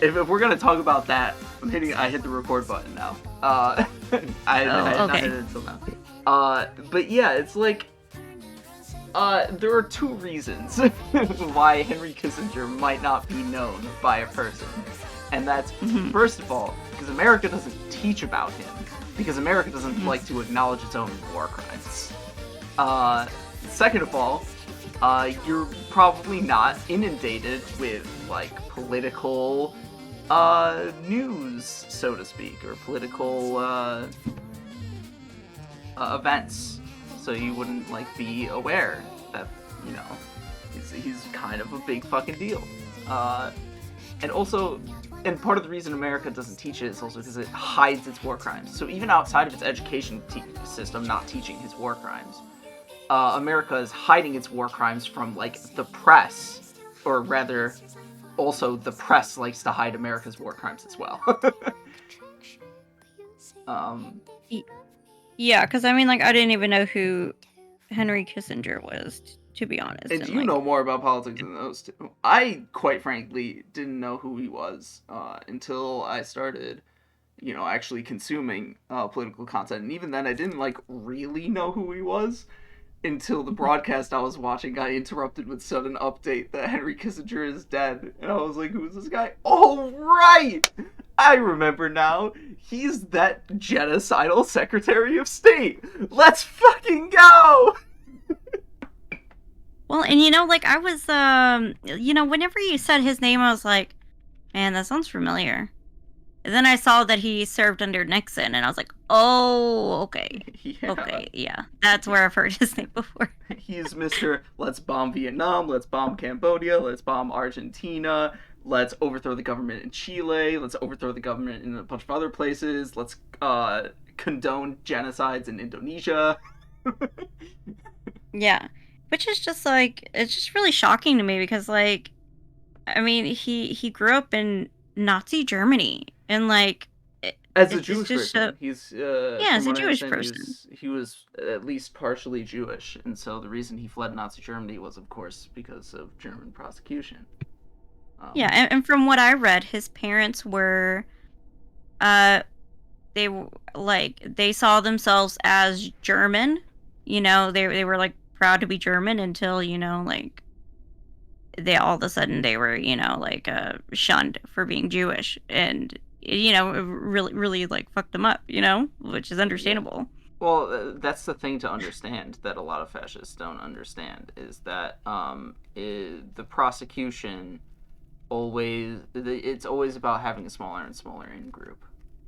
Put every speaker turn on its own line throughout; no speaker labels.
if we're gonna talk about that, I hit the record button now. I had not hit it until now. But yeah, it's like, there are two reasons why Henry Kissinger might not be known by a person. And that's, first of all, because America doesn't teach about him. Because America doesn't like to acknowledge its own war crimes. Second of all, you're probably not inundated with, like, political news, so to speak, or political events. So you wouldn't, like, be aware that, you know, he's kind of a big fucking deal. And also, and part of the reason America doesn't teach it is also because it hides its war crimes. So even outside of its education system not teaching his war crimes, America is hiding its war crimes from, like, the press, or rather, also the press likes to hide America's war crimes as well.
Yeah, because I mean, like, I didn't even know who Henry Kissinger was, to be honest.
And you know more about politics than those two. I, quite frankly, didn't know who he was until I started, you know, actually consuming political content. And even then, I didn't, like, really know who he was until the broadcast I was watching got interrupted with sudden update that Henry Kissinger is dead. And I was like, who's this guy? Oh, right! I remember now. He's that genocidal Secretary of State. Let's fucking go!
Well, and you know, like, I was, you know, whenever you said his name, I was like, man, that sounds familiar. And then I saw that he served under Nixon, and I was like, oh, okay.
Yeah.
Okay, yeah. That's where I've heard his name before.
He's Mr. Let's bomb Vietnam, let's bomb Cambodia, let's bomb Argentina, let's overthrow the government in Chile, let's overthrow the government in a bunch of other places, let's condone genocides in Indonesia.
Yeah. Which is just, like, it's just really shocking to me because, like, I mean, he grew up in Nazi Germany, and, like,
as a Jewish person, he's
as a Jewish person.
He was at least partially Jewish, and so the reason he fled Nazi Germany was, of course, because of German prosecution.
Yeah, and from what I read, his parents were, they saw themselves as German. You know, they were, like, proud to be German until, you know, like, they all of a sudden they were, you know, like, shunned for being Jewish, and, you know, really like fucked them up, you know, which is understandable.
Well, that's the thing to understand that a lot of fascists don't understand, is that the prosecution it's always about having a smaller and smaller in-group.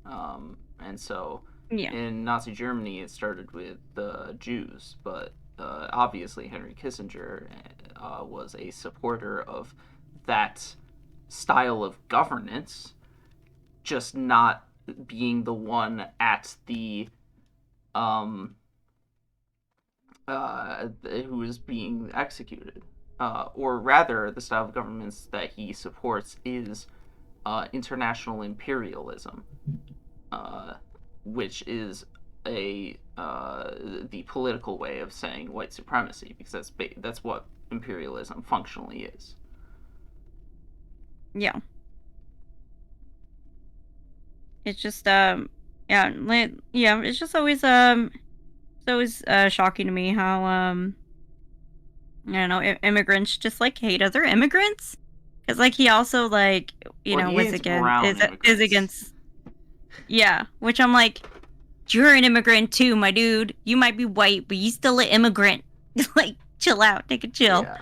And so in Nazi Germany it started with the Jews, but obviously Henry Kissinger was a supporter of that style of governance, just not being the one at the who is being executed. Or rather, the style of governments that he supports is international imperialism, which is the political way of saying white supremacy, because that's what imperialism functionally is.
Yeah. It's just it's just always shocking to me how I don't know, immigrants just, like, hate other immigrants, because, like, he also, like, you know, was against yeah, which I'm like, you're an immigrant too, my dude. You might be white, but you still an immigrant. Like, chill out, take a chill. Yeah.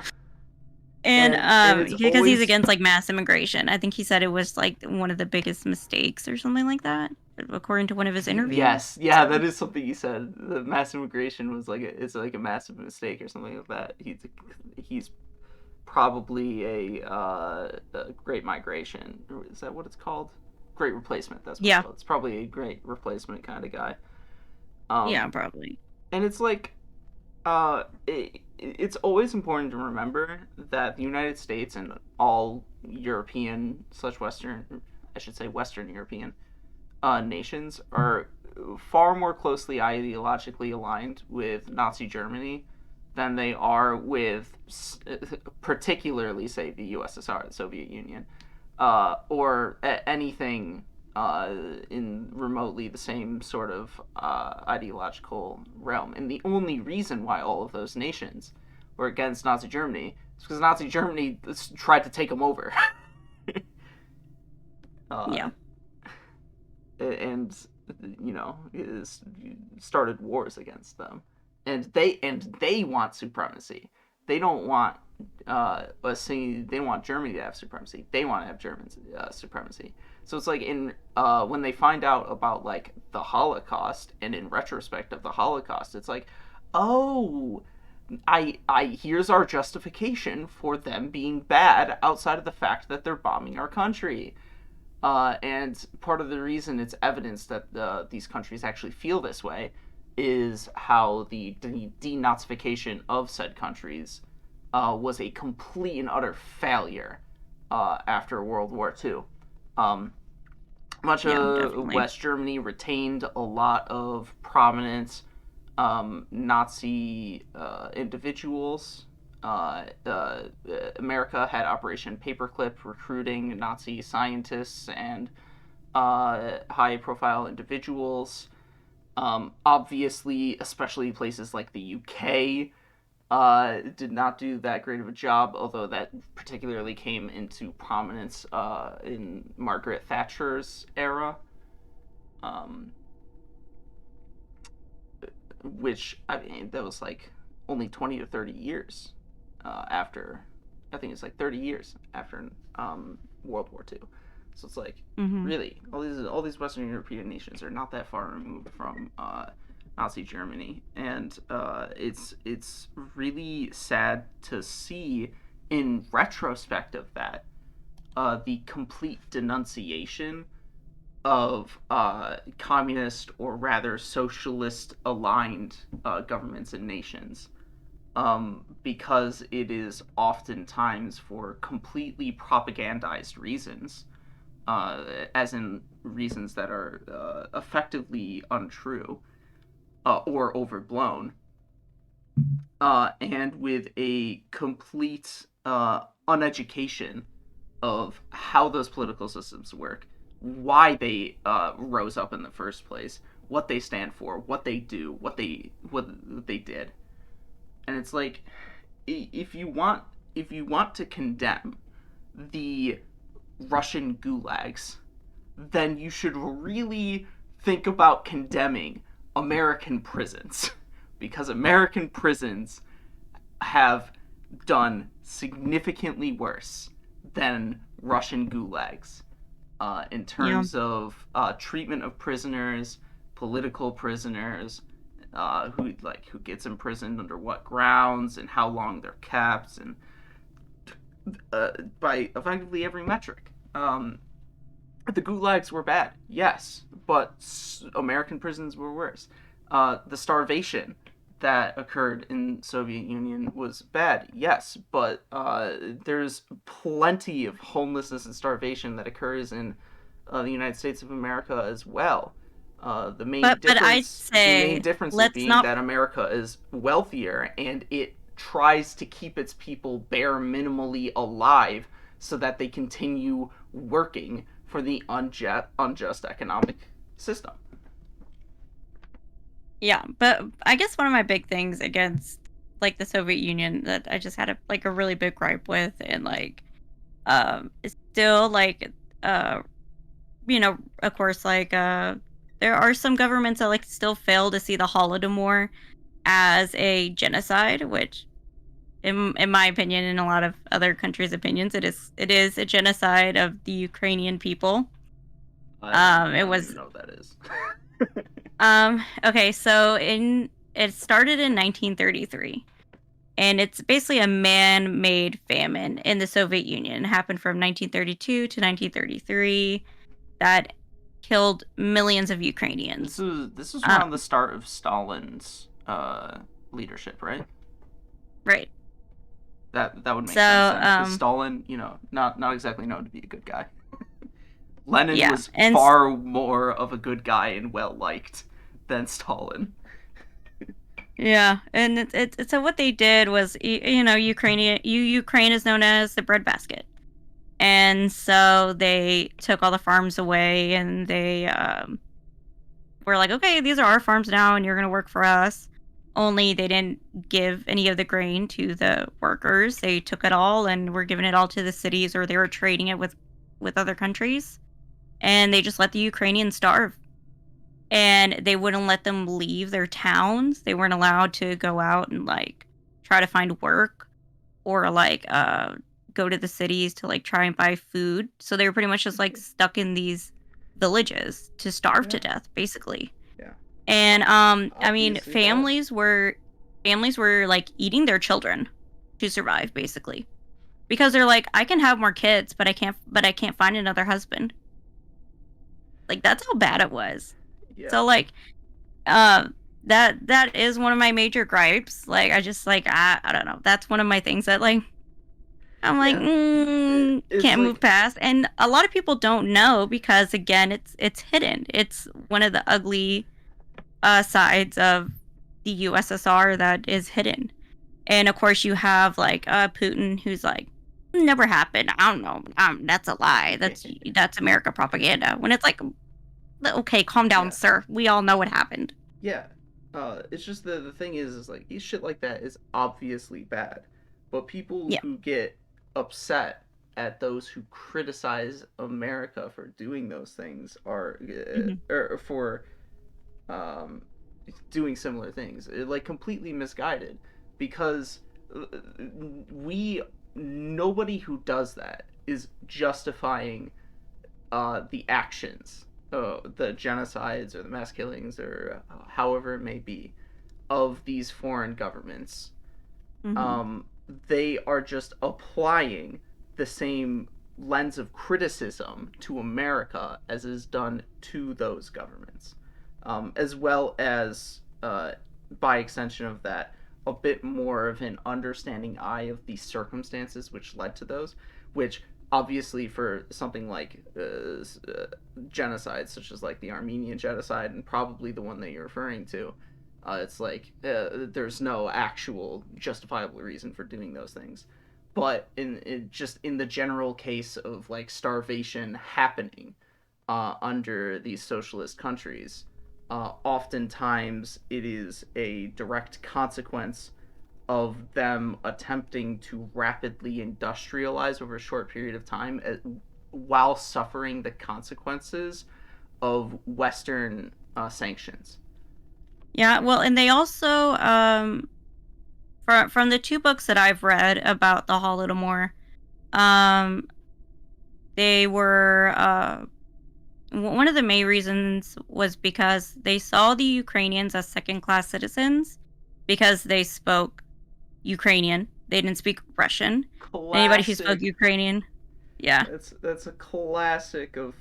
And because he's against, like, mass immigration. I think he said it was, like, one of the biggest mistakes or something like that, according to one of his interviews.
Yes, yeah, that is something he said. The mass immigration was it's like a massive mistake or something like that. He's probably a Great Migration. Is that what it's called? Great Replacement. That's what it's called. It's probably a Great Replacement kind of guy.
Yeah, probably.
And it's like, it's always important to remember that the United States and all European / Western, I should say Western European nations are far more closely ideologically aligned with Nazi Germany than they are with particularly, say, the USSR, the Soviet Union. or anything in remotely the same sort of ideological realm. And the only reason why all of those nations were against Nazi Germany is because Nazi Germany tried to take them over.
Yeah.
And started wars against them, and they want supremacy. They don't want they don't want Germany to have supremacy. They want to have German supremacy. So it's like when they find out about like the Holocaust, and in retrospect of the Holocaust, it's like, oh, I here's our justification for them being bad outside of the fact that they're bombing our country. And part of the reason it's evidence that these countries actually feel this way is how the denazification of said countries was a complete and utter failure after World War II. Much of West Germany retained a lot of prominent Nazi individuals. America had Operation Paperclip, recruiting Nazi scientists and high-profile individuals. Obviously, especially places like the UK did not do that great of a job, although that particularly came into prominence in Margaret Thatcher's era. Which, I mean, that was like only 20 to 30 years after, I think it's like 30 years after World War II. So it's like, really, all these Western European nations are not that far removed from Nazi Germany, and it's really sad to see in retrospect of that the complete denunciation of communist, or rather socialist aligned governments and nations, because it is oftentimes for completely propagandized reasons, as in reasons that are effectively untrue or overblown, and with a complete uneducation of how those political systems work, why they rose up in the first place, what they stand for, what they do, what they did. And it's like, if you want to condemn the Russian gulags, then you should really think about condemning American prisons, because American prisons have done significantly worse than Russian gulags in terms of treatment of prisoners, political prisoners, who gets imprisoned under what grounds and how long they're kept, and by effectively every metric. The gulags were bad, yes, but American prisons were worse. The starvation that occurred in Soviet Union was bad, yes, but there's plenty of homelessness and starvation that occurs in the United States of America as well. The main difference being that America is wealthier, and it tries to keep its people bare minimally alive so that they continue working for the unjust economic system.
Yeah, but I guess one of my big things against like the Soviet Union that I just had a really big gripe with, and is still of course, there are some governments that still fail to see the Holodomor as a genocide, which in my opinion, in a lot of other countries' opinions, it is a genocide of the Ukrainian people.
I don't even know what that is.
Okay, so it started in 1933, and it's basically a man-made famine in the Soviet Union. It happened from 1932 to 1933 that killed millions of Ukrainians.
This was around the start of Stalin's leadership, right?
Right.
That would make sense. Because Stalin, not exactly known to be a good guy. Lenin was far more of a good guy and well liked than Stalin.
Yeah, and so what they did was, Ukraine is known as the breadbasket. And so they took all the farms away, and they were like, okay, these are our farms now, and you're going to work for us. Only they didn't give any of the grain to the workers. They took it all and were giving it all to the cities, or they were trading it with other countries. And they just let the Ukrainians starve. And they wouldn't let them leave their towns. They weren't allowed to go out and like try to find work, or like go to the cities to like try and buy food. So they were pretty much just like stuck in these villages to starve to death, basically.
Yeah.
And I mean, families were like eating their children to survive, basically, because they're like, I can have more kids, but I can't find another husband. Like, that's how bad it was. Yeah. So like that is one of my major gripes. Like, I just like I don't know. That's one of my things that like I'm like can't move past. And a lot of people don't know because again, it's hidden. It's one of the ugly sides of the USSR that is hidden. And of course, you have like Putin, who's like, never happened. I don't know. That's a lie. That's America propaganda. When it's like, okay, calm down, sir. We all know what happened.
Yeah. It's just the thing is like shit like that is obviously bad, but people who get upset at those who criticize America for doing those things are or for doing similar things, like completely misguided, because nobody who does that is justifying the actions, the genocides or the mass killings or however it may be of these foreign governments. They are just applying the same lens of criticism to America as is done to those governments, as well as, by extension of that, a bit more of an understanding eye of the circumstances which led to those, which obviously for something like genocide, such as like the Armenian genocide and probably the one that you're referring to, it's like there's no actual justifiable reason for doing those things. But just in the general case of like starvation happening under these socialist countries, oftentimes it is a direct consequence of them attempting to rapidly industrialize over a short period of time while suffering the consequences of Western sanctions.
Yeah, well, and they also, from the 2 books that I've read about the Holodomor, they were, one of the main reasons was because they saw the Ukrainians as second-class citizens because they spoke Ukrainian. They didn't speak Russian.
Classic.
Anybody who spoke Ukrainian, yeah.
That's a classic of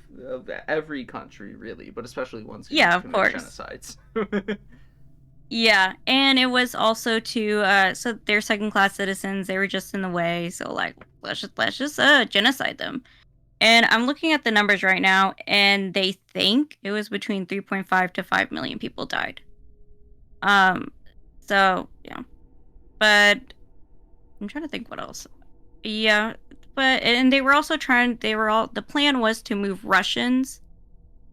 every country, really, but especially ones who
commit
genocides.
Yeah, and it was also to so they're second-class citizens. They were just in the way, so like let's just genocide them. And I'm looking at the numbers right now, and they think it was between 3.5 to 5 million people died. So yeah, but I'm trying to think what else. Yeah, but and they were also the plan was to move Russians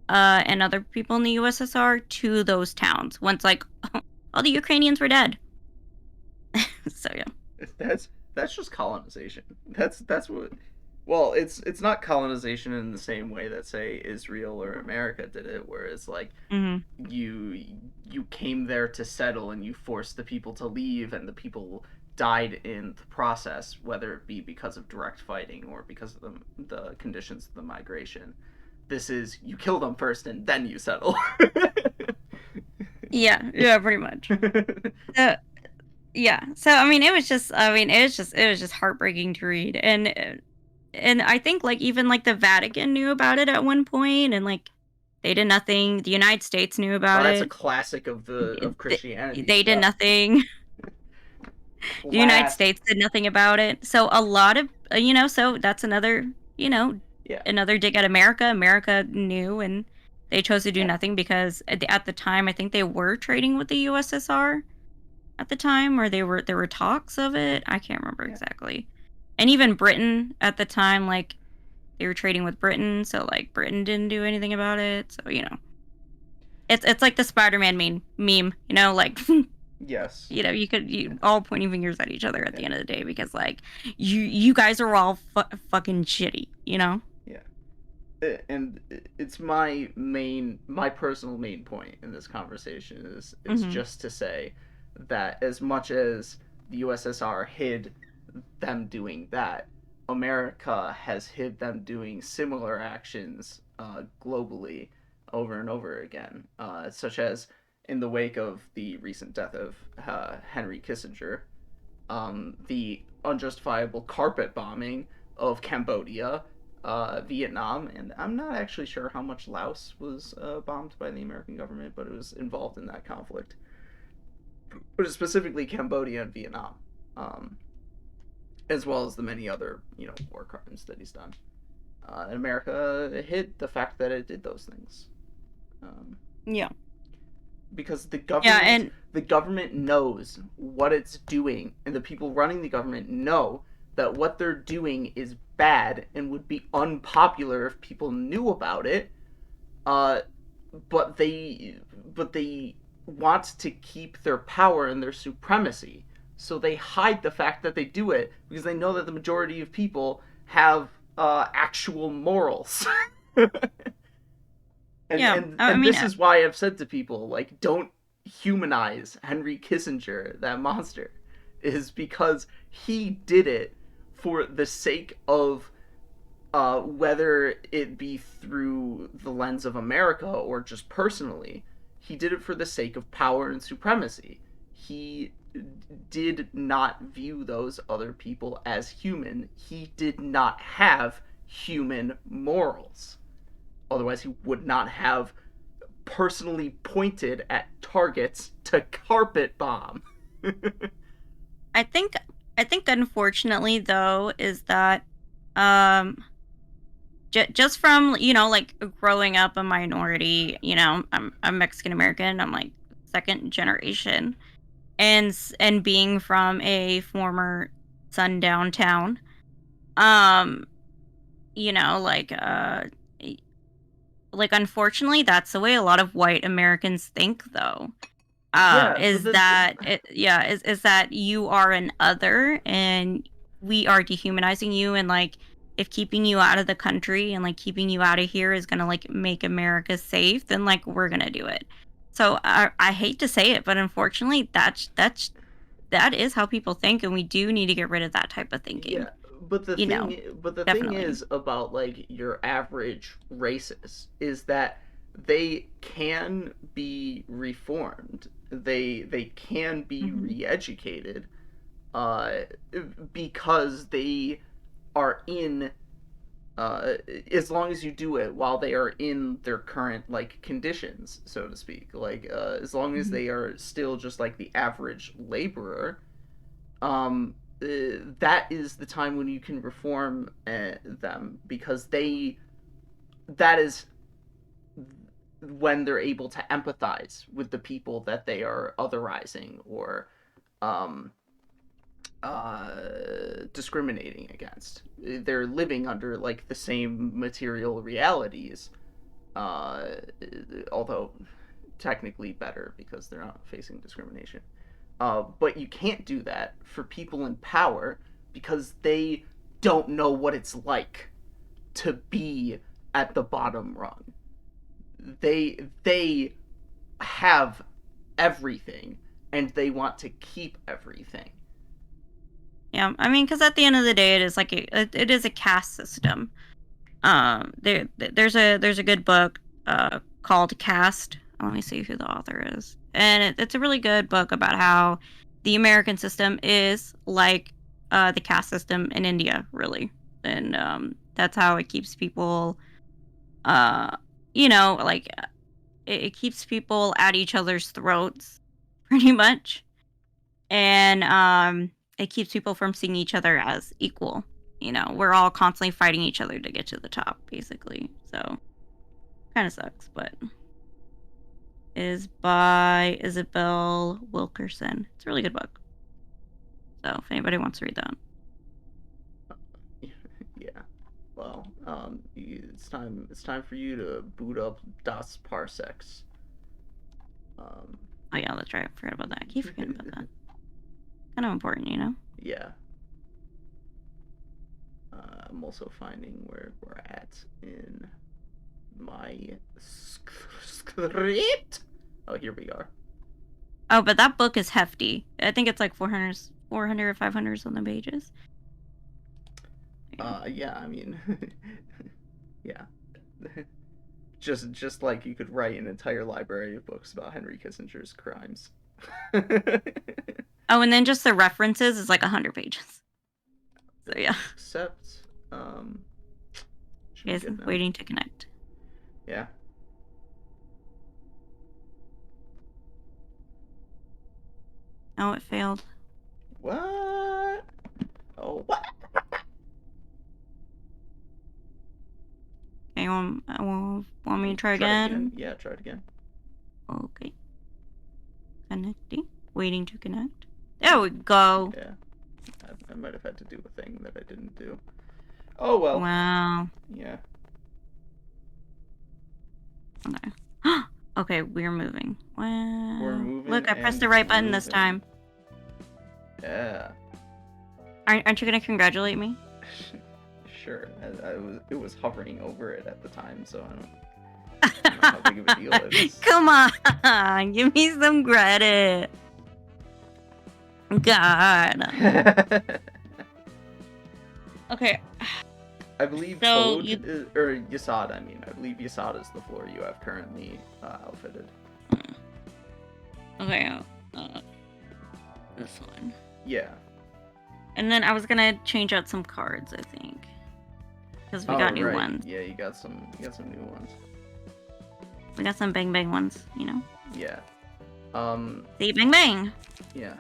and other people in the USSR to those towns once like all the Ukrainians were dead. So yeah.
That's just colonization. That's what. Well, it's not colonization in the same way that say Israel or America did it, where it's like you came there to settle and you forced the people to leave, and the people died in the process, whether it be because of direct fighting or because of the conditions of the migration. This is you kill them first and then you settle.
Yeah, pretty much. Yeah. So I mean, it was just heartbreaking to read, and I think like even like the Vatican knew about it at one point, and like they did nothing. The United States knew about it.
That's a classic of Christianity.
They did nothing. The United States did nothing about it. So a lot of so that's another another dig at America. America knew, and they chose to do nothing because at the time I think they were trading with the USSR at the time, or there were talks of it. I can't remember exactly. And even Britain at the time, like they were trading with Britain, so like Britain didn't do anything about it. So it's like the Spider-Man meme, like
Yes.
you all pointing fingers at each other at the end of the day because like you guys are all fucking shitty,
Yeah. And it's my personal main point in this conversation is just to say that as much as the USSR hid them doing that, America has hid them doing similar actions globally over and over again, such as in the wake of the recent death of Henry Kissinger, the unjustifiable carpet bombing of Cambodia, Vietnam, and I'm not actually sure how much Laos was bombed by the American government, but it was involved in that conflict. But specifically Cambodia and Vietnam, as well as the many other war crimes that he's done. And America hid the fact that it did those things.
Yeah.
Because the government knows what it's doing, and the people running the government know that what they're doing is bad and would be unpopular if people knew about it. But they want to keep their power and their supremacy, so they hide the fact that they do it because they know that the majority of people have actual morals. And this is why I've said to people, like, don't humanize Henry Kissinger, that monster, is because he did it for the sake of whether it be through the lens of America or just personally, he did it for the sake of power and supremacy. He did not view those other people as human. He did not have human morals. Otherwise, he would not have personally pointed at targets to carpet bomb.
I think unfortunately though is that just from like growing up a minority, I'm Mexican American, I'm like second generation, and being from a former sundown town, like unfortunately that's the way a lot of white Americans think though. Is that you are an other and we are dehumanizing you, and like if keeping you out of the country and like keeping you out of here is gonna like make America safe, then like we're gonna do it. So I hate to say it, but unfortunately that is how people think, and we do need to get rid of that type of thinking.
Yeah, but the thing is about like your average racist is that they can be reformed. They can be re-educated, because they are in. As long as you do it while they are in their current like conditions, so to speak, like as long as they are still just like the average laborer, that is the time when you can reform them, because that is when they're able to empathize with the people that they are otherizing or discriminating against. They're living under like the same material realities, although technically better because they're not facing discrimination. But you can't do that for people in power because they don't know what it's like to be at the bottom rung. They have everything and they want to keep everything.
Yeah, I mean, because at the end of the day, it is like it is a caste system. There's a good book called Caste. Let me see who the author is, and it's a really good book about how the American system is like the caste system in India, really, and that's how it keeps people, like it keeps people at each other's throats, pretty much, and it keeps people from seeing each other as equal. We're all constantly fighting each other to get to the top, basically. So, kind of sucks, but is by Isabel Wilkerson. It's a really good book. So, if anybody wants to read that.
Yeah. Well, it's time. It's time for you to boot up Das Parsecs.
Oh yeah, that's right. I forgot about that. I keep forgetting about that. Kind of important, you know.
Yeah. I'm also finding where we're at in my script. Oh, here we are.
Oh, but that book is hefty. I think it's like 400 or 500 something pages.
Yeah, I mean, yeah. just like you could write an entire library of books about Henry Kissinger's crimes.
Oh, and then just the references is like 100 pages. So yeah.
Except,
Is waiting to connect.
Yeah.
Oh, it failed.
What? Oh, what?
Okay, want me to try again?
Yeah, try it again.
Okay. Connecting. Waiting to connect. There we go.
Yeah. I might have had to do a thing that I didn't do. Oh, well.
Wow.
Yeah.
Okay. Okay, we're moving. Wow.
We're moving.
Look, I pressed the right button this time.
Yeah.
Aren't you gonna congratulate me?
Sure. It was hovering over it at the time, so I don't know how big of a deal it is.
Come on, give me some credit. God. Okay.
I believe
so
or Yasad, I mean. I believe Yasad is the floor you have currently outfitted.
Okay, this one.
Yeah.
And then I was gonna change out some cards, I think. Because we got new ones.
Yeah, you got some new ones.
We got some bang bang ones, you know?
Yeah.
See, bang bang!
Yeah.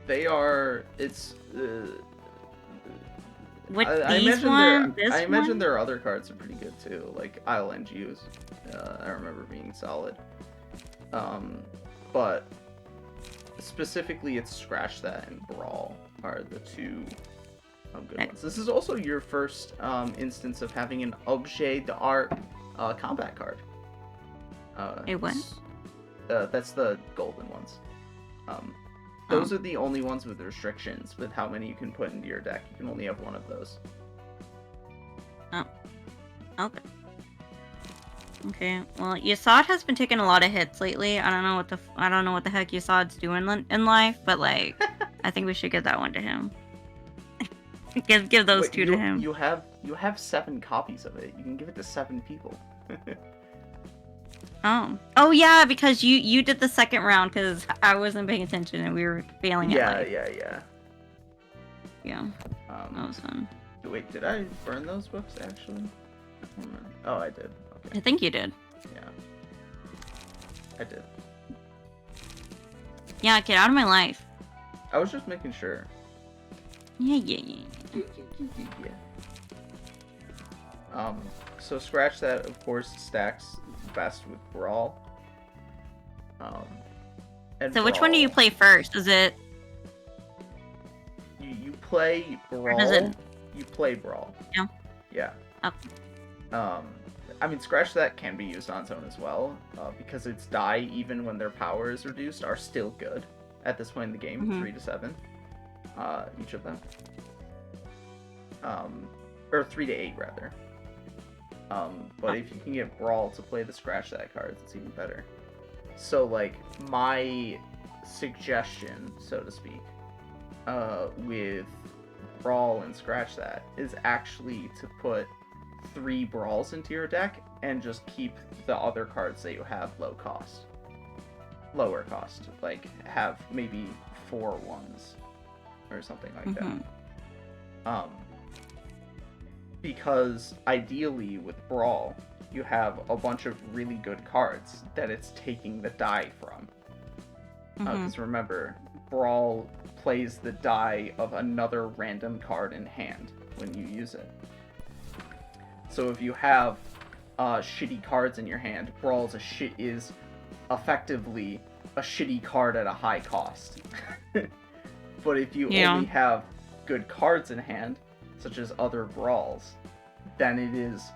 They are, it's,
What,
I imagine their other cards are pretty good too, like ILNGs. I remember being solid. But specifically, it's Scratch That and Brawl are the two good ones. This is also your first instance of having an Objet d'Art combat card.
It what?
That's the golden ones. Those are the only ones with restrictions with how many you can put into your deck. You can only have one of those.
Oh. Okay. Okay. Well, Yasad has been taking a lot of hits lately. I don't know what the heck Yasad's doing in life, but like, I think we should give that one to him. give those two to him.
You have 7 copies of it. You can give it to 7 people.
Oh yeah, because you did the second round because I wasn't paying attention and we were failing at life. Yeah. That was fun.
Wait, did I burn those books actually? Oh, I did. Okay.
I think you did.
Yeah. I did.
Yeah, get out of my life.
I was just making sure.
Yeah.
So Scratch That, of course, stacks best with Brawl. And
so which one do you play first? Is it...
You play Brawl. You play Brawl.
Yeah.
Yeah.
Oh.
I mean, Scratch That can be used on its own as well, because its die, even when their power is reduced, are still good at this point in the game, 3 to 7, each of them. Or 3 to 8, rather. But if you can get Brawl to play the Scratch That cards, it's even better. So, like, my suggestion, so to speak, with Brawl and Scratch That is actually to put 3 Brawls into your deck and just keep the other cards that you have lower cost. Like, have maybe 4 ones or something like that. Because ideally with Brawl, you have a bunch of really good cards that it's taking the die from. Because remember, Brawl plays the die of another random card in hand when you use it. So if you have shitty cards in your hand, Brawl is effectively a shitty card at a high cost. But if you only have good cards in hand, such as other Brawls, then it is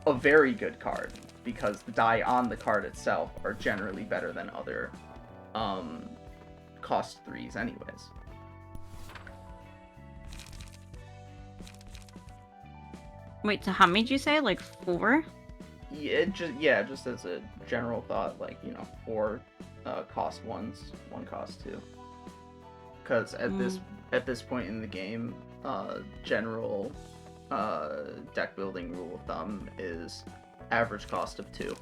a very good card, because the die on the card itself are generally better than other cost 3s anyways.
Wait, so how many did you say? Like 4?
Yeah, just as a general thought, like, 4 cost 1s, 1 cost 2. Because at this point in the game, general deck building rule of thumb is average cost of 2.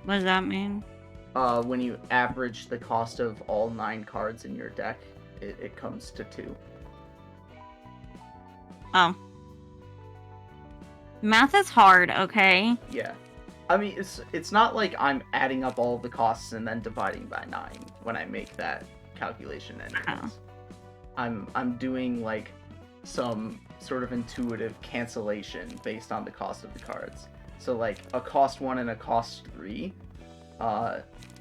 What does that mean?
When you average the cost of all 9 cards in your deck, it comes to 2.
Oh. Math is hard, okay?
Yeah. I mean, it's not like I'm adding up all of the costs and then dividing by 9 when I make that calculation anyways. I'm doing, like, some sort of intuitive cancellation based on the cost of the cards. So, like, a cost 1 and a cost 3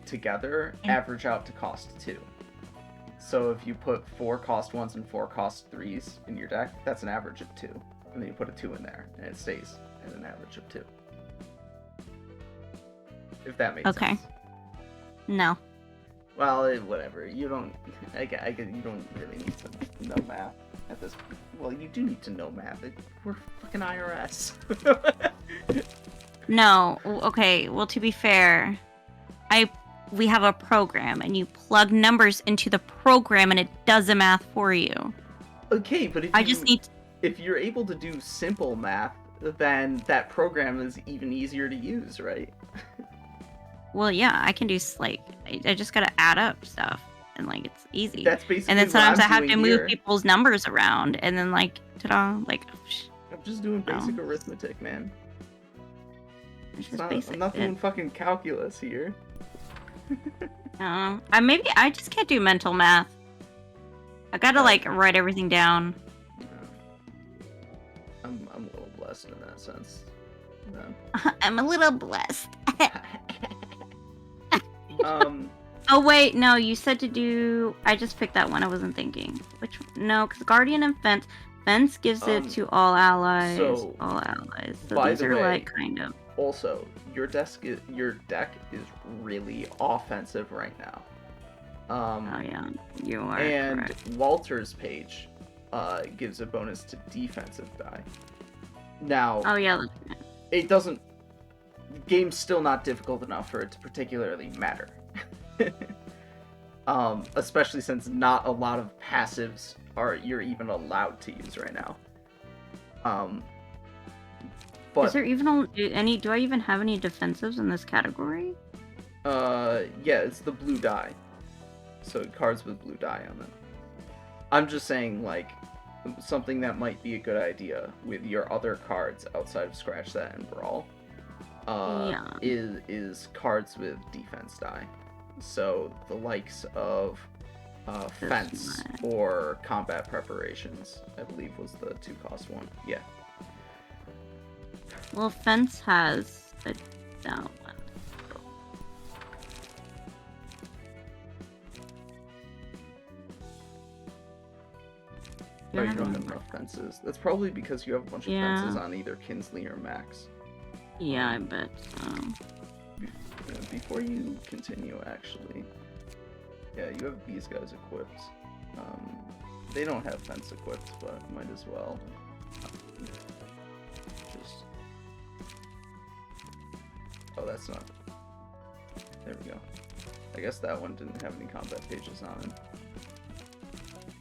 together average out to cost 2. So if you put 4 cost 1s and 4 cost 3s in your deck, that's an average of 2. And then you put a 2 in there, and it stays at an average of 2. If that makes sense.
Okay. No.
Well, whatever. You don't... I get you don't really need to know math at this... Well, you do need to know math. We're fucking IRS.
No. Okay, well, to be fair, we have a program, and you plug numbers into the program, and it does the math for you.
Okay, but if you're able to do simple math, then that program is even easier to use, right?
Well, yeah, I can do, like, I just gotta add up stuff, and, like, it's easy.
That's basically
and then sometimes
what
I have to move
here.
people's numbers around, and then, like, ta-da, like...
I'm just doing basic arithmetic, man.
Basic.
I'm not doing fucking calculus here.
I just can't do mental math. I gotta, like, write everything down.
Yeah. I'm a little blessed in that sense. No.
I'm a little blessed. Oh wait, no, you said to do... I just picked that one, I wasn't thinking. Which one? No, because Guardian and Fence. Fence gives it to all allies.
So,
all allies. So
by
these
the
are,
way,
like, kind of...
Also, your deck is really offensive right now.
Oh yeah, you are
And
correct.
Walter's page gives a bonus to defensive die. Now...
Oh yeah.
It doesn't... The game's still not difficult enough for it to particularly matter. Especially since not a lot of passives you're even allowed to use right now. But
is there even any... Do I even have any defensives in this category?
yeah, it's the blue die. So cards with blue die on them. I'm just saying, like, something that might be a good idea with your other cards outside of Scratch That and Brawl is cards with defense die. So the likes of Fence or Combat Preparations, I believe was the 2 cost one. Yeah.
Well, Fence has a down one.
Oh, you don't have enough fences. That's probably because you have a bunch of fences on either Kinsley or Max.
Yeah, I bet so.
Before you continue, actually, yeah, you have these guys equipped. They don't have fence equipped, but might as well. Just... Oh, that's not... There we go. I guess that one didn't have any combat pages on it.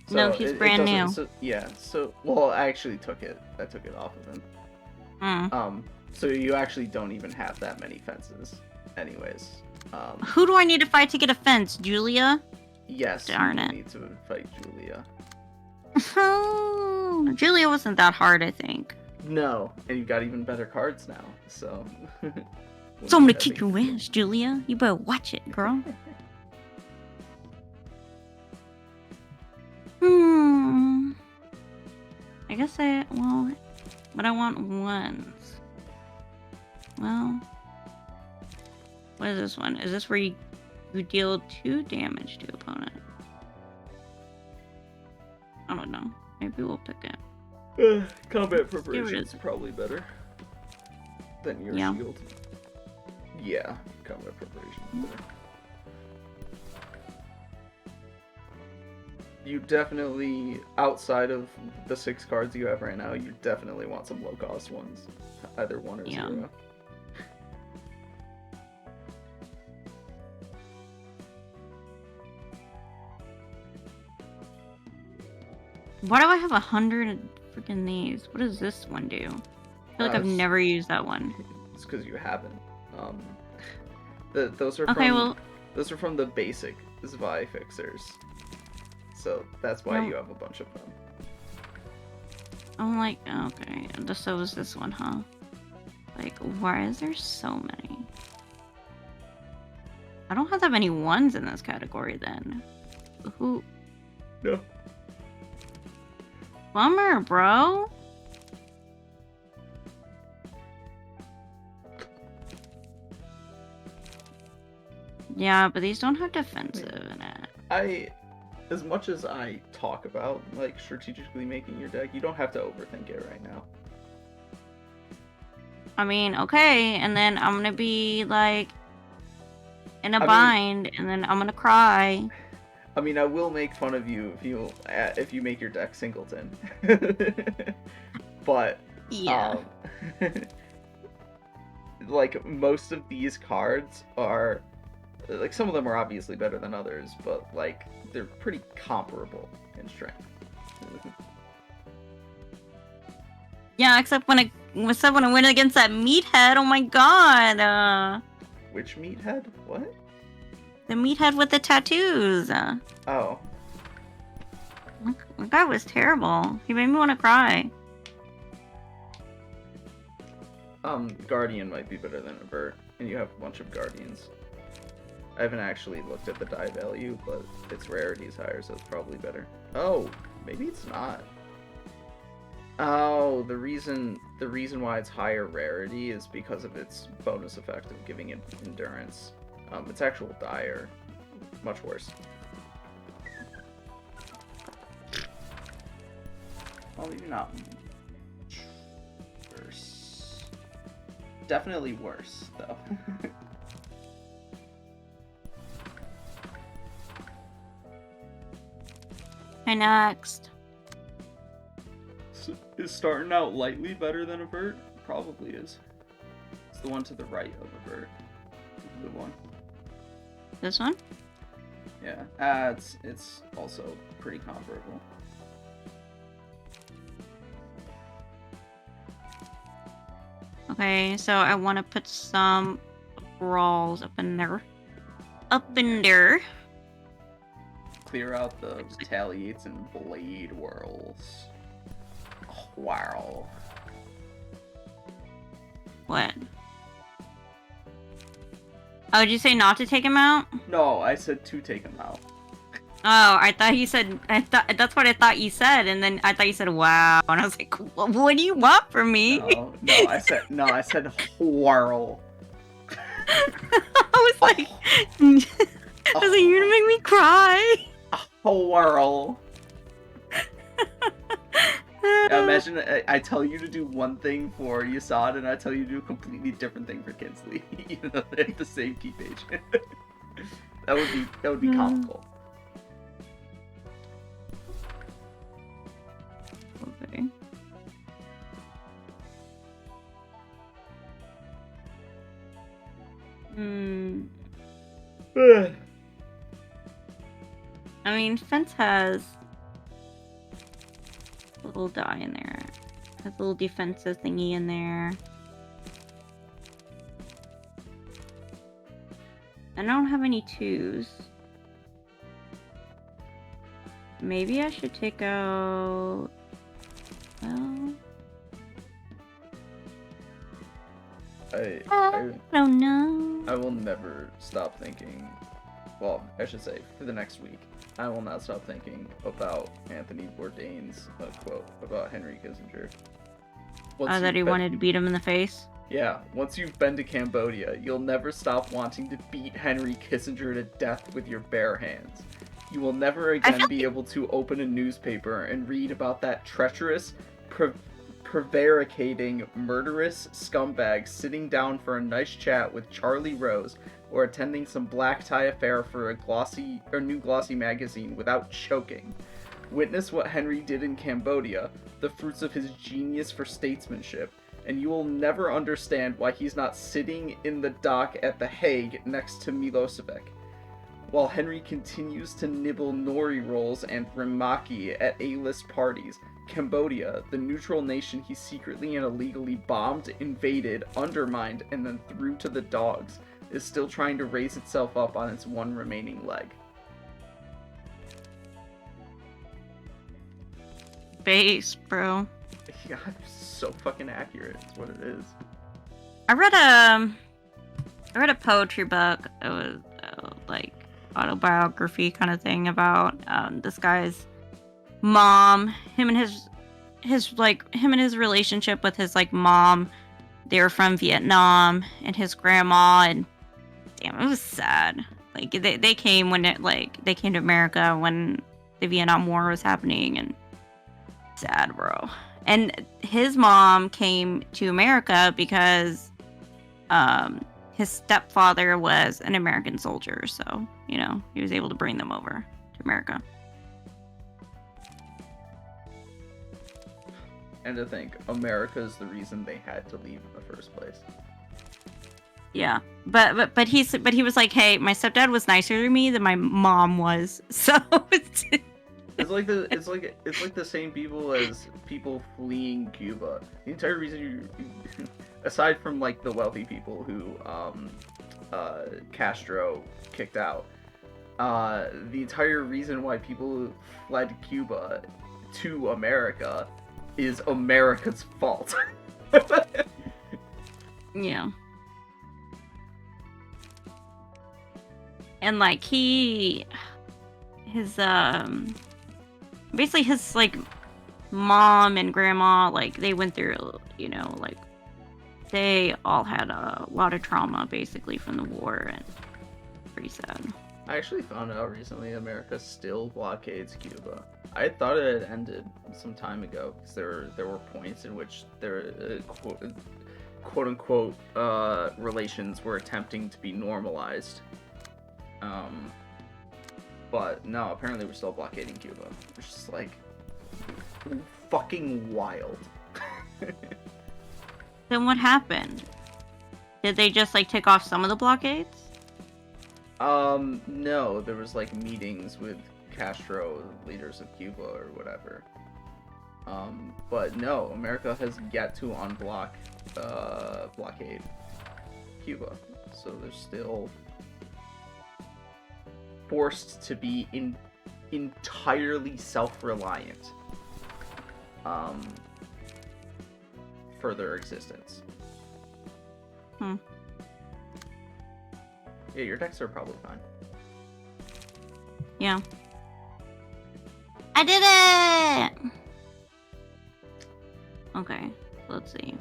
So
no, he's brand new.
So, yeah, so... Well, I actually took it. I took it off of him. So you actually don't even have that many fences. Anyways.
Who do I need to fight to get a fence? Julia?
Yes,
darn
you
it.
need to fight Julia.
Oh, Julia wasn't that hard, I think.
No, and you got even better cards now, so...
So I'm gonna kick your ass, Julia. You better watch it, girl. I guess but I want ones. Well, what is this one? Is this where you deal 2 damage to opponent? I don't know. Maybe we'll pick it.
Combat preparation is probably better than your shield. Yeah, combat preparation is better. You definitely, outside of the 6 cards you have right now, you definitely want some low-cost ones. Either 1 or 0.
Why do I have 100 freaking these? What does this one do? I feel like I've never used that one.
It's because you haven't. Those are those are from the basic Zwei fixers. So that's why you have a bunch of them.
I'm like, okay, so is this one, huh? Like, why is there so many? I don't have that many ones in this category then. Who?
No.
Bummer, bro. Yeah, but these don't have defensive in it.
As much as I talk about, like, strategically making your deck, you don't have to overthink it right now.
I mean, okay, and then I'm gonna be, like, in a bind, and then I'm gonna cry.
I mean, I will make fun of you if you make your deck singleton. But,
yeah.
Like, most of these cards are, like, some of them are obviously better than others, but, like, they're pretty comparable in strength.
Yeah, except when I went against that meathead. Oh my god.
Which meathead? What?
The meathead with the tattoos.
Oh.
That guy was terrible. He made me want to cry.
Guardian might be better than Avert, and you have a bunch of Guardians. I haven't actually looked at the die value, but its rarity is higher, so it's probably better. Oh, maybe it's not. Oh, the reason why it's higher rarity is because of its bonus effect of giving it endurance. Its actual die are much worse. Well, maybe not worse. Definitely worse, though.
Okay, next.
Is starting out lightly better than Avert? Probably is. It's the one to the right of Avert. The one.
This one?
Yeah. It's also pretty comparable.
Okay, so I want to put some brawls up in there. Up in there.
Clear out the retaliates and blade whirls. Oh, wow.
What? Oh, did you say not to take him out?
No, I said to take him out.
Oh, I thought you said. That's what I thought you said, and then I thought you said "wow," and I was like, "What do you want from me?"
No, I said whirl.
I was like, you're gonna make me cry.
Whirl. Imagine I tell you to do one thing for Yasad, and I tell you to do a completely different thing for Kinsley, even though they have the same key page. that would be comical.
Okay. I mean, Fence has a little die in there. Has a little defensive thingy in there. I don't have any 2s. Maybe I should take out... Well... I don't know.
I will never stop thinking... Well, I should say, for the next week, I will not stop thinking about Anthony Bourdain's quote about Henry Kissinger.
That he wanted to beat him in the face?
Yeah, once you've been to Cambodia, you'll never stop wanting to beat Henry Kissinger to death with your bare hands. You will never again be able to open a newspaper and read about that treacherous, prevaricating, murderous scumbag sitting down for a nice chat with Charlie Rose or attending some black tie affair for a new glossy magazine without choking. Witness what Henry did in Cambodia, the fruits of his genius for statesmanship, and you will never understand why he's not sitting in the dock at The Hague next to Milosevic. While Henry continues to nibble nori rolls and rimaki at A-list parties, Cambodia, the neutral nation he secretly and illegally bombed, invaded, undermined, and then threw to the dogs, is still trying to raise itself up on its one remaining leg.
Base, bro.
Yeah, it's so fucking accurate. It's what it is.
I read a poetry book. It was like autobiography kind of thing about this guy's mom. Him and his relationship with his like mom. They were from Vietnam, and his grandma, and damn, it was sad. Like they came they came to America when the Vietnam War was happening, and sad, bro. And his mom came to America because his stepfather was an American soldier, so he was able to bring them over to America.
And to think, America's the reason they had to leave in the first place.
Yeah, but he was like, hey, my stepdad was nicer to me than my mom was, so
it's like the same people as people fleeing Cuba. The entire reason aside from like the wealthy people who Castro kicked out, the entire reason why people fled Cuba to America is America's fault.
Yeah. And like his basically his like mom and grandma, like they went through, like they all had a lot of trauma basically from the war, and pretty sad.
I actually found out recently America still blockades Cuba. I thought it had ended some time ago because there were points in which their quote unquote relations were attempting to be normalized. But no, apparently we're still blockading Cuba, which is like fucking wild.
Then what happened? Did they just like take off some of the blockades?
No, there was like meetings with Castro, leaders of Cuba or whatever. But no, America has yet to unblock blockade Cuba, so they're still forced to be entirely self-reliant for their existence. Yeah, your decks are probably fine.
Yeah. I did it! Okay, let's see.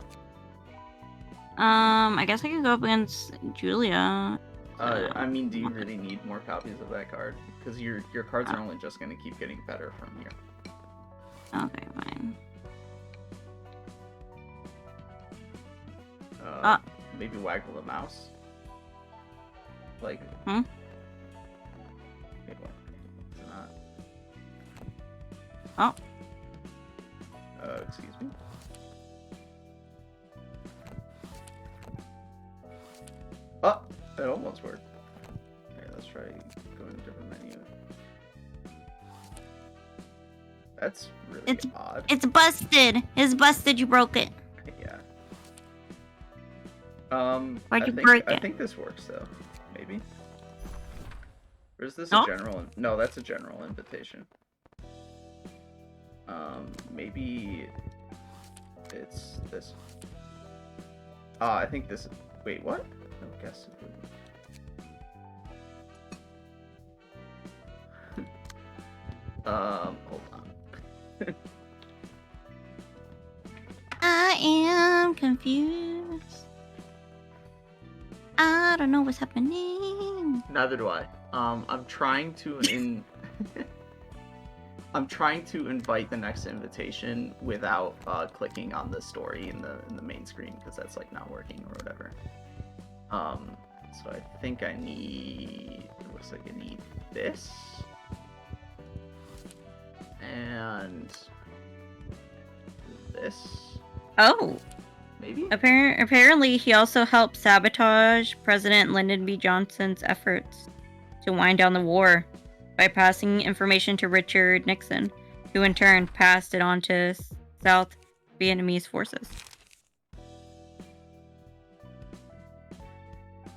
I guess I could go up against Julia.
I mean, do you really need more copies of that card? Because your cards are only just going to keep getting better from here.
Okay, fine.
Maybe waggle the mouse. Like.
Hmm?
Wait, what? It's
Oh.
not. Excuse me. Oh, it almost worked. Okay, let's try going to a different menu. That's really odd.
It's busted. It's busted. You broke it.
Yeah.
Why'd you break it?
I think this works though. Maybe. Or is this a general? No, that's a general invitation. Maybe it's this. I think this. Wait, what? No, guess. Hold on.
I am confused. I don't know what's happening.
Neither do I. I'm trying to I'm trying to invite the next invitation without clicking on the story in the main screen because that's like not working or whatever. So I think I need. It looks like I need this and this.
Oh.
Maybe?
Apparently, he also helped sabotage President Lyndon B. Johnson's efforts to wind down the war by passing information to Richard Nixon, who in turn passed it on to South Vietnamese forces.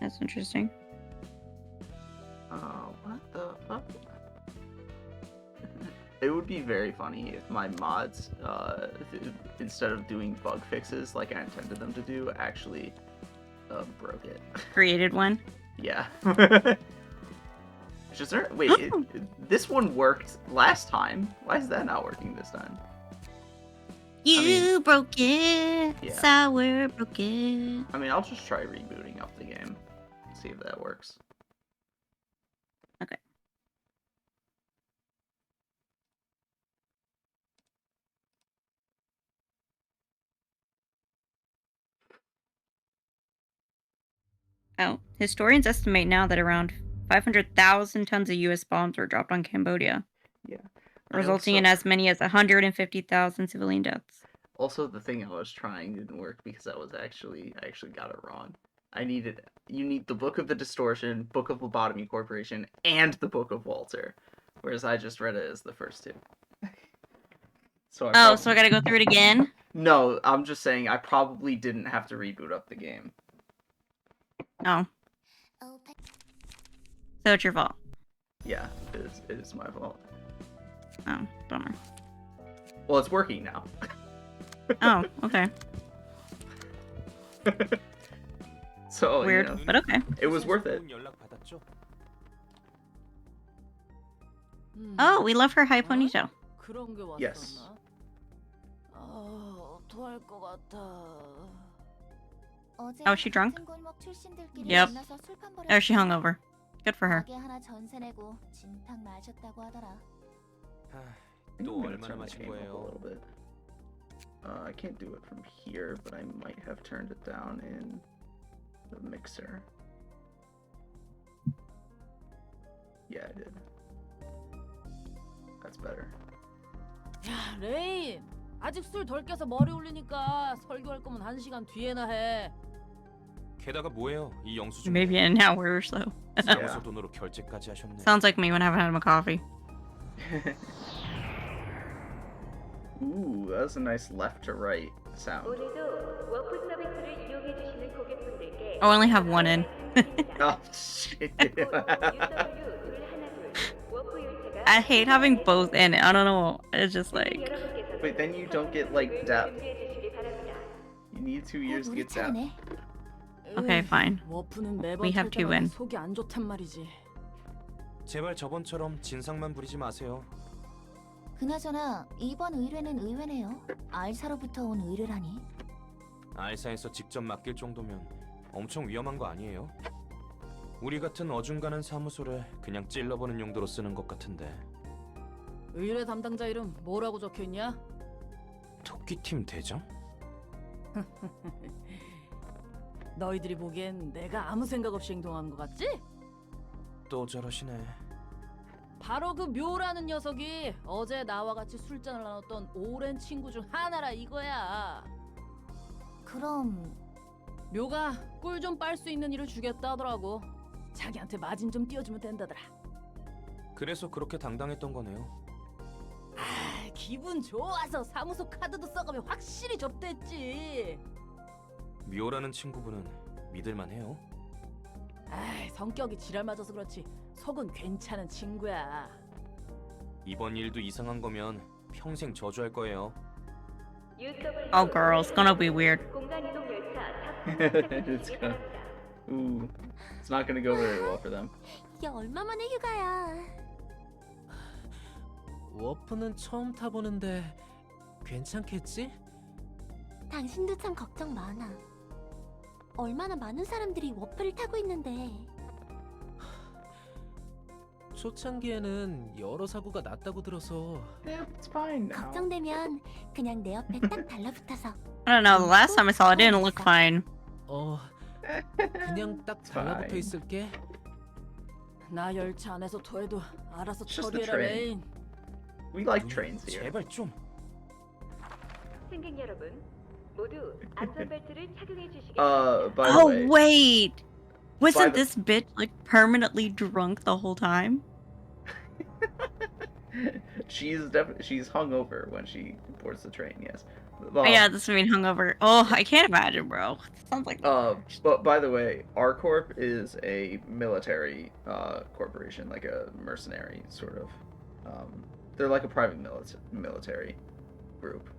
That's interesting.
What the fuck? It would be very funny if my mods, instead of doing bug fixes like I intended them to do, actually broke it.
Created one?
Yeah. Wait, this one worked last time. Why is that not working this time?
You broke it.
Yeah.
Sour broke it.
I mean, I'll just try rebooting up the game. See if that works.
Okay. Oh, historians estimate now that around 500,000 tons of U.S. bombs were dropped on Cambodia.
Yeah.
Resulting in as many as 150,000 civilian deaths.
Also, the thing I was trying didn't work because I actually got it wrong. You need the Book of the Distortion, Book of Lobotomy Corporation, and the Book of Walter. Whereas I just read it as the first two. So I
gotta go through it again?
No, I'm just saying I probably didn't have to reboot up the game.
Oh. So it's your fault.
Yeah, it is my fault.
Oh, bummer.
Well, it's working now.
Oh, okay.
So
weird,
you know,
but okay.
It was worth it.
Oh, we love her high ponytail.
Yes.
Oh, is she drunk? Yep. Oh, she hungover. Good for her.
I can't do it from here, but I might have turned it down in the mixer. Yeah, I did. That's better.
야, 레인! 아직 술 덜 깨서 머리 올리니까 설교할 거면 1시간 뒤에나 해.
게다가 뭐예요? 이 영수증.
Maybe an hour or so.
사무소 돈으로 결제까지 하셨네.
Sounds like me when I haven't had my coffee.
Ooh, that was a nice left to right sound.
I only have one in.
Oh, shit.
I hate having both in. I don't know. It's just like...
But then you don't get, like, depth. You need 2 years to get depth.
Okay, fine. We have 2 in.
속이 안 좋단 말이지.
제발 저번처럼 진상만 부리지 마세요.
그나저나 이번 의뢰는 의외네요. 알사로부터 온 의뢰라니.
알사에서 직접 맡길 정도면 엄청 위험한 거 아니에요? 우리 같은 어중간한 사무소를 그냥 찔러보는 용도로 쓰는 것 같은데.
의뢰 담당자 이름 뭐라고 적혀있냐?
토끼팀 대장?
너희들이 보기엔 내가 아무 생각 없이 행동한 것 같지?
또 저러시네.
바로 그 묘라는 녀석이 어제 나와 같이 술잔을 나눴던 오랜 친구 중 하나라 이거야.
그럼
묘가 꿀 좀 빨 수 있는 일을 주겠다 하더라고. 자기한테 마진 좀 띄워주면 된다더라.
그래서 그렇게 당당했던 거네요.
아, 기분 좋아서 사무소 카드도 써가며 확실히 접대했지.
묘라는 친구분은 믿을만해요?
아, 성격이 지랄 맞아서 그렇지 속은 괜찮은 친구야.
이번 일도 이상한 거면 평생 저주할 거예요.
Oh, girl, it's gonna be weird.
It's not gonna go very well for them.
이게 얼마만에 휴가야.
워프는 처음 타보는데 괜찮겠지?
당신도 참 걱정 많아. 얼마나 많은 사람들이 워프를 타고 있는데.
초창기에는 여러 사고가 났다고 들어서.
Yeah, it's fine now.
걱정되면 그냥 내 옆에 딱 달라붙어서.
I don't know. The last time I saw it, it didn't look fine.
그냥 딱 달라붙어 있을게.
나 열차 안에서 토해도 알아서
It's just the
처리해라
train.
레인.
We like trains here.
제발 좀.
승객 여러분, 모두 안전벨트를 착용해 주시기
By the
Oh
way,
wait, wasn't
the-
this bitch like permanently drunk the whole time?
she's hungover when she boards the train. Yes.
Oh, yeah, this mean hungover. Oh, I can't imagine, bro. Sounds like.
But by the way, R Corp is a military corporation, like a mercenary sort of. They're like a private military group.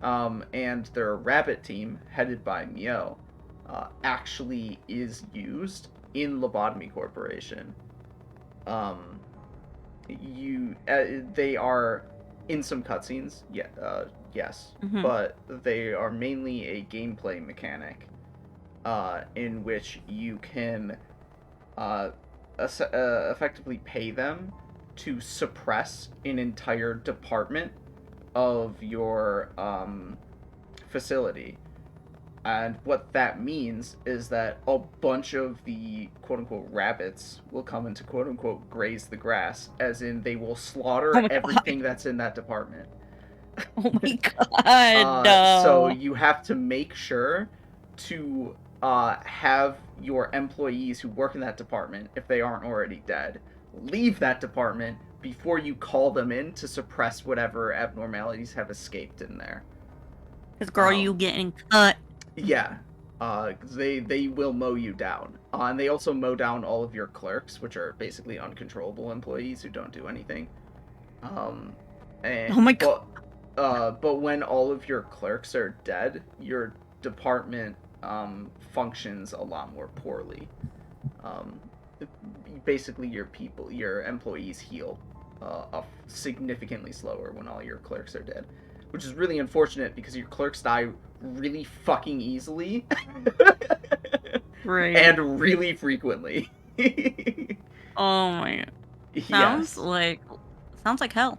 And their rabbit team, headed by Mio, actually is used in Lobotomy Corporation. They are in some cutscenes, yes, but they are mainly a gameplay mechanic, in which you can effectively pay them to suppress an entire department of your facility. And what that means is that a bunch of the quote-unquote rabbits will come into quote-unquote graze the grass, as in they will slaughter everything that's in that department.
Oh my god.
So you have to make sure to have your employees who work in that department, if they aren't already dead, leave that department before you call them in to suppress whatever abnormalities have escaped in there.
Because girl, you getting cut.
Yeah. They will mow you down. And they also mow down all of your clerks, which are basically uncontrollable employees who don't do anything. And,
Oh my god.
But when all of your clerks are dead, your department functions a lot more poorly. Basically, your employees heal significantly slower when all your clerks are dead, which is really unfortunate because your clerks die really fucking easily
Right.
and really frequently.
Oh my god.
Yes.
Sounds like hell.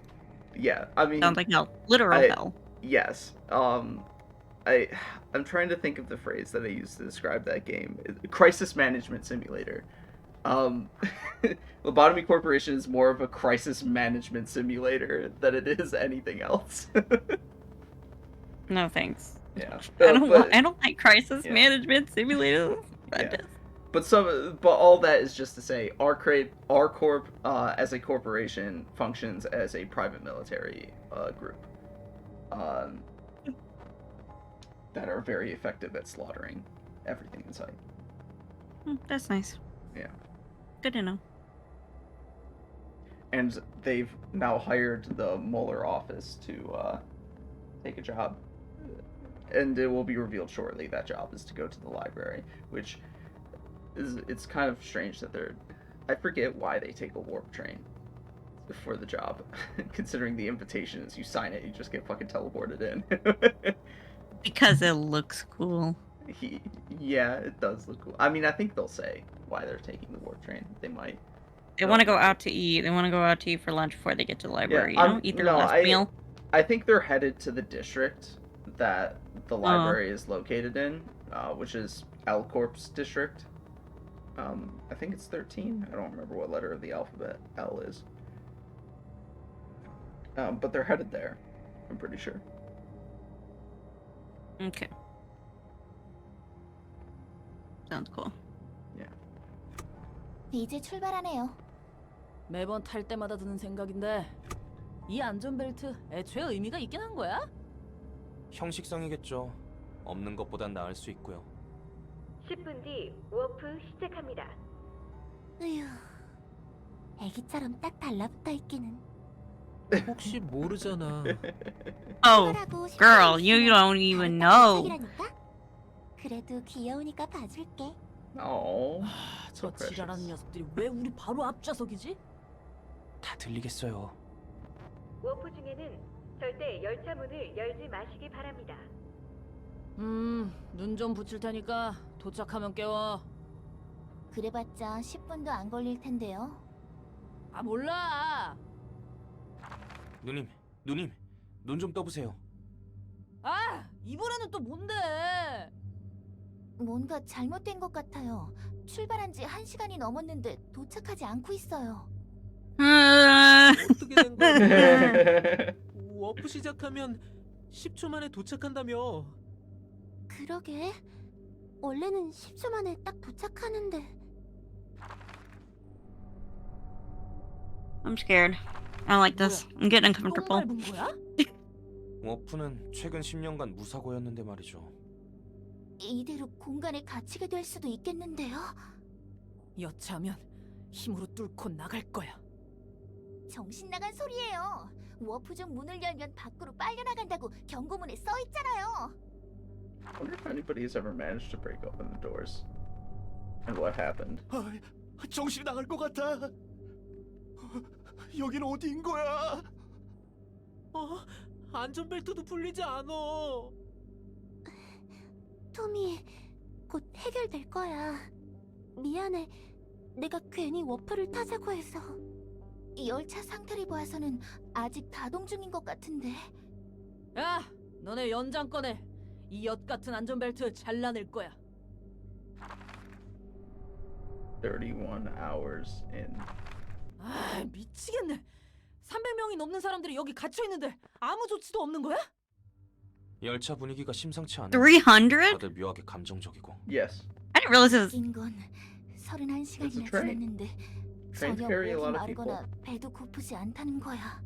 Yeah, I mean,
Sounds like hell. Literal hell.
yes. I'm trying to think of the phrase that I used to describe that game. Crisis management simulator. Lobotomy Corporation is more of a crisis management simulator than it is anything else.
No thanks.
Yeah.
I don't like crisis management simulators.
Yeah. But all that is just to say, R Corp as a corporation functions as a private military group that are very effective at slaughtering everything in sight.
That's nice.
Yeah.
Good to know.
And they've now hired the Mueller office to take a job, and it will be revealed shortly. That job is to go to the library, which it's kind of strange that I forget why they take a warp train for the job, considering the invitation is you sign it, you just get fucking teleported in.
Because it looks cool.
Yeah, it does look cool. I mean, I think they'll say why they're taking the warp train. They might.
They want to go out to eat. They want to go out to eat for lunch before they get to the library.
Yeah,
Eat their last meal.
I think they're headed to the district that the library is located in, which is L Corp's district. I think it's 13. I don't remember what letter of the alphabet L is. But they're headed there, I'm pretty sure.
Okay. Sounds cool.
Yeah.
이제 출발하네요.
매번 탈 때마다 드는 생각인데 이 안전벨트 애초에 의미가 있긴 한 거야?
형식상이겠죠. 없는 것보단 나을 수 있고요.
10분 뒤 워프 시작합니다.
으휴, 애기처럼 딱 달라붙어 있기는.
혹시 모르잖아.
Oh,
친절하고
girl,
실수
you
있으면
don't even
다른
know.
짝짝이라니까? 그래도 귀여우니까 봐줄게.
Oh,
저
so
지랄하는
precious.
녀석들이 왜 우리 바로 앞좌석이지?
다 들리겠어요.
워프 중에는 절대 열차 문을 열지 마시기 바랍니다.
눈 좀 붙일 테니까 도착하면 깨워.
그래봤자 10분도 안 걸릴 텐데요.
아 몰라.
누님, 눈 좀 떠보세요.
아 이번에는 또 뭔데?
뭔가 잘못된 것 같아요. 출발한 지 1시간이 넘었는데 도착하지 않고 있어요.
어떻게 된 거야? 워프 시작하면 10초 만에 도착한다며.
그러게. 원래는 10초 만에 딱 도착하는데.
I'm scared. I don't like this. I'm getting
똥
uncomfortable.
밟은 거야?
워프는 최근 10년간 무사고였는데 말이죠.
이대로 공간에 갇히게 될 수도 있겠는데요.
여차하면 힘으로 뚫고 나갈 거야.
정신 나간 소리예요. 워프 중 문을 열면 밖으로 빨려 나간다고 경고문에 써 있잖아요.
I wonder if anybody has ever managed to break open the doors. And what happened?
정신이 나갈 것 같아. 여긴 어디인 거야?
안전벨트도 풀리지 않아.
토미, 곧 해결될 거야. 미안해. 내가 괜히 워프를 타자고 해서. 열차 상태를 봐서는 아직 가동 중인 것 같은데.
야, 너네 연장 꺼내. 이 엿 같은 안전벨트 잘라낼 거야.
31 hours in.
아, 미치겠네. 300명이 넘는 사람들이 여기 갇혀 있는데 아무 조치도 없는 거야?
열차 분위기가 심상치 않아.
300?
다들 묘하게 감정적이고.
Yes.
I didn't realize it was.
인건
It's
31시간이나
a train.
지났는데
Trains
전혀
carry a
목이
lot of people.
마르거나 배도 고프지 않다는 거야.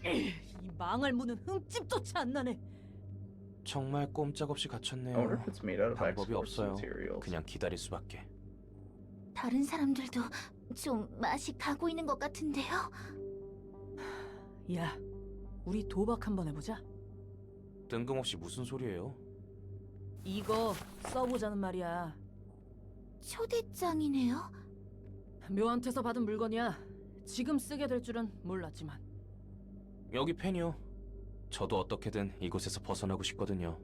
이 망할 문은 흠집조차 안 나네.
정말 꼼짝없이
I wonder
갇혔네요.
if it's made out of
방법이
exports
없어요.
materials.
그냥 기다릴 수밖에.
다른 사람들도 좀 맛이 가고 있는 것 같은데요.
야, 우리 도박 한번 해보자.
뜬금없이 무슨 소리예요?
이거 써보자는 말이야.
초대장이네요.
묘한테서 받은 물건이야. 지금 쓰게 될 줄은 몰랐지만.
여기 펜이요. 저도 어떻게든 이곳에서 벗어나고 싶거든요.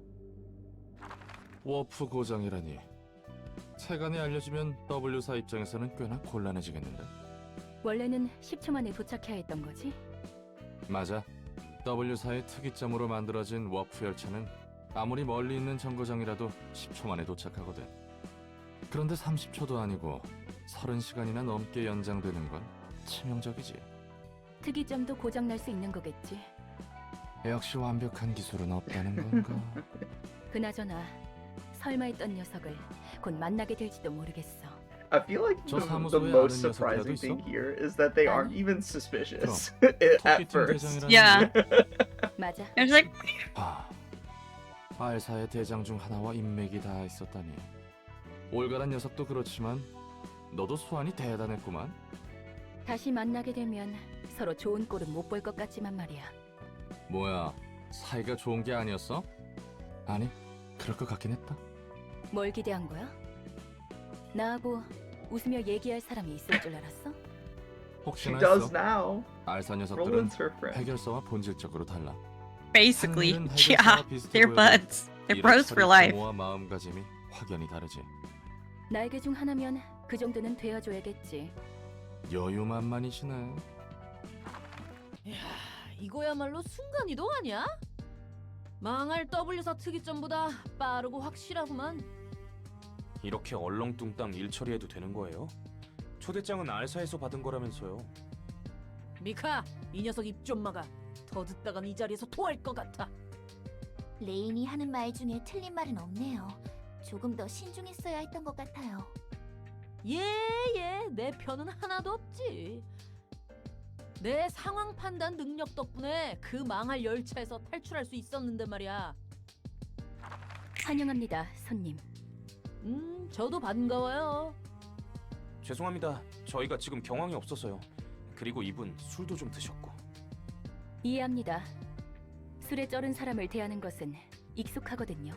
워프 고장이라니. 세간에 알려지면 W사 입장에서는 꽤나 곤란해지겠는데.
원래는 10초 만에 도착해야 했던 거지?
맞아. W사의 특이점으로 만들어진 워프 열차는 아무리 멀리 있는 정거장이라도 10초 만에 도착하거든. 그런데 30초도 아니고 30시간이나 넘게 연장되는 건 치명적이지.
특이점도 고장 날 수 있는 거겠지.
역시 완벽한 기술은 없다는 건가?
그나저나 설마 했던 녀석을 곧 만나게 될지도 모르겠어.
I feel like
저
the
사무소에
most
아는 녀석이라도
surprising thing
있어?
here is that they aren't
아니.
even suspicious
토끼팀
at first.
대장이라는
Yeah.
맞아.
It's like,
알사의 대장 중 하나와 인맥이 다 있었다니. 올가란 녀석도 그렇지만 너도 수완이 대단했구만.
다시 만나게 되면 서로 좋은 꼴은 못 볼 것 같지만 말이야.
뭐야, 사이가 좋은 게 아니었어? 아니, 그럴 것 같긴 했다.
뭘 기대한 거야? 나하고 웃으며 얘기할 사람이 있을 줄 알았어?
She
혹시나
does
했어.
now.
알사 녀석들은
Roland's her friend.
해결사와 본질적으로 달라.
basically,
하늘은
yeah,
해결사와 비슷해
they're
보여도
buds. They're
일의
bros for
처리
life.
규모와 마음가짐이 확연히 다르지.
날개 중 하나면 그 정도는 되어줘야겠지.
여유만만이시네.
이야, 이거야말로 순간이동 아니야? 망할 W사 특이점보다 빠르고 확실하구만.
이렇게 얼렁뚱땅 일 처리해도 되는 거예요? 초대장은 알사에서 받은 거라면서요.
미카, 이 녀석 입 좀 막아. 더 듣다간 이 자리에서 토할 것 같아.
레인이 하는 말 중에 틀린 말은 없네요. 조금 더 신중했어야 했던 것 같아요.
예, 내 편은 하나도 없지. 내 상황 판단 능력 덕분에 그 망할 열차에서 탈출할 수 있었는데 말이야.
환영합니다, 손님.
저도 반가워요.
죄송합니다. 저희가 지금 경황이 없어서요. 그리고 이분 술도 좀 드셨고.
이해합니다. 술에 쩔은 사람을 대하는 것은 익숙하거든요.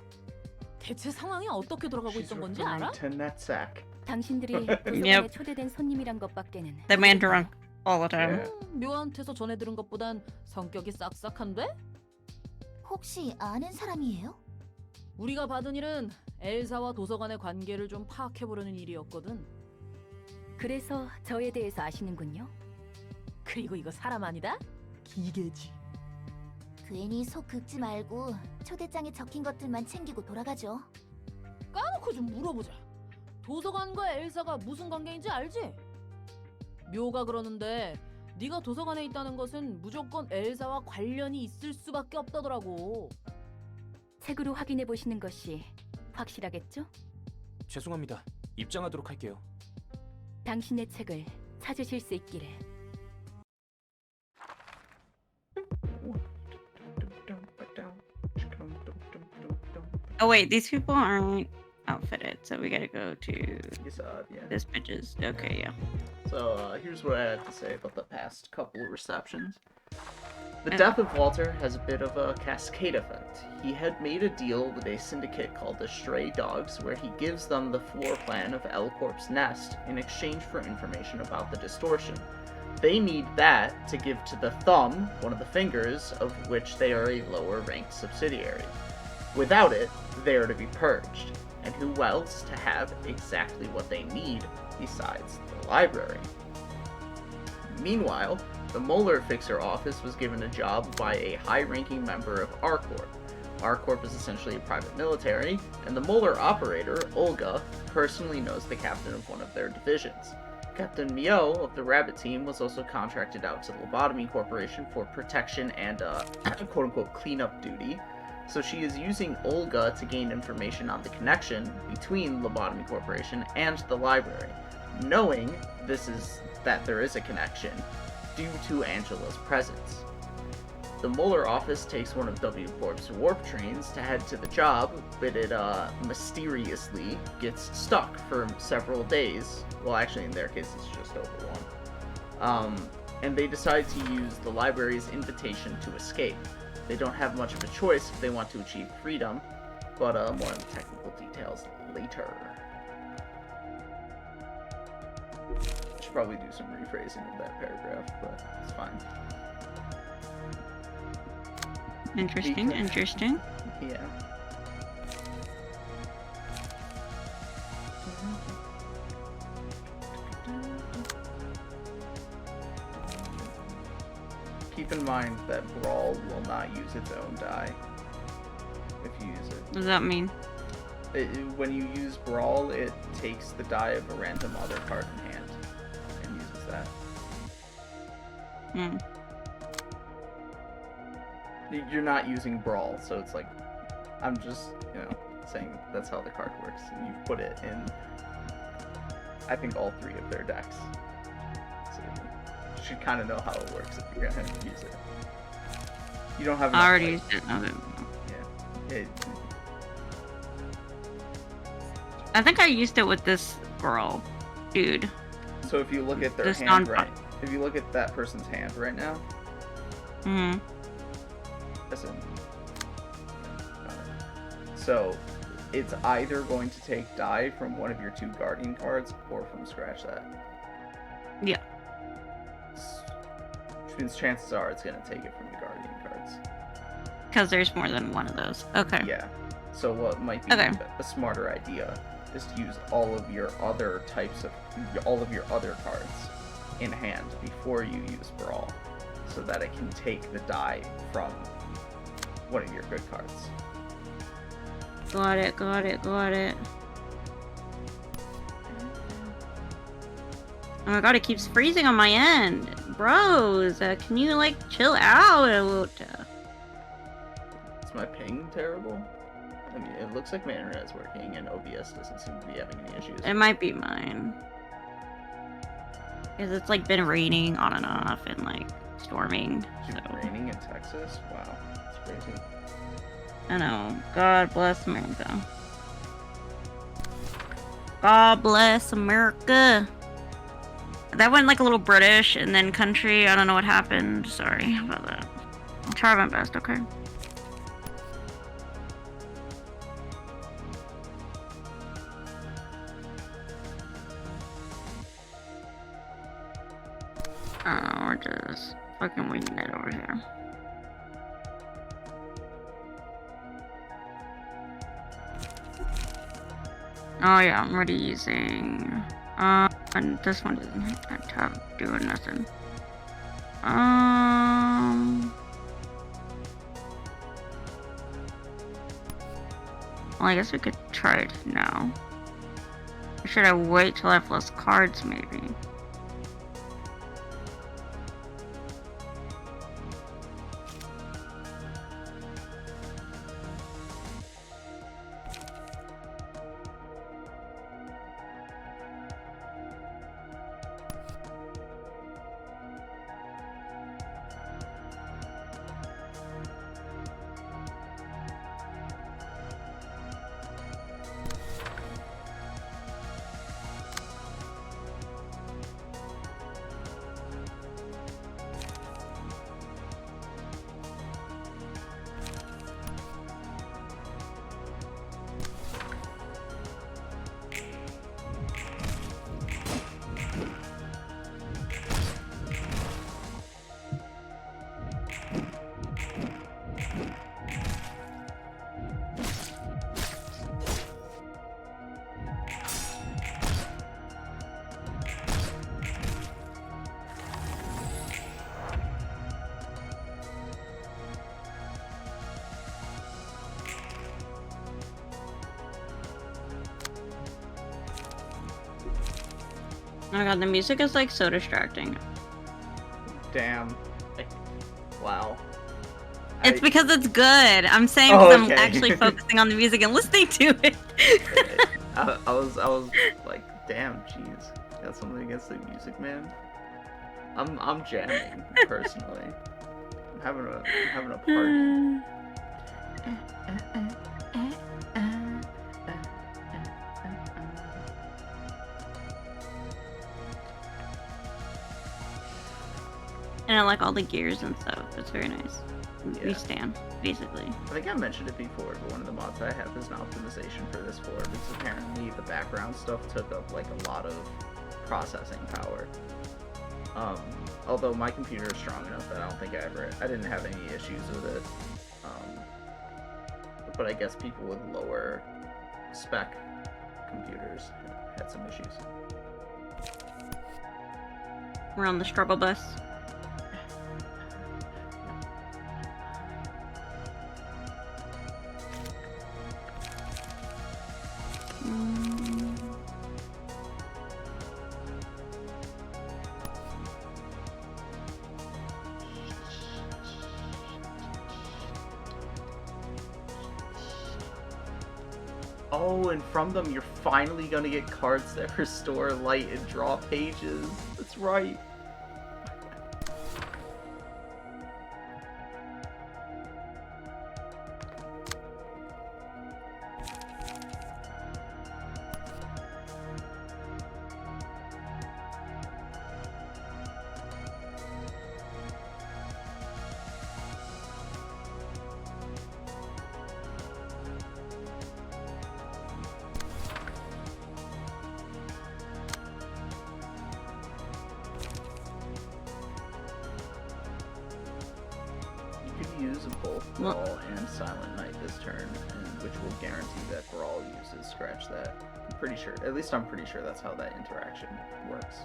대체 상황이 어떻게 돌아가고
She's
있던 건지 알아?
referring to Netsack.
당신들이 도서관에
Yep.
초대된 손님이란 것밖에는.
The man drunk all the time.
Yeah.
묘한테서 전해 들은 것보단 성격이 싹싹한데?
혹시 아는 사람이에요?
우리가 받은 일은 엘사와 도서관의 관계를 좀 파악해보려는 일이었거든.
그래서 저에 대해서 아시는군요.
그리고 이거 사람 아니다? 기계지.
괜히 속 긁지 말고 초대장에 적힌 것들만 챙기고 돌아가죠.
까놓고 좀 물어보자. 도서관과 엘사가 무슨 관계인지 알지? 묘가 그러는데 네가 도서관에 있다는 것은 무조건 엘사와 관련이 있을 수밖에 없다더라고.
책으로 확인해 보시는 것이 확실하겠죠?
죄송합니다. 입장하도록 할게요.
당신의 책을 찾으실 수 있기를.
Oh wait, these people aren't outfitted, so we gotta go to
Yeah.
this bitches. Okay, yeah.
So here's what I had to say about the past couple of receptions. The death of Walter has a bit of a cascade effect. He had made a deal with a syndicate called the Stray Dogs, where he gives them the floor plan of L Corp's nest in exchange for information about the distortion. They need that to give to the Thumb, one of the fingers, of which they are a lower-ranked subsidiary. Without it, they are to be purged, and who else to have exactly what they need besides the library? Meanwhile, the Molar Fixer office was given a job by a high-ranking member of R-Corp. R-Corp is essentially a private military, and the Molar operator, Olga, personally knows the captain of one of their divisions. Captain Mio of the Rabbit team was also contracted out to the Lobotomy Corporation for protection and quote-unquote cleanup duty, so she is using Olga to gain information on the connection between Lobotomy Corporation and the library, knowing that there is a connection due to Angela's presence. The Molar office takes one of W Corp's warp trains to head to the job, but it mysteriously gets stuck for several days. Well, actually, in their case, it's just over one. And they decide to use the library's invitation to escape. They don't have much of a choice if they want to achieve freedom, but more on the technical details later. I should probably do some rephrasing of that paragraph, but it's fine.
Interesting.
Yeah. Keep in mind that Brawl will not use its own die if you use it.
What does that mean?
When you use Brawl, it takes the die of a random other card in hand and uses that. You're not using Brawl, so it's like, I'm just, saying that's how the card works. And you put it in, I think, all three of their decks. So you should kind of know how it works if you're going to use it. You don't have enough,
I already used it. Okay.
Yeah.
I think I used it with this girl, dude.
So if you look at their hand if you look at that person's hand right now, listen. So it's either going to take die from one of your two Guardian cards or from scratch that.
Yeah.
Which means chances are it's going to take it from the Guardian cards.
Because there's more than one of those. Okay.
Yeah. So what might be a smarter idea is to use all of your other cards in hand before you use Brawl, so that it can take the die from one of your good cards.
Got it. Oh my god, it keeps freezing on my end. Bros, can you, chill out?
Is my ping terrible? I mean, it looks like my internet's working and OBS doesn't seem to be having any issues.
It might be mine. Because it's, been raining on and off and, storming.
It's been raining in Texas? Wow, that's crazy.
I know. God bless America. God bless America. That went a little British and then country. I don't know what happened. Sorry about that. I'll try my best, okay? We're just fucking winging it over here. Oh yeah, I'm already using. And this one doesn't have doing nothing. Well, I guess we could try it now. Or should I wait till I have less cards, maybe? Oh my god, the music is like so distracting.
Damn. Wow.
It's because it's good. I'm saying because I'm actually focusing on the music and listening to it.
I was like, damn, jeez. Got something against the music, man. I'm jamming personally. I'm having a party.
And I like all the gears and stuff. It's very nice.
Yeah.
We stand, basically.
I think I mentioned it before, but one of the mods I have is an optimization for this floor because apparently the background stuff took up like a lot of processing power. Although my computer is strong enough that I don't think I didn't have any issues with it. But I guess people with lower spec computers had some issues.
We're on the struggle bus.
Oh, and from them you're finally gonna get cards that restore light and draw pages. That's right. Use both Brawl and Silent Night this turn, which will guarantee that Brawl uses Scratch That. I'm pretty sure. At least I'm pretty sure that's how that interaction works.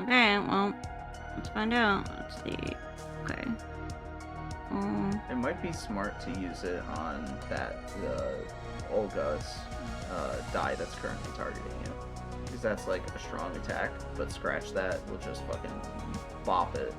Okay, well, let's find out. Let's see. Okay.
It might be smart to use it on that Olga's die that's currently targeting you. Because that's like a strong attack, but Scratch That will just fucking bop it.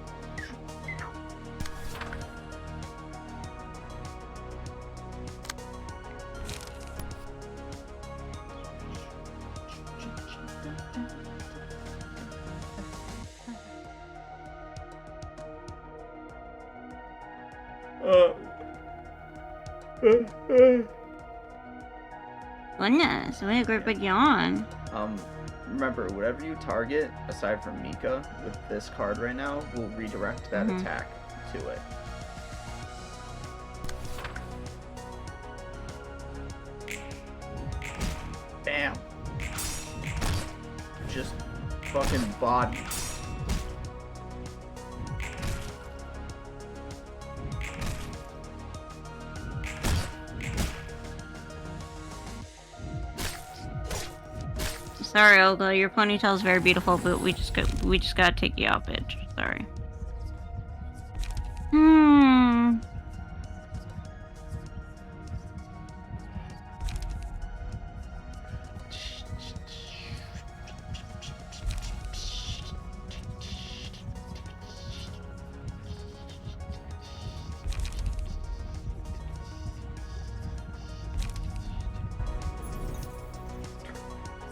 Goodness, what a great big yawn.
Remember, whatever you target, aside from Mika, with this card right now, will redirect that attack to it. Bam! Just fucking body.
Sorry, Olga, your ponytail is very beautiful, but we just gotta take you out, bitch. Sorry.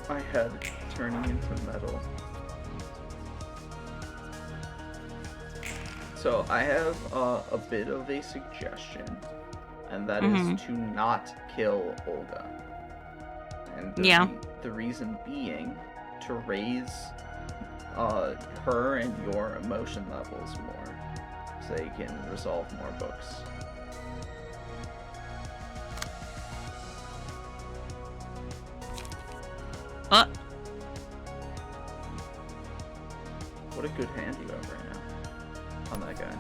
My head turning into metal. So I have a bit of a suggestion, and that is to not kill Olga. And the reason being to raise her and your emotion levels more, so they can resolve more books. What a good hand you have right now on that guy.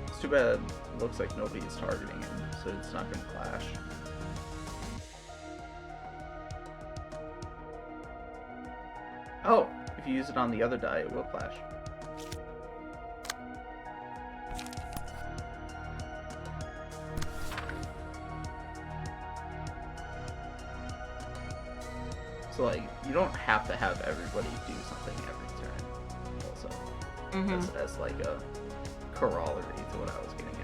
It's too bad it looks like nobody's targeting him, so it's not going to clash. Oh, if you use it on the other die, it will clash. So, like, you don't have to have everybody do something every turn, also. As like, a corollary to what I was getting at.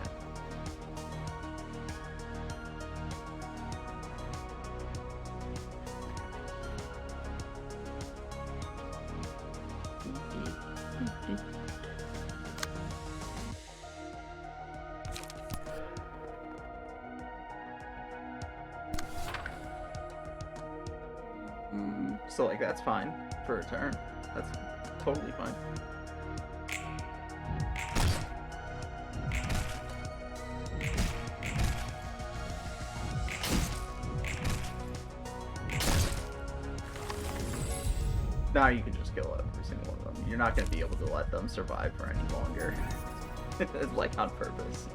So, like, that's fine for a turn. That's totally fine. Now you can just kill every single one of them. You're not going to be able to let them survive for any longer. Like, on purpose.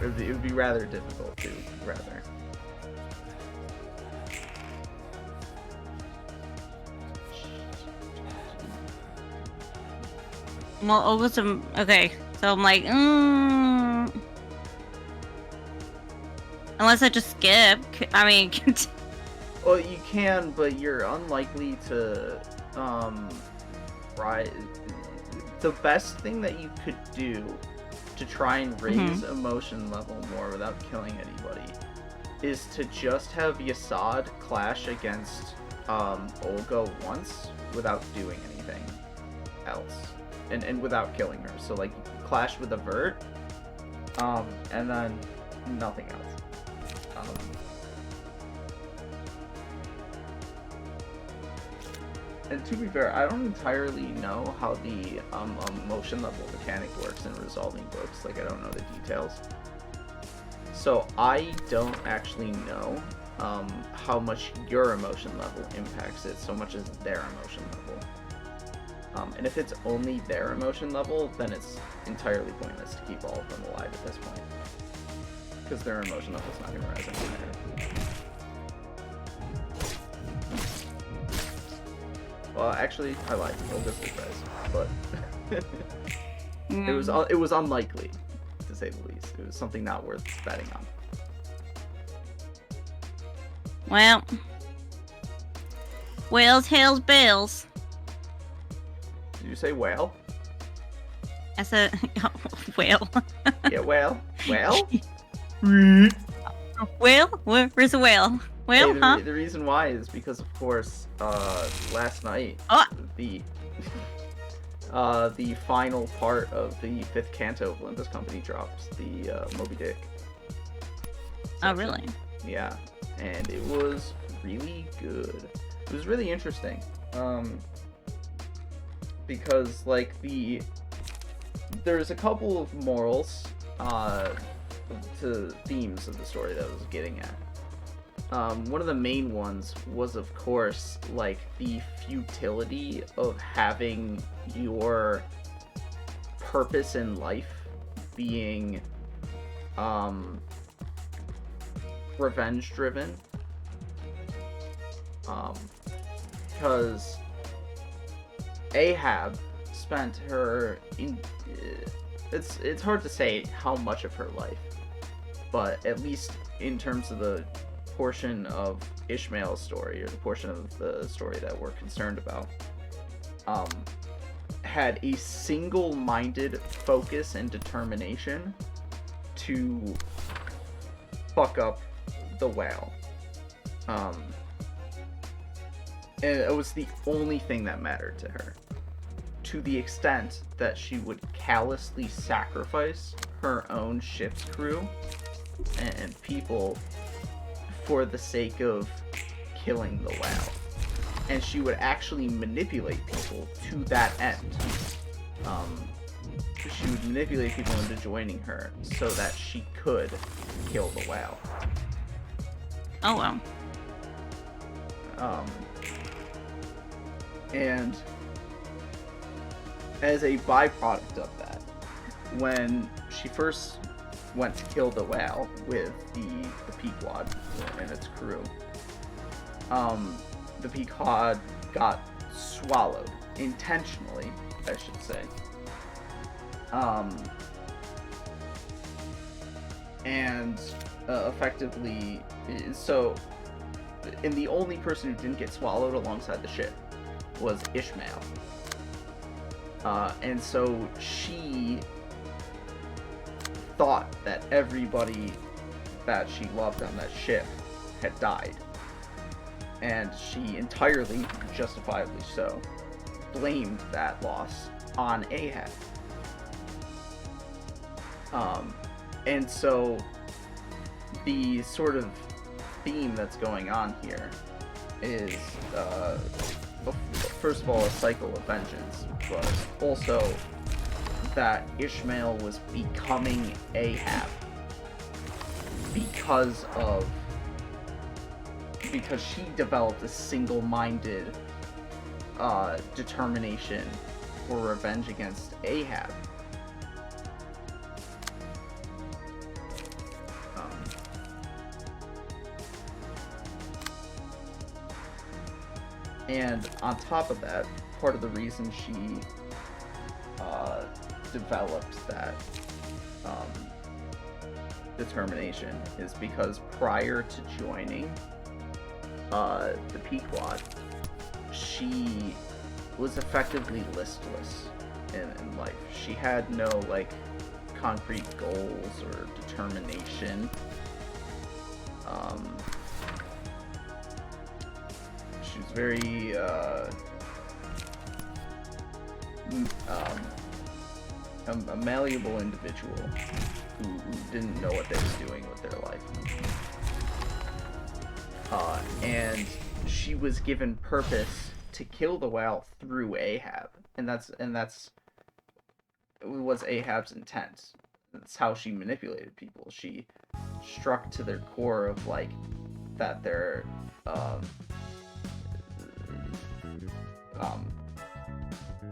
It would be rather difficult to, rather.
Well, Olga's okay, so I'm like, unless I just skip. I mean,
well, you can, but you're unlikely to, right. The best thing that you could do to try and raise emotion level more without killing anybody is to just have Yasad clash against, Olga once without doing anything else. And without killing her. So, like, clash with Avert, and then nothing else. And to be fair, I don't entirely know how the emotion level mechanic works in resolving books. Like, I don't know the details. So I don't actually know how much your emotion level impacts it so much as their emotion level. And if it's only their emotion level, then it's entirely pointless to keep all of them alive at this point. Because their emotion level is not going to rise any higher. Well, actually, I lied. Olga's did rise, but it was unlikely, to say the least. It was something not worth betting on.
Well, whales, hails, bells.
Did you say whale?
I said whale.
Yeah, whale. Whale?
Whale? Where's the whale? Whale,
hey, the reason why is because, of course, last night, the final part of the 5th canto of Olympus Company dropped, the Moby Dick section.
Oh, really?
Yeah, and it was really good. It was really interesting. Because, like, there's a couple of morals to themes of the story that I was getting at. One of the main ones was, of course, like, the futility of having your purpose in life being revenge driven. Because Ahab spent her it's hard to say how much of her life, but at least in terms of the portion of Ishmael's story, or the portion of the story that we're concerned about, had a single-minded focus and determination to fuck up the whale. And it was the only thing that mattered to her, to the extent that she would callously sacrifice her own ship's crew and people for the sake of killing the whale. And she would actually manipulate people to that end. She would manipulate people into joining her so that she could kill the whale.
Oh, well.
And as a byproduct of that, when she first went to kill the whale with the Pequod and its crew, the Pequod got swallowed, intentionally, I should say. And effectively, so, and the only person who didn't get swallowed alongside the ship was Ishmael. And so she thought that everybody that she loved on that ship had died. And she entirely, justifiably so, blamed that loss on Ahab. And so the sort of theme that's going on here is, first of all, a cycle of vengeance, but also that Ishmael was becoming Ahab because she developed a single-minded determination for revenge against Ahab. And on top of that, part of the reason she developed that determination is because prior to joining the Pequod, she was effectively listless in life. She had no, like, concrete goals or determination. She was very a malleable individual who didn't know what they were doing with their life. And she was given purpose to kill the whale through Ahab, and that's was Ahab's intent. That's how she manipulated people. She struck to their core of, like, that they're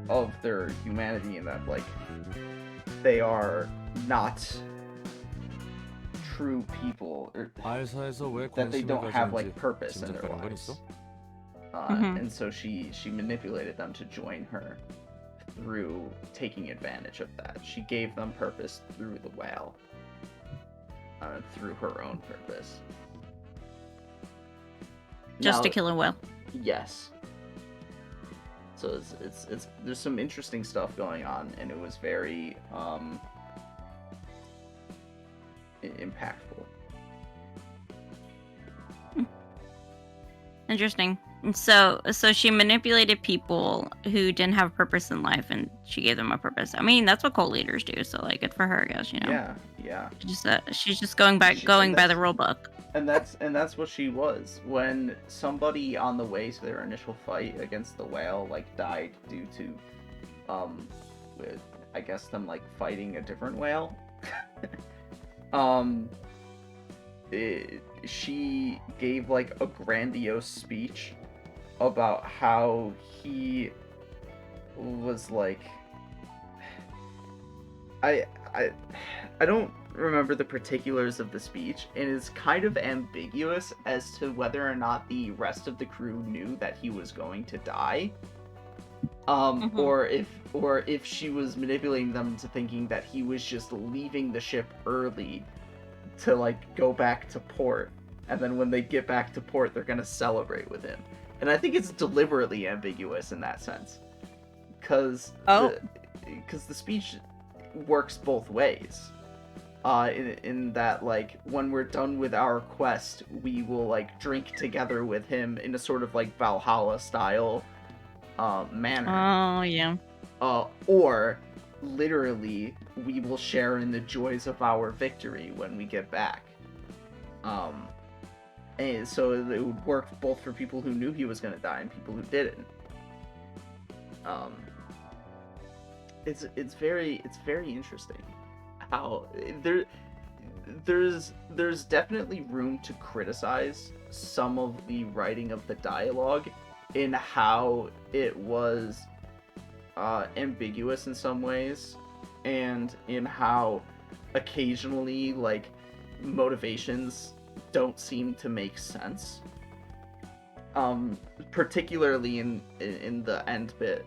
of their humanity, and that, like, they are not true people, or that they don't have, like, purpose in their lives. And so she manipulated them to join her through taking advantage of that. She gave them purpose through the whale, through her own purpose.
Just to kill a whale.
Yes. So it's there's some interesting stuff going on, and it was very impactful.
Interesting. So she manipulated people who didn't have purpose in life, and she gave them a purpose. I mean, that's what cult leaders do. So, like, good for her, I guess. You know.
Yeah.
She's just going by the rule book.
And that's what she was. When somebody on the way to their initial fight against the whale, like, died due to with, I guess, them, like, fighting a different whale. She gave, like, a grandiose speech about how he was, like, I don't remember the particulars of the speech, and is kind of ambiguous as to whether or not the rest of the crew knew that he was going to die. Or if she was manipulating them into thinking that he was just leaving the ship early to, like, go back to port, and then when they get back to port, they're gonna celebrate with him. And I think it's deliberately ambiguous in that sense. Because the speech works both ways. In that, like, when we're done with our quest, we will, like, drink together with him in a sort of, like, Valhalla style manner.
Oh, yeah.
Or, literally, we will share in the joys of our victory when we get back. And so it would work both for people who knew he was going to die and people who didn't. It's very interesting how there's definitely room to criticize some of the writing of the dialogue in how it was ambiguous in some ways, and in how occasionally, like, motivations don't seem to make sense. Particularly in the end bit,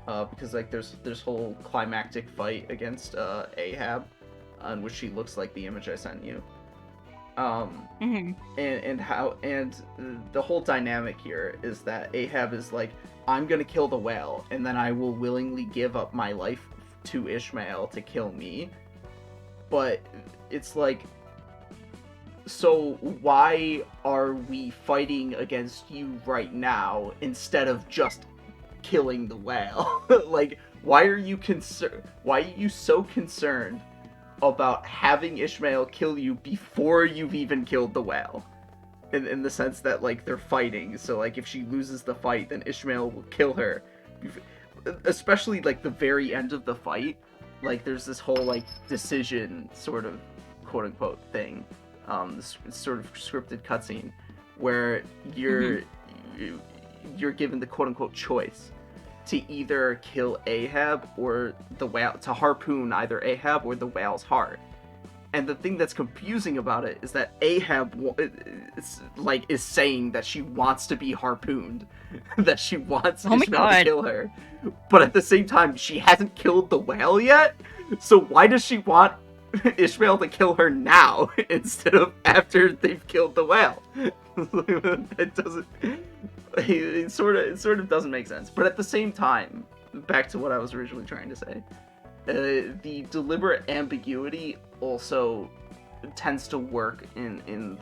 because, like, there's whole climactic fight against Ahab, on which she looks like the image I sent you. And the whole dynamic here is that Ahab is like, I'm gonna kill the whale, and then I will willingly give up my life to Ishmael to kill me. But it's like, so why are we fighting against you right now instead of just killing the whale? Like, why are you so concerned about having Ishmael kill you before you've even killed the whale? In the sense that, like, they're fighting, so, like, if she loses the fight, then Ishmael will kill her. Especially, like, the very end of the fight, like, there's this whole, like, decision sort of quote-unquote thing, this sort of scripted cutscene, where you're given the quote-unquote choice to either kill Ahab or the whale, to harpoon either Ahab or the whale's heart. And the thing that's confusing about it is that Ahab is saying that she wants to be harpooned, that she wants Ishmael to kill her, but at the same time she hasn't killed the whale yet. So why does she want Ishmael to kill her now instead of after they've killed the whale? It doesn't. It sort of doesn't make sense. But at the same time, back to what I was originally trying to say, the deliberate ambiguity also tends to work in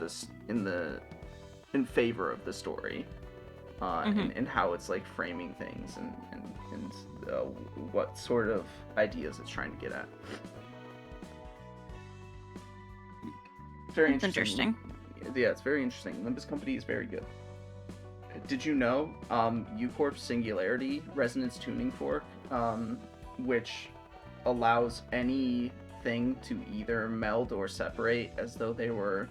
favor of the story, in how it's, like, framing things and what sort of ideas it's trying to get at. Very interesting. Yeah, it's very interesting. Limbus Company is very good. Did you know U-Corp's Singularity Resonance Tuning Fork, which allows anything to either meld or separate as though they were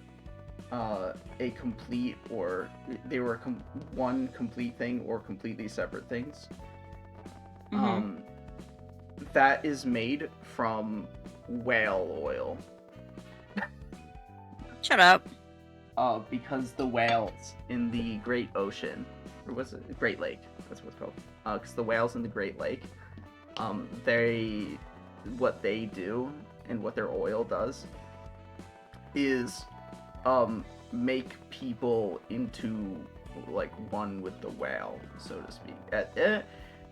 a complete, or they were one complete thing or completely separate things? That is made from whale oil.
Shut up.
Because the whales in the Great Ocean, or was it Great Lake? That's what it's called. Because the whales in the Great Lake, what they do and what their oil does is make people into, like, one with the whale, so to speak.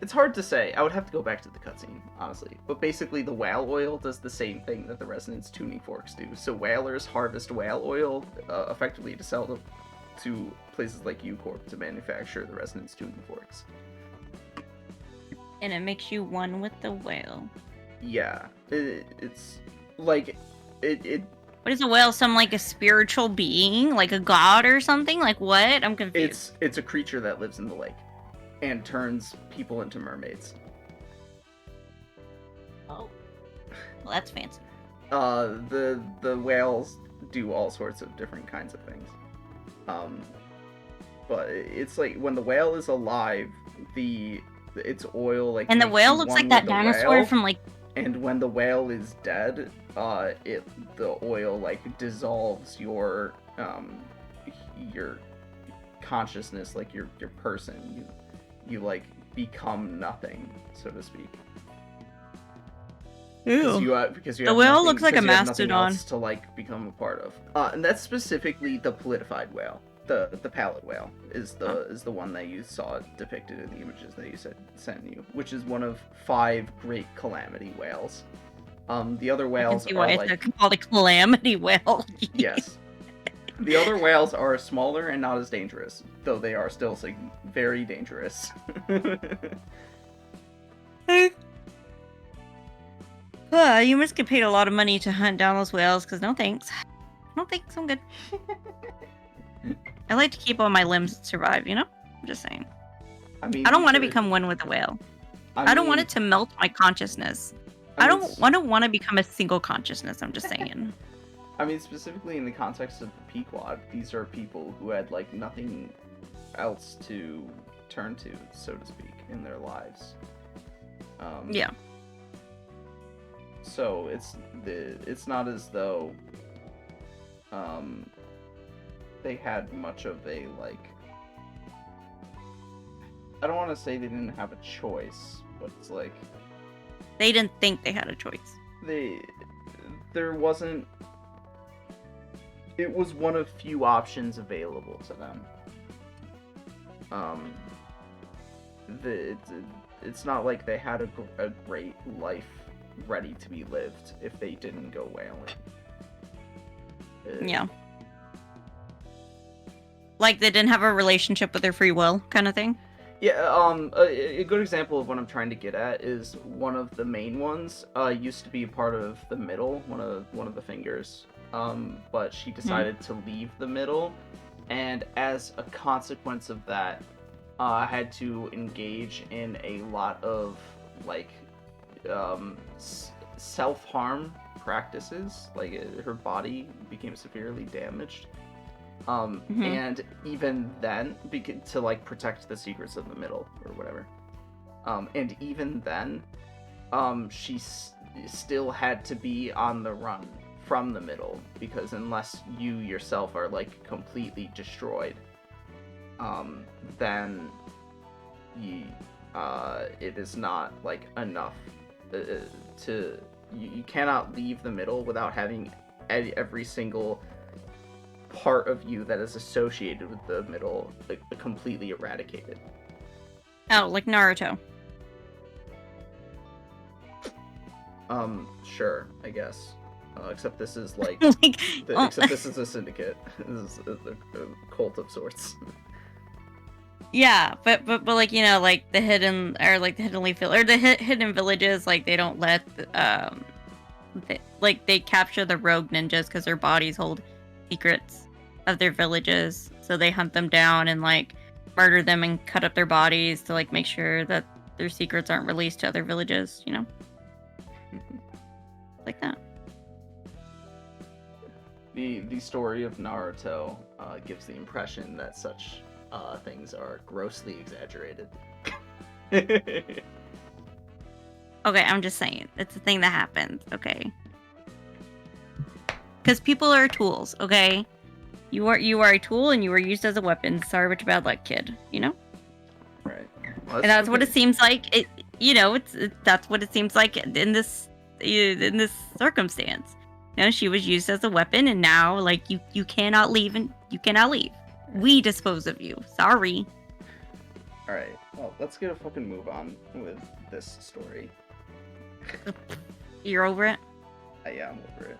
It's hard to say. I would have to go back to the cutscene, honestly. But basically, the whale oil does the same thing that the resonance tuning forks do. So whalers harvest whale oil effectively to sell to places like U-Corp to manufacture the resonance tuning forks.
And it makes you one with the whale.
Yeah, it's like it.
What is a whale? Some, like, a spiritual being, like a god or something? Like, what? I'm confused.
It's a creature that lives in the lake and turns people into mermaids.
Oh, well, that's fancy.
The whales do all sorts of different kinds of things. But it's like when the whale is alive, its oil, like,
and the whale looks like that dinosaur from, like,
and when the whale is dead, the oil like dissolves your consciousness, like your person. You like become nothing, so to speak.
Ew.
Because you
the
have
whale
nothing,
looks like a mastodon
to like become a part of. And that's specifically the polidified whale. The pallid whale is the one that you saw depicted in the images that you sent you, which is one of 5 great calamity whales. The other whales
I can see why
are
it's called a calamity whale.
Yes. The other whales are smaller and not as dangerous, though they are still very dangerous.
You must get paid a lot of money to hunt down those whales, because no thanks. No thanks, I'm good. I like to keep all my limbs survive, you know? I'm just saying.
I mean,
I don't want to become one with the whale. I don't want it to melt my consciousness. I don't want to become a single consciousness, I'm just saying.
I mean, specifically in the context of the Pequod, these are people who had, like, nothing else to turn to, so to speak, in their lives.
Yeah.
So it's not as though they had much of a, like, I don't want to say they didn't have a choice, but it's like
they didn't think they had a choice.
There wasn't. It was one of few options available to them. It's not like they had a great life ready to be lived if they didn't go whaling.
Yeah. Like they didn't have a relationship with their free will, kind of thing.
Yeah, a good example of what I'm trying to get at is one of the main ones used to be part of the middle, one of the fingers, but she decided to leave the middle, and as a consequence of that, had to engage in a lot of like self-harm practices. Like her body became severely damaged. And even then, to like protect the secrets of the middle or whatever. And even then, she still had to be on the run from the middle, because unless you yourself are like completely destroyed, then it is not like enough you cannot leave the middle without having every single part of you that is associated with the middle like completely eradicated.
Oh, like Naruto.
Sure, I guess. Except this is like, except this is a syndicate. This is a cult of sorts.
Yeah, but like, you know, like the hidden leaf or the hidden villages, like they don't let they capture the rogue ninjas because their bodies hold secrets of their villages, so they hunt them down and like murder them and cut up their bodies to like make sure that their secrets aren't released to other villages, you know? Like that.
The story of Naruto gives the impression that such things are grossly exaggerated.
Okay, I'm just saying. It's a thing that happens, okay? Because people are tools, okay? You are a tool and you were used as a weapon. Sorry about your bad luck, kid. You know?
Right.
Well, and that's what it seems like. That's what it seems like in this circumstance. You know, she was used as a weapon, and now like you cannot leave, and you cannot leave. We dispose of you. Sorry.
All right. Well, let's get a fucking move on with this story.
You're over it?
Yeah, I'm over it.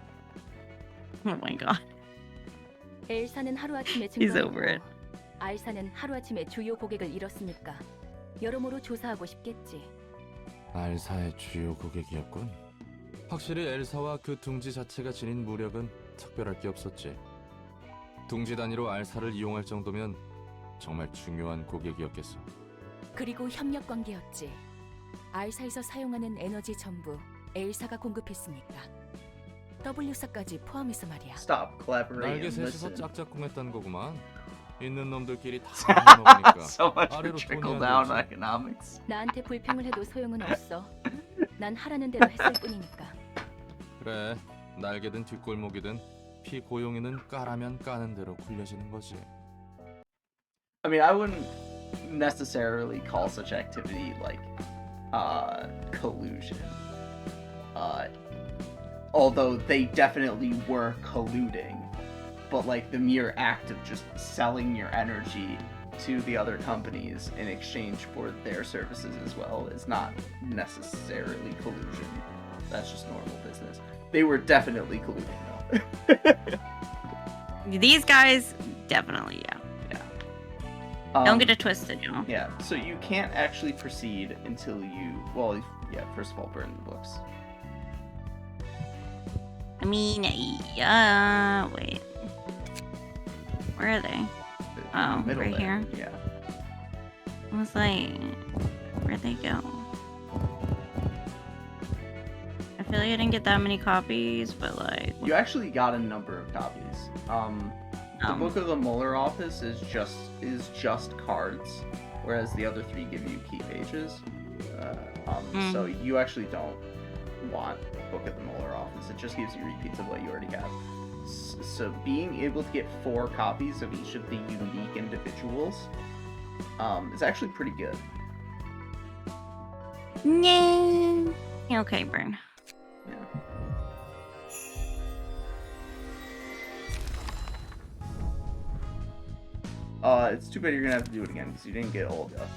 Oh my god.
엘사는 하루아침에
He's over it.
알사는 하루아침에 주요 고객을 잃었으니까 여러모로 조사하고 싶겠지.
알사의 주요 고객이었군. 확실히 엘사와 그 둥지 자체가 지닌 무력은 특별할 게 없었지. 둥지 단위로 알사를 이용할 정도면 정말 중요한 고객이었겠어.
그리고 협력 관계였지. 알사에서 사용하는 에너지 전부 엘사가 공급했으니까. W사까지 포함해서 말이야.
Stop collaborating.
날개 셋이서
Listen.
짝짝꿍했단 거구만. 있는 놈들끼리 다 먹으니까.
So much for trickle down economics.
나한테 불평을 해도 소용은 없어. 난 하라는 대로 했을 뿐이니까.
그래, 날개든 뒷골목이든 피 고용이는 까라면 까는 대로 굴려지는 거지.
I mean, I wouldn't necessarily call such activity like collusion. Although they definitely were colluding, but like the mere act of just selling your energy to the other companies in exchange for their services as well is not necessarily collusion. That's just normal business. They were definitely colluding though.
These guys, definitely, yeah. Don't get it twisted, you know.
Yeah, so you can't actually proceed until you, well, yeah, first of all, burn the books.
I mean, yeah, wait. Where are they? Oh,
Middle
right
there.
here.
Yeah.
I was like, where'd they go? I feel like I didn't get that many copies, but like...
You actually got a number of copies. The Book of the Mueller Office is just cards, whereas the other 3 give you key pages. So you actually don't want Book of the Mueller Office. It just gives you repeats of what you already have. So being able to get 4 copies of each of the unique individuals is actually pretty good.
Yay! Okay, burn.
Yeah. It's too bad you're gonna have to do it again because you didn't get Olga.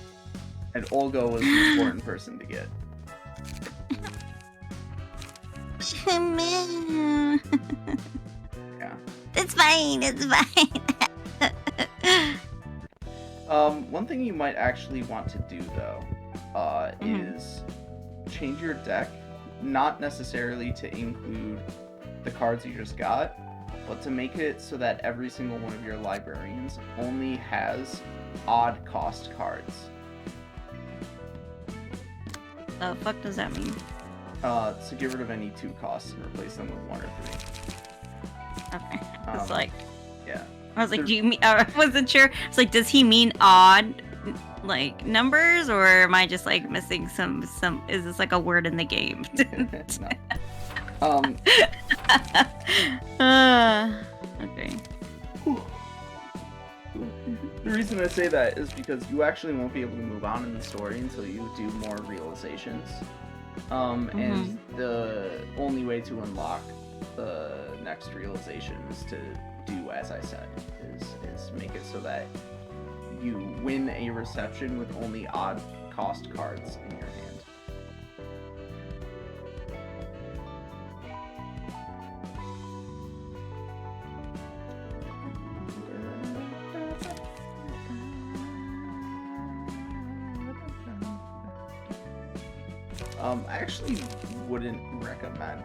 And Olga was the important person to get. Yeah.
It's fine, it's fine.
One thing you might actually want to do though, is change your deck, not necessarily to include the cards you just got, but to make it so that every single one of your librarians only has odd cost cards.
The fuck does that mean?
To get rid of any 2 costs and replace them with 1 or 3.
Okay. It's like...
Yeah.
I was like, do you mean... I wasn't sure. It's like, does he mean odd, like, numbers? Or am I just, like, missing some... Is this, like, a word in the game?
No.
Okay.
The reason I say that is because you actually won't be able to move on in the story until you do more realizations. And the only way to unlock the next realization is to do as I said, is make it so that you win a reception with only odd cost cards in your hand. I actually wouldn't recommend.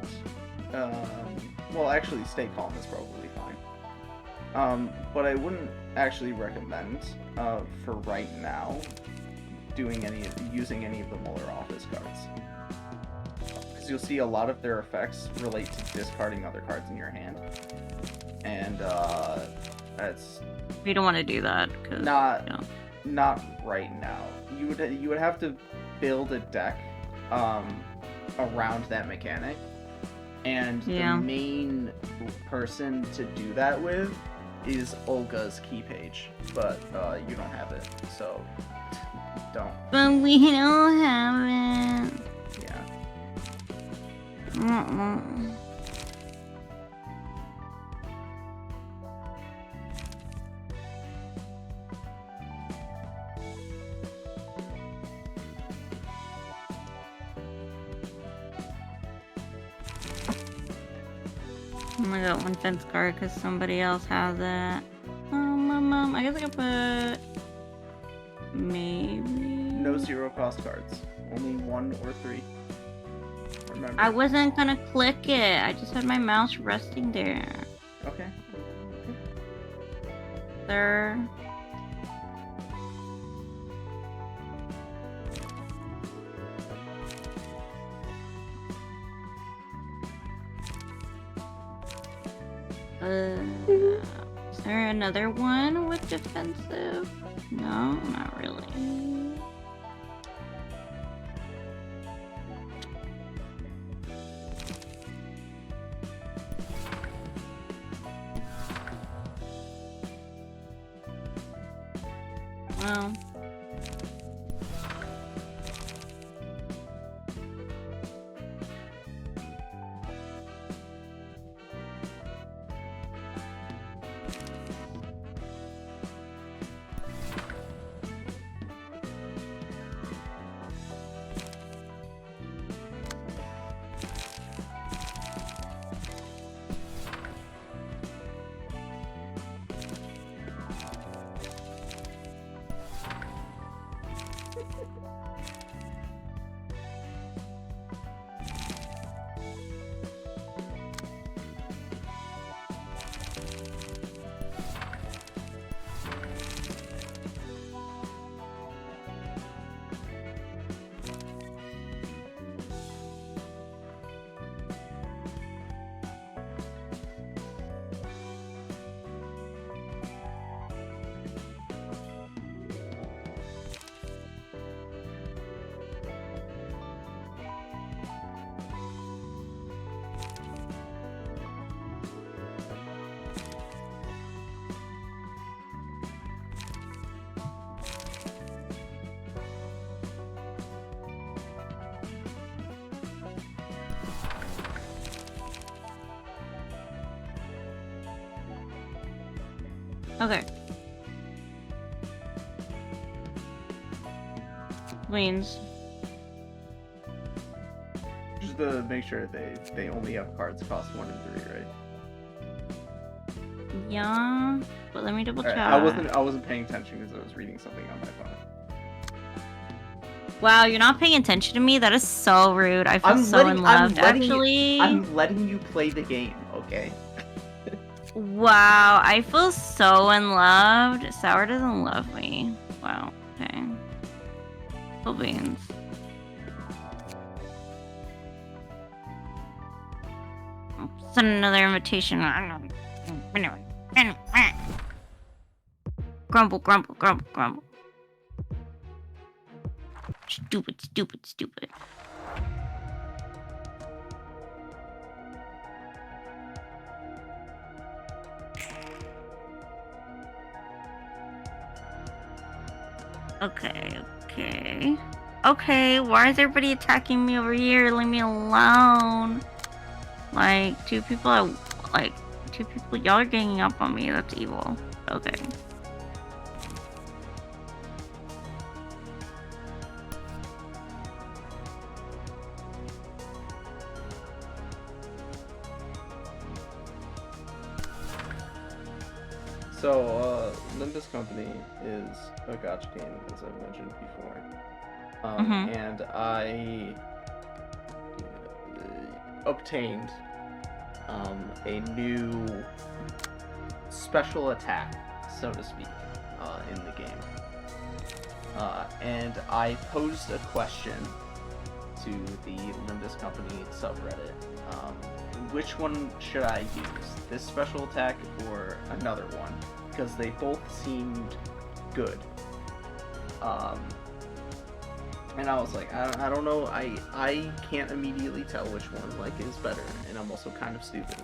Well, actually, Stay Calm is probably fine. But I wouldn't actually recommend, for right now, using any of the Mueller Office cards. Because you'll see a lot of their effects relate to discarding other cards in your hand, and that's.
We don't want to do that.
Not right now. You would have to build a deck around that mechanic, and the main person to do that with is Olga's key page, but you don't have it, so don't.
But we don't have it.
Yeah.
I got 1 fence card because somebody else has it. I guess I could put... Maybe...
No 0 cost cards. Only 1 or 3. Remember.
I wasn't gonna click it. I just had my mouse resting there.
Okay.
There. Is there another one with defensive? No, not really. Well. Okay. Queens.
Just to make sure they only have cards cost 1 and 3, right?
Yeah, but let me double check.
I wasn't paying attention because I was reading something on my phone.
Wow, you're not paying attention to me? That is so rude. I feel so unloved, actually.
I'm letting you play the game, okay?
Wow, I feel so unloved. Sour doesn't love me. Wow, okay. Cool beans. Send another invitation. Grumble, grumble, grumble, grumble. Stupid, stupid, stupid. Okay, okay. Okay, why is everybody attacking me over here? Leave me alone. Like, two people, y'all are ganging up on me. That's evil. Okay.
So, Nimbus Company is a gacha game, as I've mentioned before. And I obtained a new special attack, so to speak, in the game. And I posed a question to the Nimbus Company subreddit. Which one should I use? This special attack or another one? Because they both seemed good. And I was like, I don't know, I can't immediately tell which one like is better, and I'm also kind of stupid.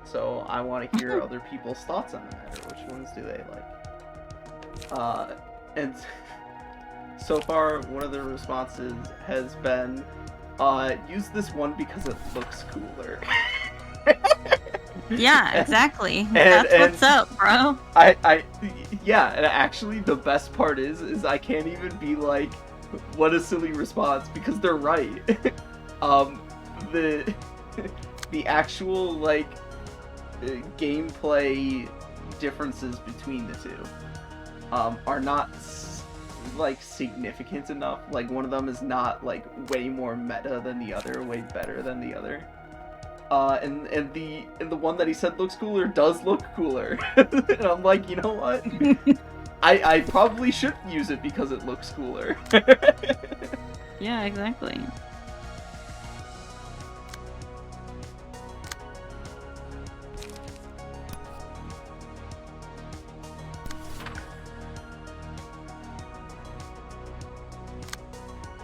So I want to hear other people's thoughts on the matter. Which ones do they like? And so far, one of the responses has been, use this one because it looks cooler.
Yeah, exactly. That's what's up, bro.
Yeah, and actually the best part is I can't even be like, what a silly response, because they're right. The actual, like, gameplay differences between the two, are not, like, significant enough. Like, one of them is not, like, way more meta than the other, way better than the other. And the one that he said looks cooler does look cooler. And I'm like, you know what? I probably should use it because it looks cooler.
Yeah, exactly.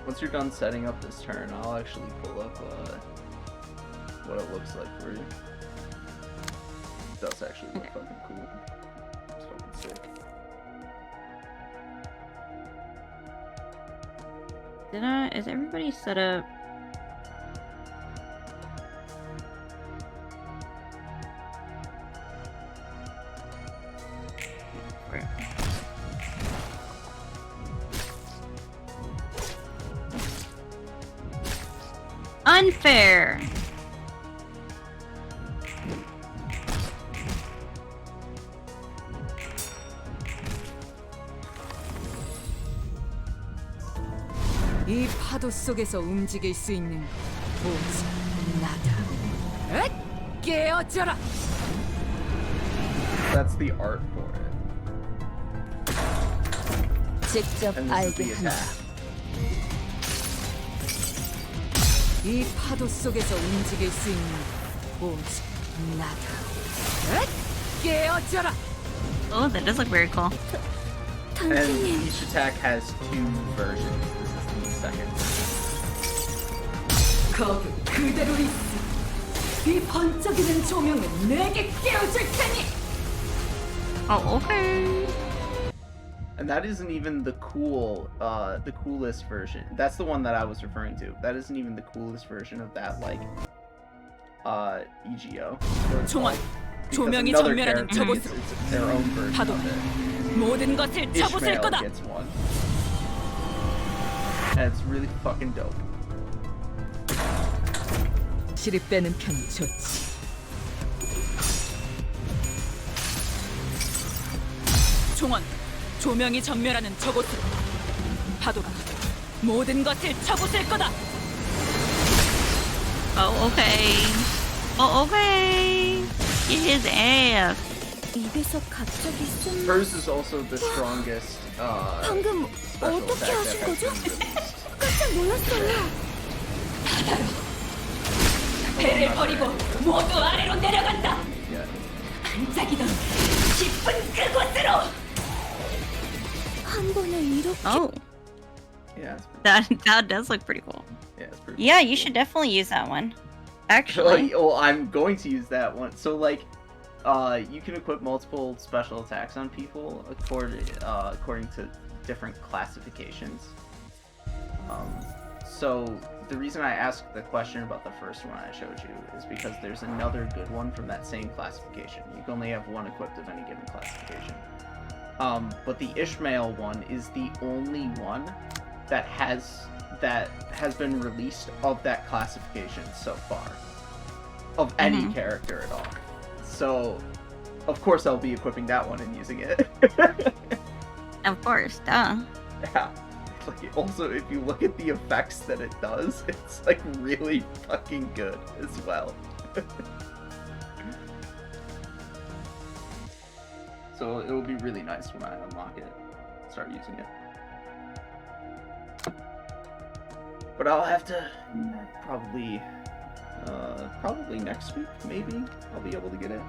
Once you're done setting up this turn, I'll actually pull up what it looks like for you. It does actually look fucking cool. It's fucking sick.
Is everybody set up? Unfair.
이 파도 속에서 움직일 수 있는 오직 나다. 에? 깨어져라.
That's the art for it.
직접
And this is the
알게 한다.
attack.
이 파도 속에서 움직일 수 있는 오직 나다. 에? 깨어져라.
Oh, that does look very cool.
And each attack has 2 versions. This is the second.
거기 그대로 있어. 이 번쩍이는 조명은 내게 깨어질 테니.
Oh, okay.
And that isn't even the coolest version. That's the one that I was referring to. That isn't even the coolest version of that, like, EGO.
총알.
Because
조명이
another
전멸하는
character
저곳으로.
gets it's their own version
파도.
of it.
모든 것을 잡으실
Ishmael
거다.
gets one. And it's really fucking dope.
실이 빼는 편이 좋지. 총원. 조명이 전멸하는 저곳으로. 파도가 모든 것을 쳐부술 거다.
Oh, okay. Oh, okay. Get his ass.
입에서 갑자기 숨.
Hers is also the strongest
방금
special
어떻게
attack
하신
that has
거죠?
been released.
깜짝 놀랐어요.
배를 버리고 모두 아래로 내려간다.
Yeah.
반짝이던 깊은 그곳으로.
한 번에 이렇게.
Oh,
Yeah, it's pretty,
that does look pretty cool.
yeah, it's pretty
Yeah,
cool.
you should definitely use that one. Actually.
Well, I'm going to use that one. So, like, you can equip multiple special attacks on people according to different classifications. So the reason I asked the question about the first one I showed you is because there's another good one from that same classification. You can only have one equipped of any given classification. But the Ishmael one is the only one that has been released of that classification so far, of any character at all. So, of course, I'll be equipping that one and using it.
Of course, duh.
Yeah. Like, also, if you look at the effects that it does, it's like really fucking good as well. So it'll be really nice when I unlock it, start using it. But I'll have to probably next week, maybe I'll be able to get it.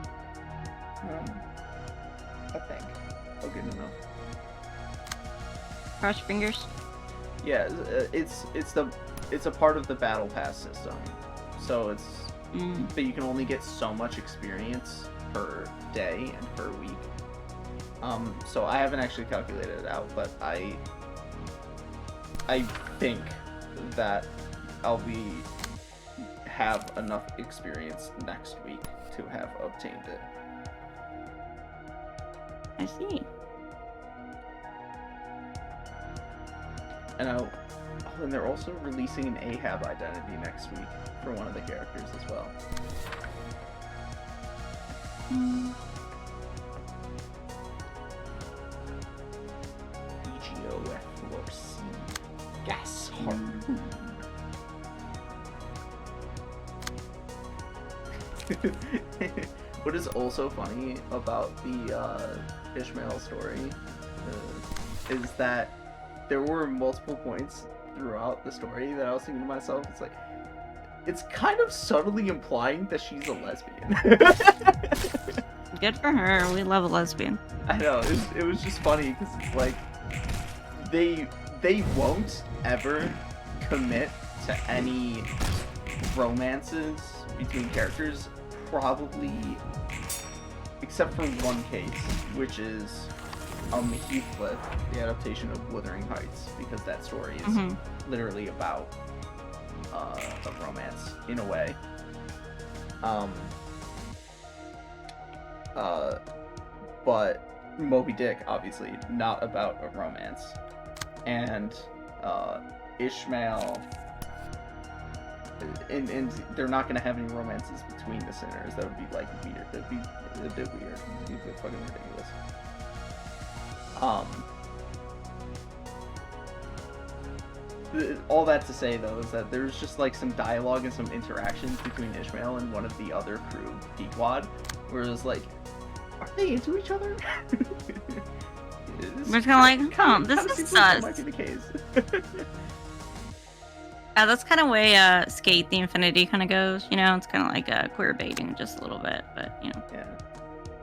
I think I'll get enough.
Cross your fingers.
Yeah, it's a part of the battle pass system, so it's but you can only get so much experience per day and per week. So I haven't actually calculated it out, but I think that I'll have enough experience next week to have obtained it.
I see.
And and they're also releasing an Ahab identity next week for one of the characters as well. EGOF4C Gas Harpoon. What is also funny about the Ishmael story is that there were multiple points throughout the story that I was thinking to myself, it's kind of subtly implying that she's a lesbian.
Good for her. We love a lesbian.
I know, it was just funny because it's like they won't ever commit to any romances between characters, probably except for one case, which is Heathcliff, the adaptation of Wuthering Heights, because that story is literally about a romance in a way. But Moby Dick, obviously, not about a romance. And Ishmael, and they're not going to have any romances between the sinners. That would be like weird. That'd be a bit weird. It'd be fucking ridiculous. All that to say, though, is that there's just like some dialogue and some interactions between Ishmael and one of the other crew, Pequod, where it's like, are they into each other?
We're kind of like, this is sus.
Might be the case.
Yeah, that's kind of way Skate the Infinity kind of goes. You know, it's kind of like queer baiting just a little bit, but you know,
yeah,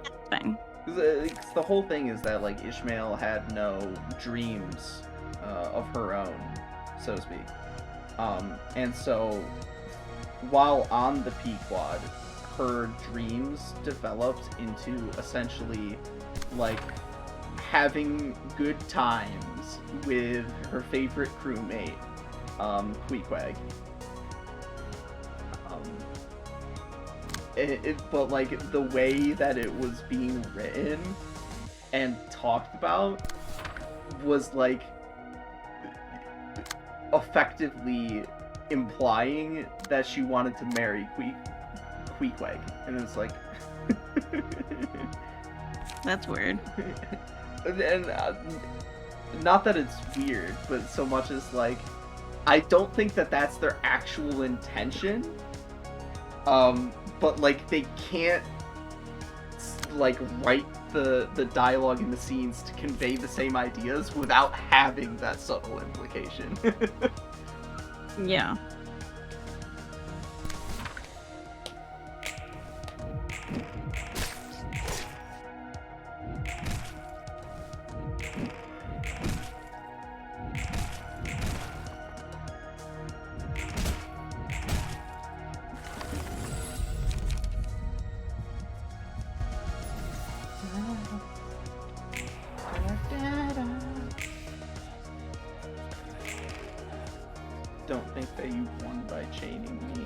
it's fine.
The whole thing is that like Ishmael had no dreams of her own, so to speak, and so while on the Pequod, her dreams developed into essentially like having good times with her favorite crewmate, Queequeg. But like the way that it was being written and talked about was like effectively implying that she wanted to marry Queequeg, and it's like
that's weird.
And not that it's weird, but so much as like I don't think that that's their actual intention. But like they can't like write the dialogue in the scenes to convey the same ideas without having that subtle implication.
Yeah.
Don't think that you won by chaining me.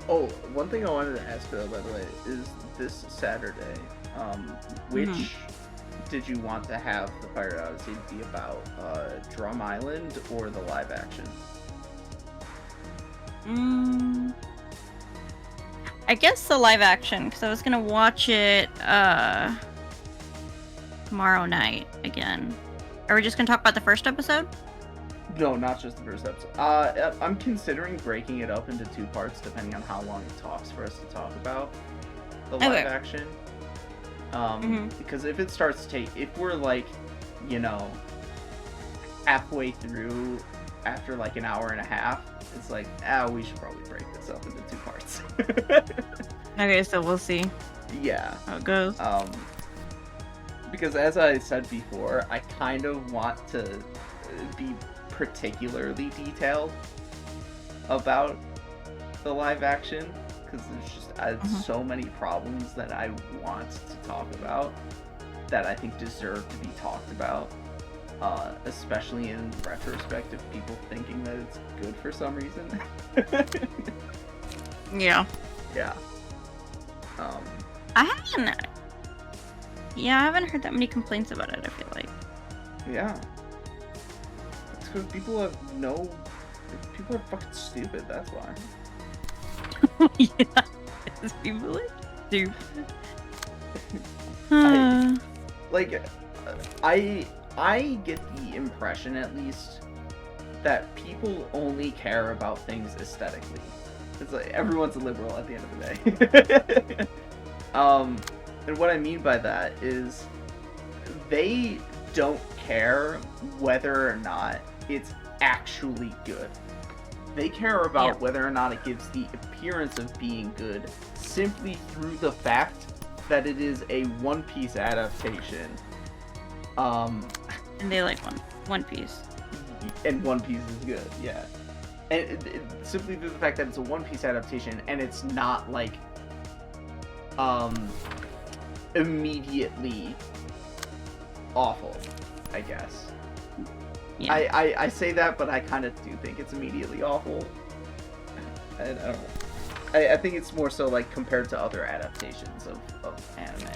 Oh, one thing I wanted to ask though, by the way, is this Saturday, which did you want to have the Pirate Odyssey be about? Drum Island or the live action?
I guess the live action, because I was gonna watch it tomorrow night again. Are we just gonna talk about the first episode?
No, not just the first episode. I'm considering breaking it up into 2 parts, depending on how long it talks for us to talk about the live action. Because if it starts if we're like, you know, halfway through after like an hour and a half, it's like, we should probably break this up into 2 parts.
Okay, so we'll see.
Yeah.
How it goes.
Because as I said before, I kind of want to be particularly detailed about the live action, because there's just so many problems that I want to talk about that I think deserve to be talked about. Especially in retrospect of people thinking that it's good for some reason.
Yeah.
Yeah.
I haven't heard that many complaints about it, I feel like.
Yeah. It's because people are fucking stupid, that's why.
Yeah. People are stupid.
I get the impression, at least, that people only care about things aesthetically. It's like everyone's a liberal at the end of the day. And what I mean by that is they don't care whether or not it's actually good. They care about whether or not it gives the appearance of being good simply through the fact that it is a One Piece adaptation.
And they like One Piece.
And One Piece is good, yeah. simply through the fact that it's a One Piece adaptation and it's not like immediately awful, I guess. Yeah. I say that, but I kind of do think it's immediately awful. I don't know. I think it's more so like compared to other adaptations of anime.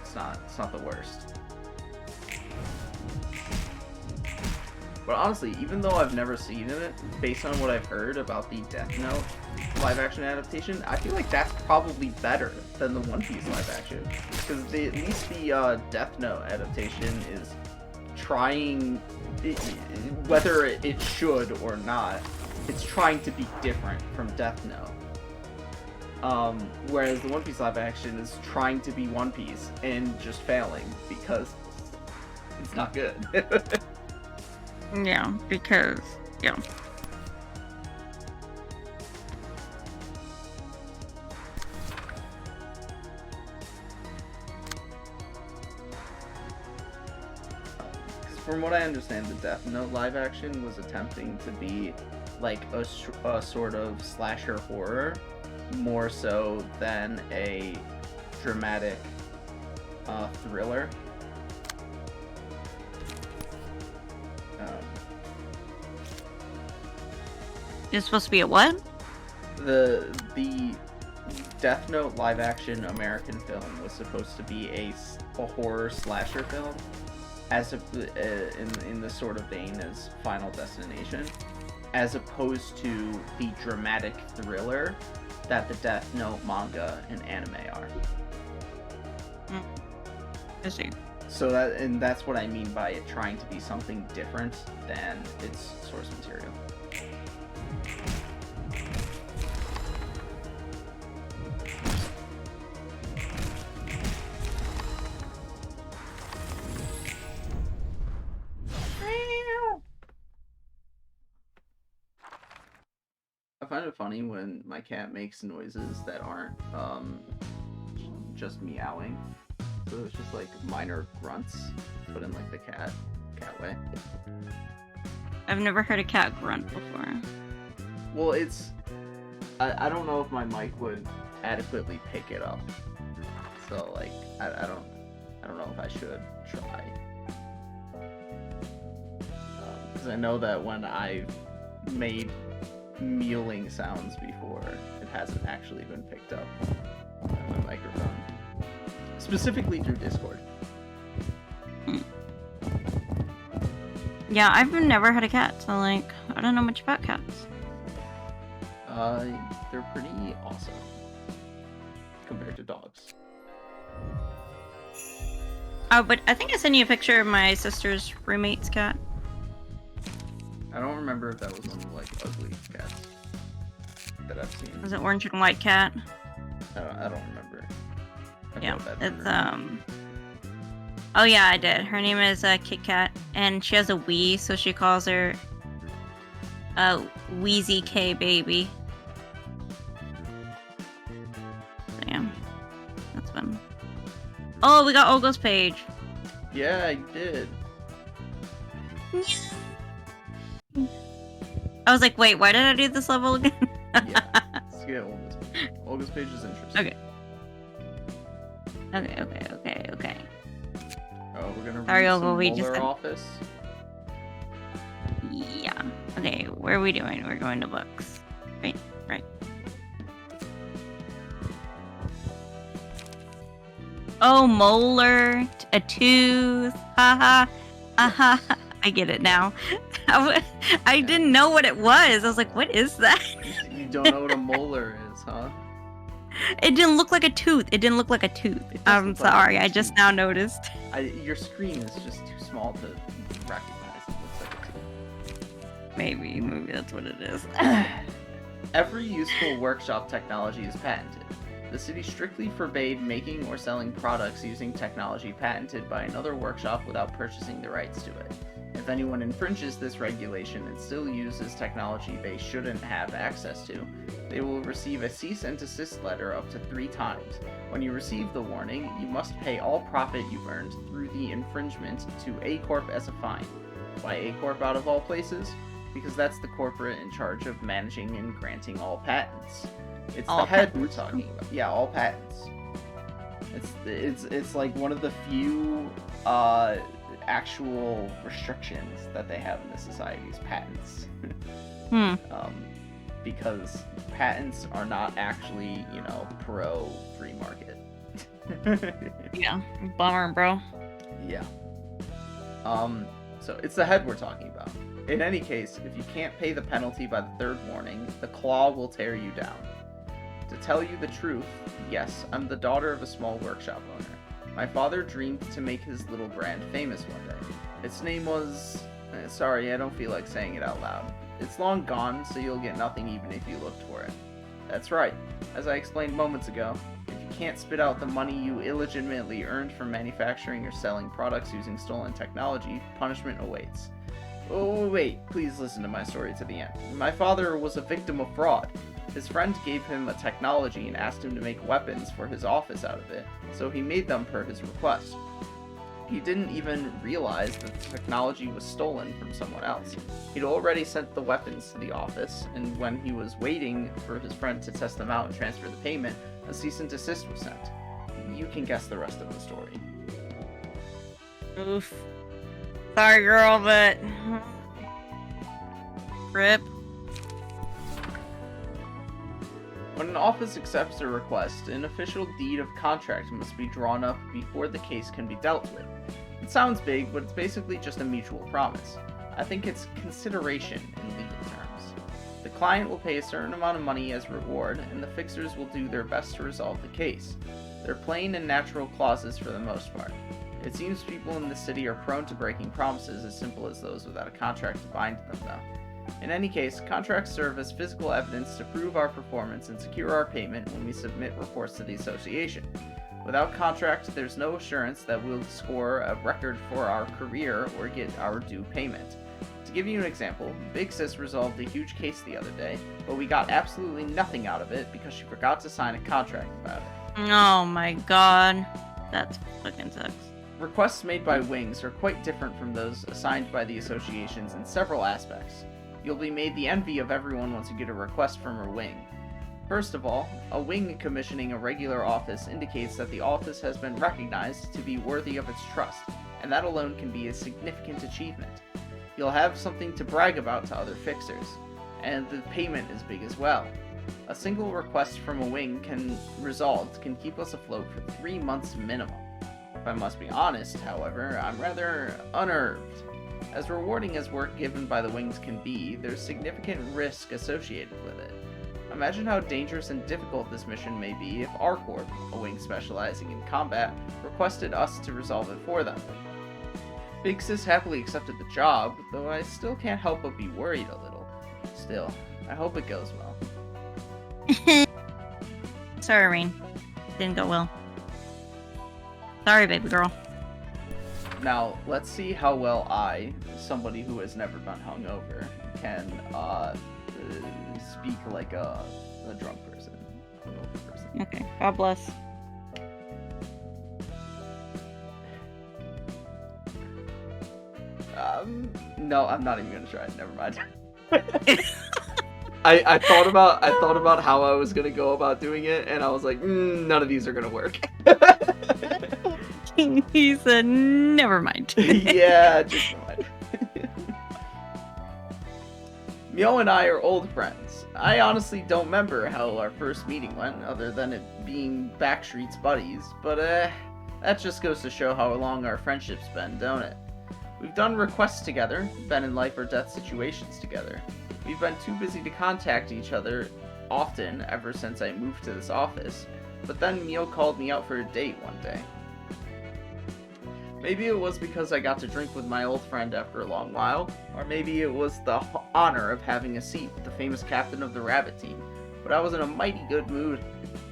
It's not the worst. But honestly, even though I've never seen it, based on what I've heard about the Death Note live-action adaptation, I feel like that's probably better than the One Piece live-action. Because at least the Death Note adaptation is trying, whether it should or not, it's trying to be different from Death Note. Whereas the One Piece live-action is trying to be One Piece and just failing because it's not good.
Yeah, because, yeah.
From what I understand, the Death Note live action was attempting to be like a sort of slasher horror, more so than a dramatic thriller.
It's supposed to be a what?
The Death Note live action American film was supposed to be a horror slasher film, as in the sort of vein as Final Destination, as opposed to the dramatic thriller that the Death Note manga and anime are.
I see.
So that's what I mean by it trying to be something different than its source material. I find it funny when my cat makes noises that aren't just meowing. So it's just like minor grunts, but in like the cat way.
I've never heard a cat grunt before.
Well, it's I don't know if my mic would adequately pick it up. So like I don't know if I should try. Because I know that when I've made mewling sounds before, it hasn't actually been picked up on my microphone. Specifically through Discord.
Yeah, I've never had a cat, so like, I don't know much about cats.
They're pretty awesome compared to dogs.
Oh, but I think I sent you a picture of my sister's roommate's cat.
I don't remember if that was one of the like ugly cats that I've seen.
Was it orange and white cat?
I don't remember.
Yeah, it's oh yeah, I did. Her name is Kit Kat, and she has a wee, so she calls her Wheezy K Baby. So, yeah, that's fun. Oh, we got Olga's page.
Yeah, I did.
I was like, wait, why did I do this level again?
Yeah, let's get Olga's page. Olga's page is interesting.
Okay. Okay.
Oh, we're gonna
Sorry,
read
Olga,
some
we
Molar
just
Office.
Yeah. Okay, where are we doing? We're going to books. Right. Oh, molar, a tooth. Haha. Haha. I get it now. I didn't know what it was. I was like, what is that?
You don't know what a molar is, huh?
It didn't look like a tooth. I'm sorry. I just now noticed.
Your screen is just too small to recognize. It looks like a tooth.
Maybe that's what it is.
Every useful workshop technology is patented. The city strictly forbade making or selling products using technology patented by another workshop without purchasing the rights to it. If anyone infringes this regulation and still uses technology they shouldn't have access to, they will receive a cease and desist letter up to 3 times. When you receive the warning, you must pay all profit you've earned through the infringement to A Corp as a fine. Why A Corp out of all places? because that's the corporate in charge of managing and granting all patents. It's
all
the head
patents.
we're talking about. Yeah, all patents. It's like one of the few actual restrictions that they have in the society's patents. Because patents are not actually, pro free market.
Yeah, bummer, bro.
Yeah. So it's the head we're talking about. In any case, if you can't pay the penalty by the third warning, the claw will tear you down. To tell you the truth, yes, I'm the daughter of a small workshop owner. My father dreamed to make his little brand famous one day. Its name was... sorry, I don't feel like saying it out loud. It's long gone, so you'll get nothing even if you looked for it. That's right. As I explained moments ago, if you can't spit out the money you illegitimately earned from manufacturing or selling products using stolen technology, punishment awaits. Oh, wait, please listen to my story to the end. My father was a victim of fraud. His friend gave him a technology and asked him to make weapons for his office out of it, so he made them per his request. He didn't even realize that the technology was stolen from someone else. He'd already sent the weapons to the office, and when he was waiting for his friend to test them out and transfer the payment, a cease and desist was sent. You can guess the rest of the story.
Oof. Sorry, girl, but... Rip.
When an office accepts a request, an official deed of contract must be drawn up before the case can be dealt with. It sounds big, but it's basically just a mutual promise. I think it's consideration in legal terms. The client will pay a certain amount of money as reward, and the fixers will do their best to resolve the case. They're plain and natural clauses for the most part. It seems people in the city are prone to breaking promises as simple as those without a contract to bind them, though. In any case, contracts serve as physical evidence to prove our performance and secure our payment when we submit reports to the association. Without contract, there's no assurance that we'll score a record for our career or get our due payment. To give you an example, Big Sis resolved a huge case the other day, but we got absolutely nothing out of it because she forgot to sign a contract about it.
Oh my god. That fucking sucks.
Requests made by wings are quite different from those assigned by the associations in several aspects. You'll be made the envy of everyone once you get a request from a wing. First of all, a wing commissioning a regular office indicates that the office has been recognized to be worthy of its trust, and that alone can be a significant achievement. You'll have something to brag about to other fixers, and the payment is big as well. A single request from a wing resolved can keep us afloat for 3 months minimum. If I must be honest, however, I'm rather unnerved. As rewarding as work given by the wings can be, there's significant risk associated with it. Imagine how dangerous and difficult this mission may be if our corp, a wing specializing in combat, requested us to resolve it for them. Big Sis happily accepted the job, though I still can't help but be worried a little. Still, I hope it goes well.
Sorry, Rain. Didn't go well. Sorry, baby girl.
Now, let's see how well I, somebody who has never been hungover, can speak like a drunk person. Hungover person.
Okay, God bless.
No, I'm not even gonna try it. Never mind. I thought about how I was gonna go about doing it, and I was like, none of these are gonna work.
He said, never mind.
Yeah, just never mind. Mio and I are old friends. I honestly don't remember how our first meeting went, other than it being Backstreet's buddies, but that just goes to show how long our friendship's been, don't it? We've done requests together, been in life or death situations together. We've been too busy to contact each other often ever since I moved to this office, but then Mio called me out for a date one day. Maybe it was because I got to drink with my old friend after a long while, or maybe it was the honor of having a seat with the famous captain of the rabbit team, but I was in a mighty good mood.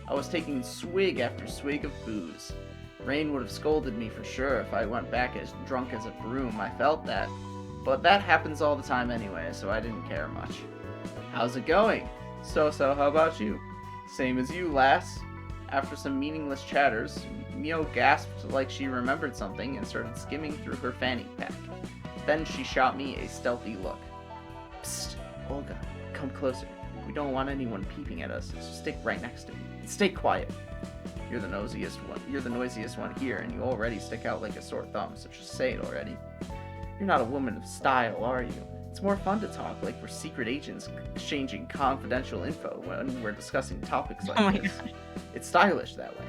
I was taking swig after swig of booze. Rain would have scolded me for sure if I went back as drunk as a broom, I felt that. But that happens all the time anyway, so I didn't care much. How's it going? So, how about you? Same as you, lass. After some meaningless chatters, Mio gasped like she remembered something and started skimming through her fanny pack. Then she shot me a stealthy look. Psst, Olga, come closer. We don't want anyone peeping at us, so stick right next to me. And stay quiet. You're the noisiest one here, and you already stick out like a sore thumb, so just say it already. You're not a woman of style, are you? It's more fun to talk like we're secret agents exchanging confidential info when we're discussing topics like this. God. It's stylish that way.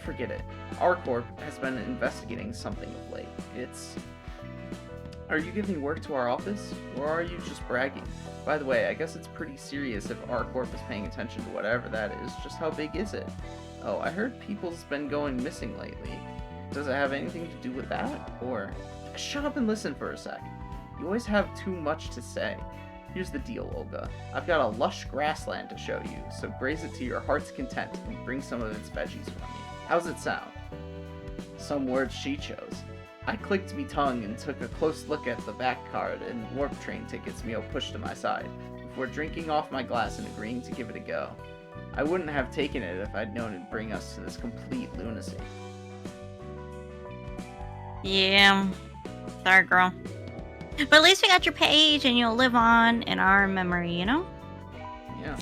Forget it. Our corp has been investigating something of late. Are you giving work to our office, or are you just bragging? By the way, I guess it's pretty serious if our corp is paying attention to whatever that is. Just how big is it? Oh, I heard people's been going missing lately. Does it have anything to do with that? Or... Shut up and listen for a sec. You always have too much to say. Here's the deal, Olga. I've got a lush grassland to show you, so graze it to your heart's content and bring some of its veggies for me. How's it sound? Some words she chose. I clicked me tongue and took a close look at the back card and warp train tickets Mio pushed to my side, before drinking off my glass and agreeing to give it a go. I wouldn't have taken it if I'd known it'd bring us to this complete lunacy.
Yeah. Sorry, girl. But at least we got your page and you'll live on in our memory, you know?
Yeah.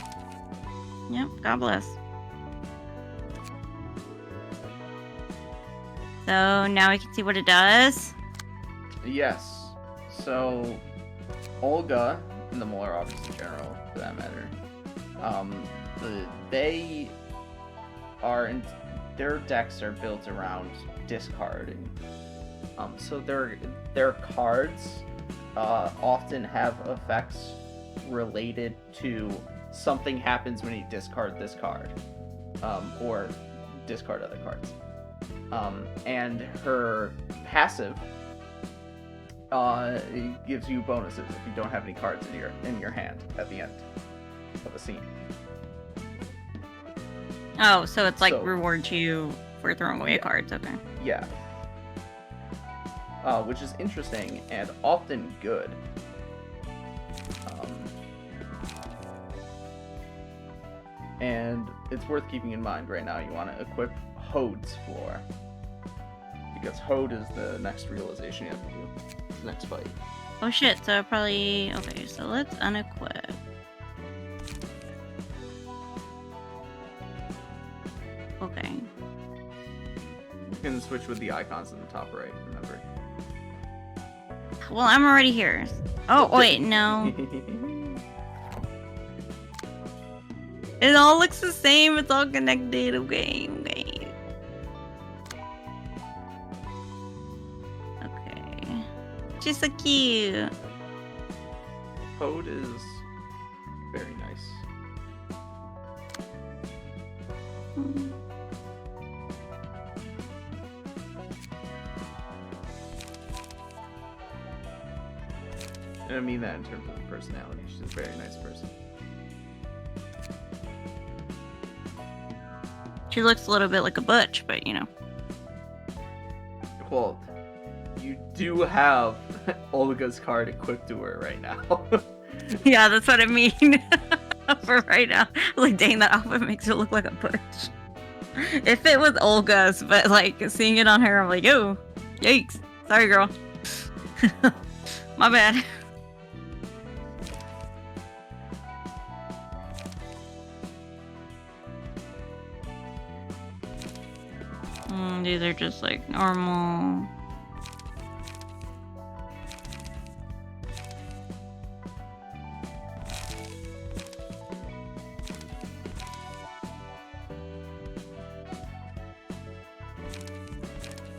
Yep, God bless. So now we can see what it does?
Yes. So, Olga, and the Molar Office in general, for that matter, they are in... Their decks are built around discarding. So their cards often have effects related to something happens when you discard this card, or discard other cards. And her passive gives you bonuses if you don't have any cards in your hand at the end of a scene.
Oh, so it's like rewards you for throwing away cards, okay.
Yeah. Which is interesting and often good. And it's worth keeping in mind right now, you want to equip Hode's floor. Because Hode is the next realization you have to do. The next fight.
Oh shit, so probably... Okay, so let's unequip. Okay.
You can switch with the icons in the top right, remember.
Well, I'm already here. Oh, wait, no. It all looks the same. It's all connected. Okay, okay. Okay. She's so cute.
Code is very nice. And I mean that in terms of personality. She's a very nice person.
She looks a little bit like a butch, but you know.
Well, you do have Olga's card equipped to her right now.
Yeah, that's what I mean. For right now. Like, dang, that outfit makes her look like a butch. If it was Olga's, but like seeing it on her, I'm like, oh, yikes. Sorry, girl. My bad. These are just like normal.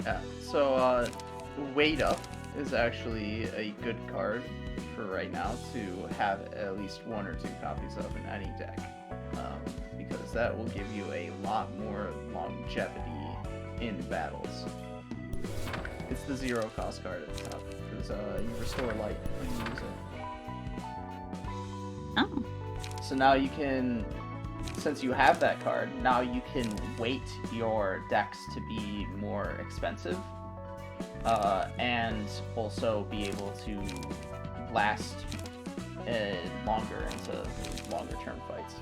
Yeah, so Wait Up is actually a good card for right now to have at least 1 or 2 copies of in any deck. Because that will give you a lot more longevity in battles. It's the 0 cost card at the top, because you restore light when you use it.
Oh.
So now you can, since you have that card, now you can weight your decks to be more expensive, and also be able to last longer into longer term fights.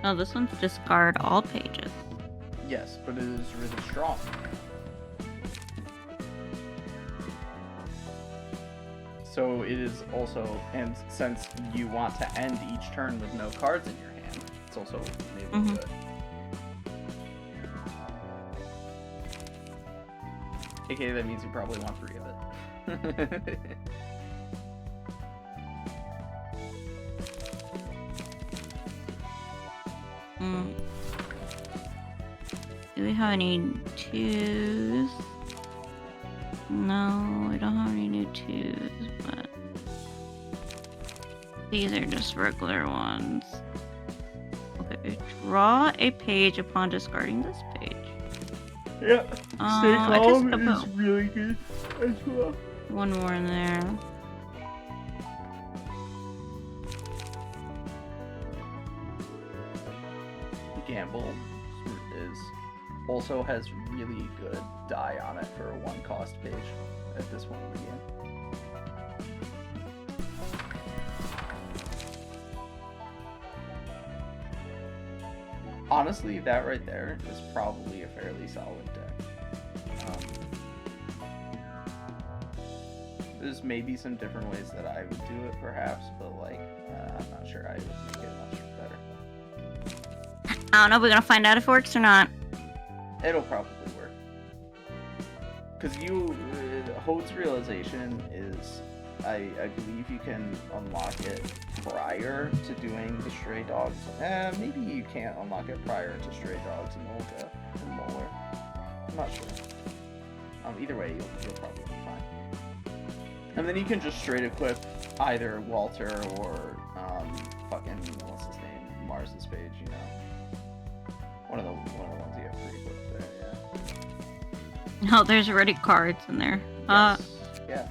Oh, this one's discard all pages.
Yes, but it is really strong. So it is also, and since you want to end each turn with no cards in your hand, it's also really good. AKA that means you probably want 3 of it.
Do we have any 2s? No, we don't have any new 2s, but these are just regular ones. Okay, draw a page upon discarding this page.
Yeah, stay calm is
put
really good as well.
one more in there.
Gamble also has really good die on it for a 1-cost page at this point in the game. Honestly, that right there is probably a fairly solid deck. There's maybe some different ways that I would do it, perhaps, but like, I'm not sure I would make it much better.
I don't know if we're gonna find out if it works or not.
It'll probably work. Because Hode's Realization is, I believe you can unlock it prior to doing the Stray Dogs. Maybe you can't unlock it prior to Stray Dogs and Olga and Molar. I'm not sure. Either way, you'll probably be fine. And then you can just straight equip either Walter or fucking what's his name, Mars's page, you know. One of the ones you have pre-equipped there, yeah.
Oh, there's already cards in there.
Yes. Yeah.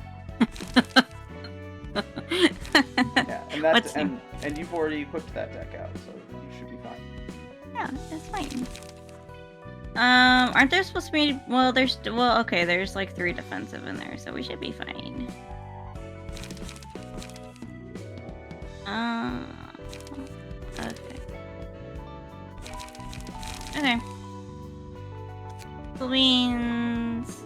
Yeah, and that's and you've already equipped that deck out, so you should be fine.
Yeah, it's fine. Aren't there supposed to be? Well, okay, there's like 3 defensive in there, so we should be fine. Okay. Okay. Queens.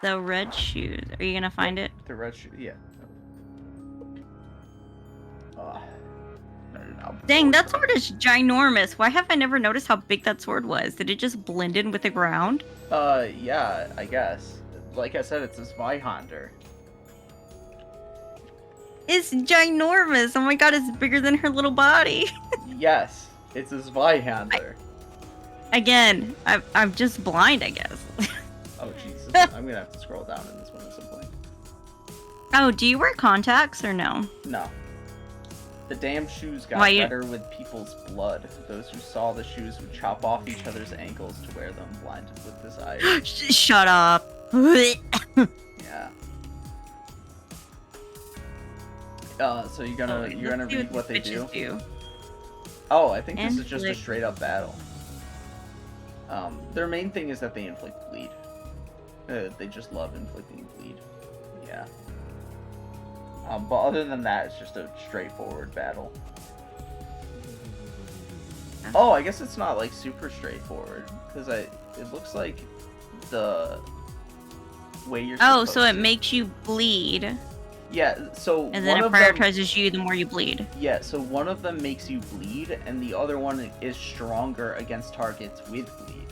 The red shoes. Are you gonna find it?
The red shoe, yeah.
Dang, that sword is ginormous. Why have I never noticed how big that sword was? Did it just blend in with the ground?
Yeah, I guess. Like I said, it's a Zweihander.
It's ginormous. Oh my god, it's bigger than her little body.
Yes, it's a Zweihander.
Again, I'm just blind, I guess.
Oh Jesus, I'm gonna have to scroll down in this one at some point.
Oh, do you wear contacts or no?
No. The damn shoes got better with people's blood. Those who saw the shoes would chop off each other's ankles to wear them, blinded with desire.
Shut up.
Yeah. So you're gonna read what they do? Oh, I think this is just a straight up battle. Their main thing is that they inflict bleed. They just love inflicting bleed. Yeah. But other than that, it's just a straightforward battle. Oh, I guess it's not like super straightforward because it looks like the way you're.
Oh, so it makes you bleed.
Yeah. So
and then it prioritizes you the more you bleed.
Yeah. So one of them makes you bleed, and the other one is stronger against targets with bleed.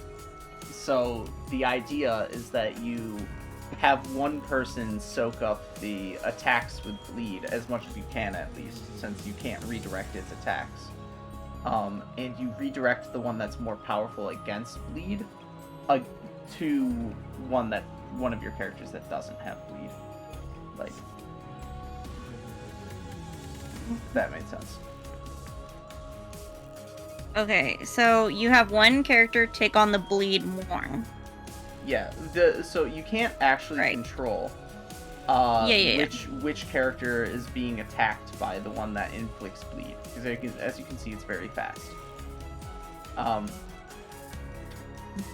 So the idea is that you have one person soak up the attacks with bleed as much as you can, at least, since you can't redirect its attacks. And you redirect the one that's more powerful against bleed to one of your characters that doesn't have bleed. Like, that made sense.
Okay, so you have one character take on the bleed more.
Yeah, so you can't actually control which character is being attacked by the one that inflicts bleed. Because as you can see, it's very fast.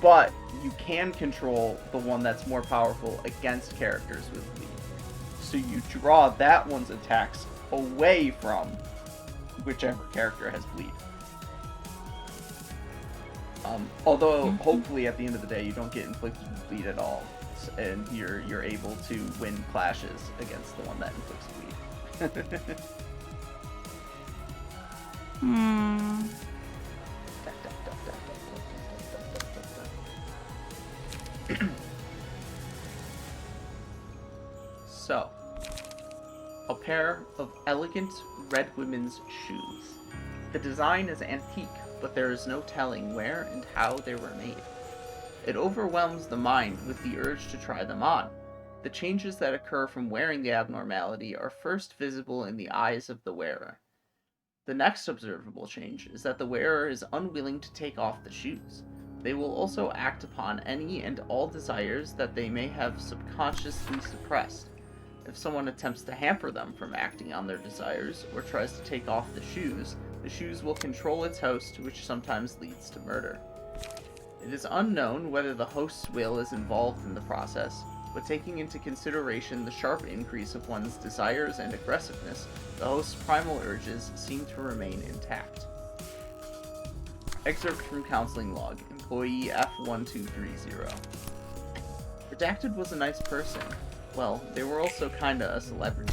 But you can control the one that's more powerful against characters with bleed. So you draw that one's attacks away from whichever character has bleed. Although hopefully at the end of the day you don't get inflicted with bleed at all, and you're able to win clashes against the one that inflicts bleed. So, a pair of elegant red women's shoes. The design is antique, but there is no telling where and how they were made. It overwhelms the mind with the urge to try them on. The changes that occur from wearing the abnormality are first visible in the eyes of the wearer. The next observable change is that the wearer is unwilling to take off the shoes. They will also act upon any and all desires that they may have subconsciously suppressed. If someone attempts to hamper them from acting on their desires or tries to take off the shoes will control its host, which sometimes leads to murder. It is unknown whether the host's will is involved in the process, but taking into consideration the sharp increase of one's desires and aggressiveness, the host's primal urges seem to remain intact. Excerpt from Counseling Log, Employee F1230. Redacted was a nice person. Well, they were also kinda a celebrity.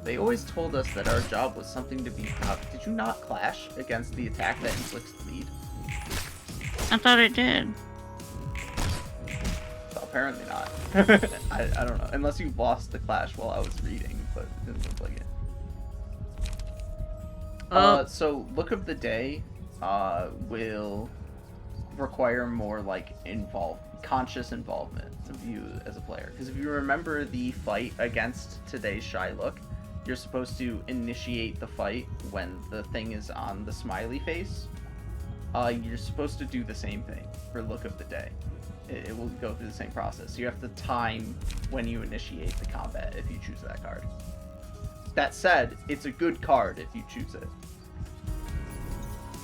They always told us that our job was something to be proud of. Did you not clash against the attack that inflicts bleed?
I thought it did.
So apparently not. I don't know. Unless you lost the clash while I was reading, but it didn't look like it. So Look of the Day will require more conscious involvement of you as a player. Because if you remember the fight against today's Shy Look, you're supposed to initiate the fight when the thing is on the smiley face. You're supposed to do the same thing for Look of the Day. It will go through the same process. You have to time when you initiate the combat if you choose that card. That said, it's a good card if you choose it.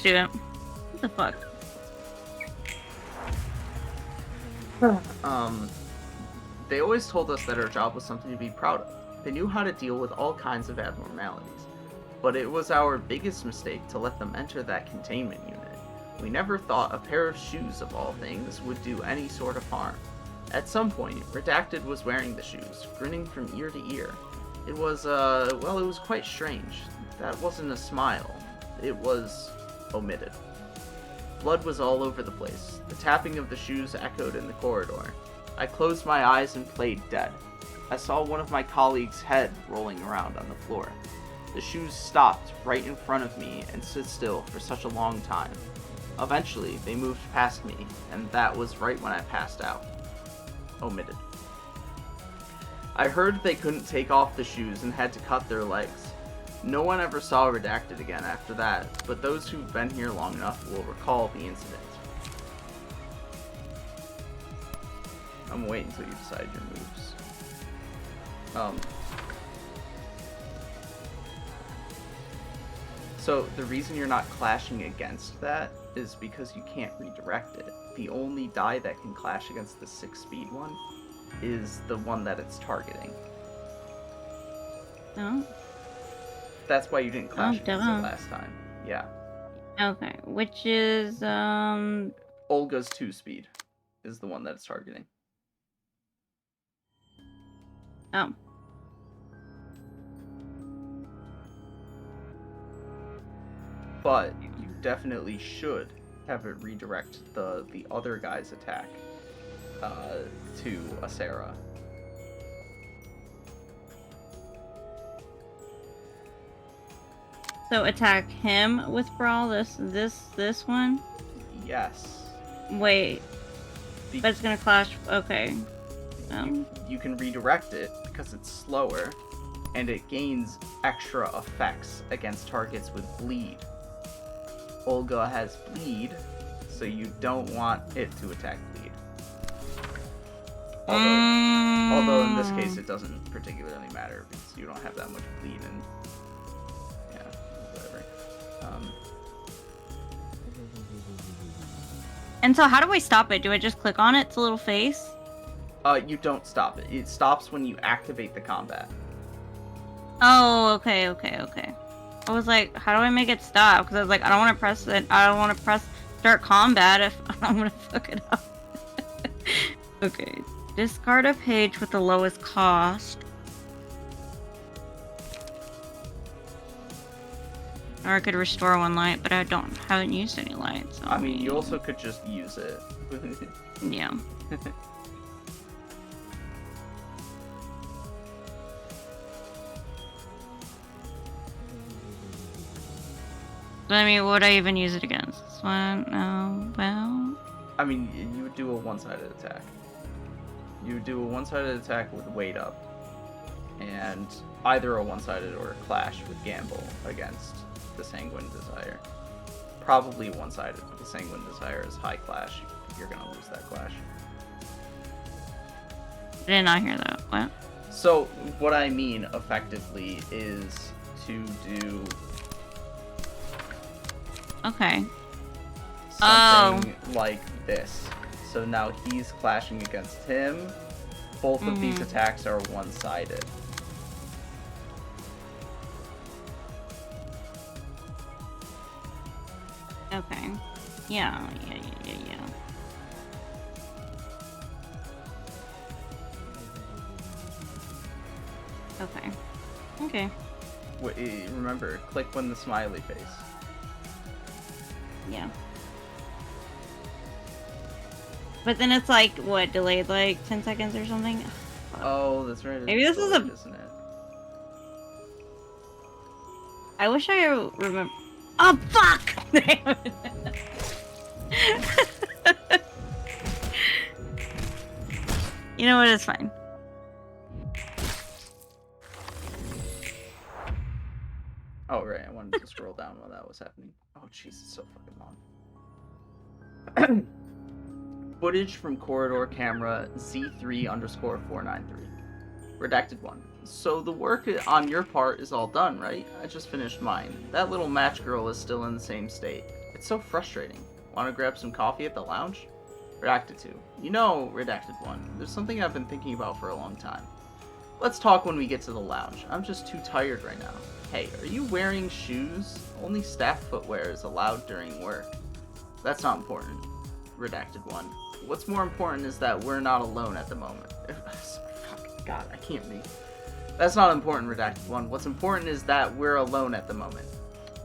Shoot. What the fuck?
They always told us that our job was something to be proud of. They knew how to deal with all kinds of abnormalities, but it was our biggest mistake to let them enter that containment unit. We never thought a pair of shoes, of all things, would do any sort of harm. At some point, Redacted was wearing the shoes, grinning from ear to ear. It was, it was quite strange. That wasn't a smile. It was omitted. Blood was all over the place. The tapping of the shoes echoed in the corridor. I closed my eyes and played dead. I saw one of my colleagues' head rolling around on the floor. The shoes stopped right in front of me and stood still for such a long time. Eventually, they moved past me, and that was right when I passed out. Omitted. I heard they couldn't take off the shoes and had to cut their legs. No one ever saw Redacted again after that, but those who've been here long enough will recall the incident. I'm waiting until you decide your moves. So the reason you're not clashing against that is because you can't redirect it. The only die that can clash against the 6-speed one is the one that it's targeting.
Oh.
That's why you didn't clash against it last time. Yeah.
Okay, which is
Olga's 2-speed is the one that it's targeting.
Oh.
But you definitely should have it redirect the other guy's attack to Asera.
So attack him with Brawl, this one?
Yes.
Wait. But it's gonna clash, okay.
You can redirect it because it's slower, and it gains extra effects against targets with bleed. Olga has bleed, so you don't want it to attack bleed. Although in this case it doesn't particularly matter because you don't have that much bleed and yeah, whatever.
And so how do I stop it? Do I just click on its little face?
You don't stop it. It stops when you activate the combat.
Oh, okay. I was like, how do I make it stop? Because I was like, I don't want to press it. I don't want to press start combat if I'm gonna fuck it up. Okay. Discard a page with the lowest cost. Or I could restore one light, but I haven't used any lights. So
I mean, you also could just use it.
Yeah. But I mean, would I even use it against this one? No. Well.
I mean, you would do a one-sided attack. You would do a one-sided attack with weight up, and either a one-sided or a clash with gamble against the Sanguine Desire. Probably one-sided, but the Sanguine Desire is high clash. You're gonna lose that clash.
I did not hear that. What?
So, what I mean, effectively, is to do...
Okay.
Something like this. So now he's clashing against him. Both of these attacks are one-sided.
Okay. Yeah. Okay.
Wait, remember, click when the smiley face.
Yeah. But then it's like, what, delayed like 10 seconds or something?
Oh, that's right.
Maybe this is a...
Isn't it?
I wish I remember... Oh, fuck! You know what, it's fine.
Oh, right, I wanted to scroll down while that was happening. Oh, jeez, it's so fucking long. Footage from corridor camera Z3_493. Redacted 1. So the work on your part is all done, right? I just finished mine. That little match girl is still in the same state. It's so frustrating. Want to grab some coffee at the lounge? Redacted 2. You know, Redacted 1, there's something I've been thinking about for a long time. Let's talk when we get to the lounge. I'm just too tired right now. Hey, are you wearing shoes? Only staff footwear is allowed during work. That's not important. Redacted 1. What's more important is that we're not alone at the moment. Fuck, God, I can't read. That's not important, Redacted 1. What's important is that we're alone at the moment.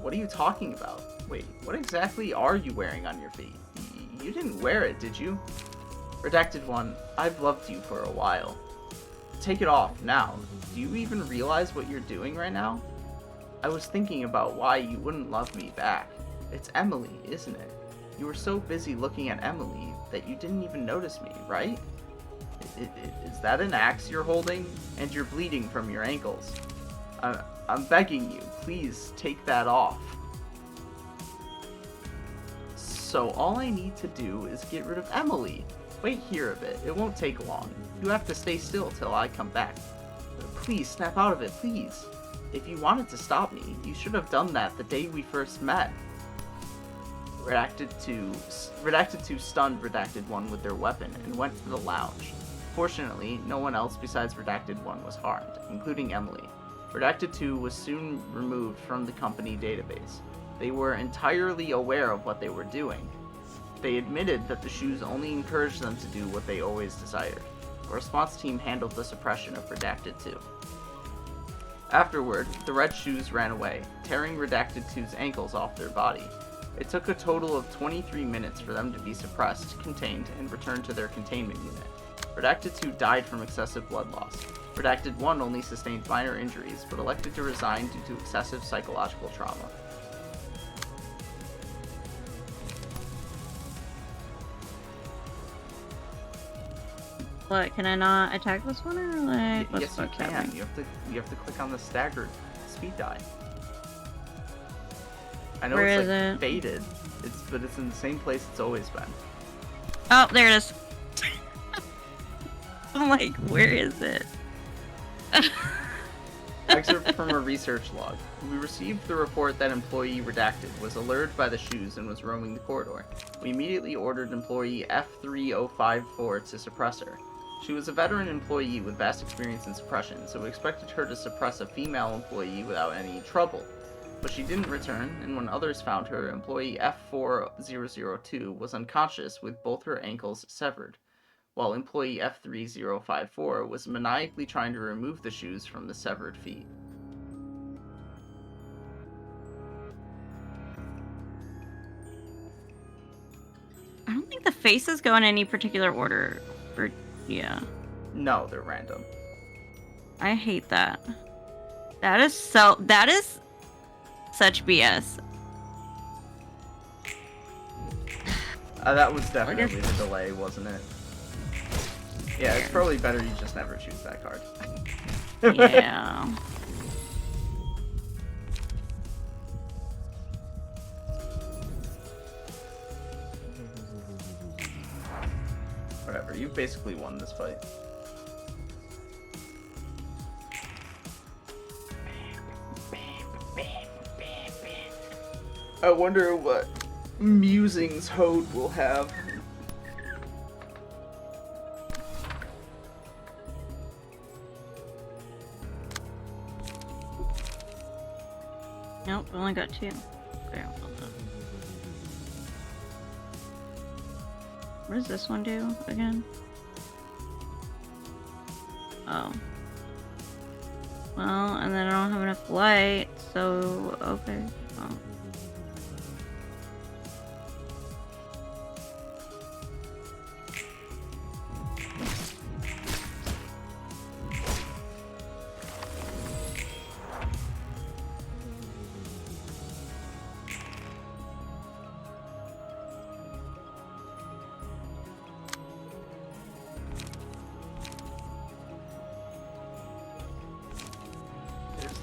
What are you talking about? Wait, what exactly are you wearing on your feet? You didn't wear it, did you? Redacted 1. I've loved you for a while. Take it off, now. Do you even realize what you're doing right now? I was thinking about why you wouldn't love me back. It's Emily, isn't it? You were so busy looking at Emily that you didn't even notice me, right? Is that an axe you're holding? And you're bleeding from your ankles. I'm begging you, please take that off. So all I need to do is get rid of Emily. Wait here a bit, it won't take long. You have to stay still till I come back. Please, snap out of it, please. If you wanted to stop me, you should have done that the day we first met. Redacted 2 stunned Redacted 1 with their weapon and went to the lounge. Fortunately, no one else besides Redacted 1 was harmed, including Emily. Redacted 2 was soon removed from the company database. They were entirely aware of what they were doing. They admitted that the shoes only encouraged them to do what they always desired. A response team handled the suppression of Redacted 2. Afterward, the red shoes ran away, tearing Redacted 2's ankles off their body. It took a total of 23 minutes for them to be suppressed, contained, and returned to their containment unit. Redacted 2 died from excessive blood loss. Redacted 1 only sustained minor injuries, but elected to resign due to excessive psychological trauma.
What, can I not attack this one, or like?
Yes, you can. You have to click on the staggered speed die. I know
Where
it's like
is it?
faded, but it's in the same place it's always been.
Oh, there it is. I'm like, where is it?
Excerpt from a research log. We received the report that employee Redacted was alerted by the shoes and was roaming the corridor. We immediately ordered employee F3054 to suppress her. She was a veteran employee with vast experience in suppression, so we expected her to suppress a female employee without any trouble. But she didn't return, and when others found her, employee F4002 was unconscious with both her ankles severed, while employee F3054 was maniacally trying to remove the shoes from the severed feet.
I don't think the faces go in any particular order. Or, yeah.
No, they're random.
I hate that. That is such BS.
That was definitely the delay, wasn't it? Yeah, it's probably better you just never choose that card.
Yeah.
Whatever, you basically won this fight. I wonder what musings Hode will have.
Nope, we only got 2. Okay, well done. What does this one do again? Oh. Well, and then I don't have enough light, so okay. Oh.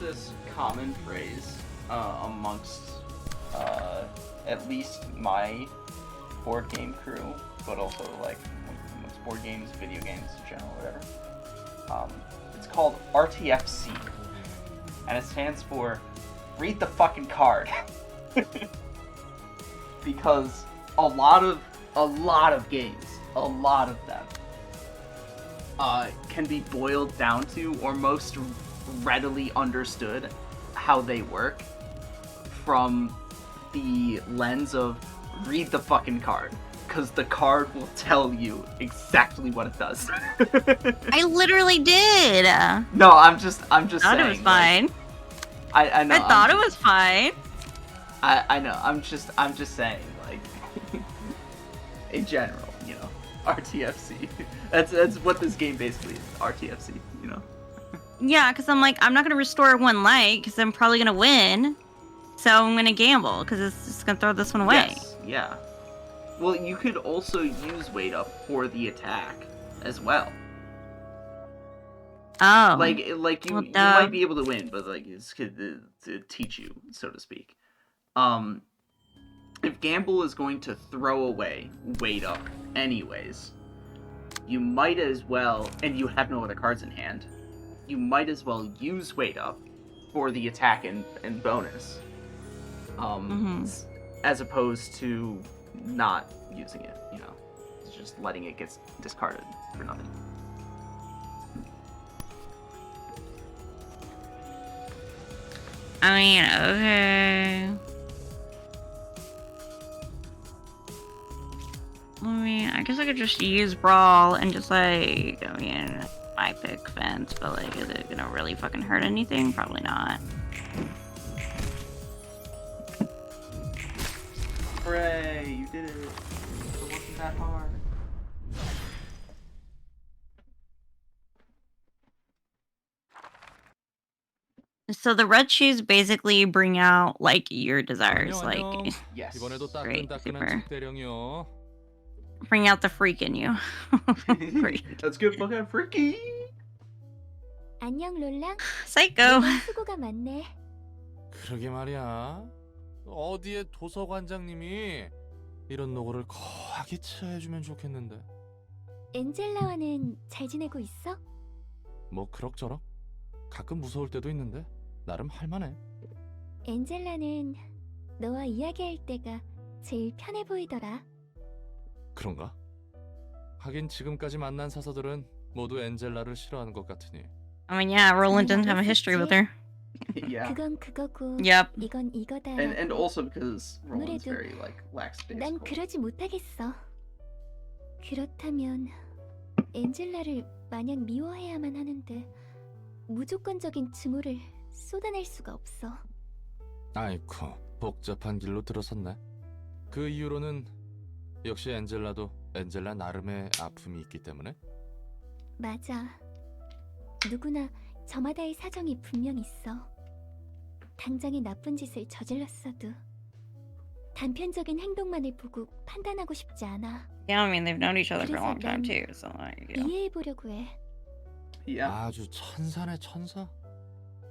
This common phrase amongst at least my board game crew, but also like amongst board games, video games in general, whatever. It's called RTFC, and it stands for read the fucking card. Because a lot of games, a lot of them, can be boiled down to, or most readily understood how they work from the lens of read the fucking card, because the card will tell you exactly what it does.
I literally did.
No, I'm just
thought
saying.
It was fine.
Like, I know.
I thought it was fine.
I know. I'm just saying, like, in general, you know, RTFC. That's what this game basically is. RTFC, you know.
Yeah, because I'm like, I'm not going to restore 1 light because I'm probably going to win. So I'm going to gamble because it's just going to throw this one away.
Yes, yeah. Well, you could also use weight up for the attack as well.
Oh.
Like you might be able to win, but like it's to teach you, so to speak. If gamble is going to throw away weight up anyways, you might as well, and you have no other cards in hand, you might as well use weight up for the attack and bonus, as opposed to not using it, you know, just letting it get discarded for nothing.
I mean, okay. I mean, I guess I could just use Brawl and just like, I mean, I pick Fence, but like, is it gonna really fucking hurt anything? Probably not.
Hooray, you did it. It wasn't that hard.
So the red shoes basically bring out like your desires, like
yes,
great, super. Bring out the freak in you. Great.
Let's get fucking freaky.
안녕 롤랑.
Psycho.
수고가 많네.
그러게 말이야. 어디에 도서관장님이 이런 노고를 거하게 처해주면 좋겠는데.
엔젤라와는 잘 지내고 있어?
뭐 그럭저럭. 가끔 무서울 때도 있는데 나름 할만해.
엔젤라는 너와 이야기할 때가 제일 편해 보이더라.
그런가? 하긴 지금까지 만난 사서들은 모두 엔젤라를 싫어하는 것 같으니.
I mean, yeah, Roland doesn't have a history with her.
Yeah.
그건 그거고
Yep.
이건 이거다.
And also because Roland's
아무래도
very like lackadaisical.
난 그러지 못하겠어. 그렇다면 엔젤라를 마냥 미워해야만 하는데 무조건적인 증오를 쏟아낼 수가 없어.
아이쿠, 복잡한 길로 들어섰네. 그 이후로는 역시 엔젤라도 엔젤라 나름의 아픔이 있기 때문에.
맞아. 누구나 저마다의 사정이 분명 있어. 당장의 나쁜 짓을 저질렀어도 단편적인 행동만을 보고 판단하고 싶지 않아.
Yeah, I mean, they've known each other for a
그래서
long time
난
too, so like, you know.
이해해보려고 해.
Yeah.
아주 천사네 천사.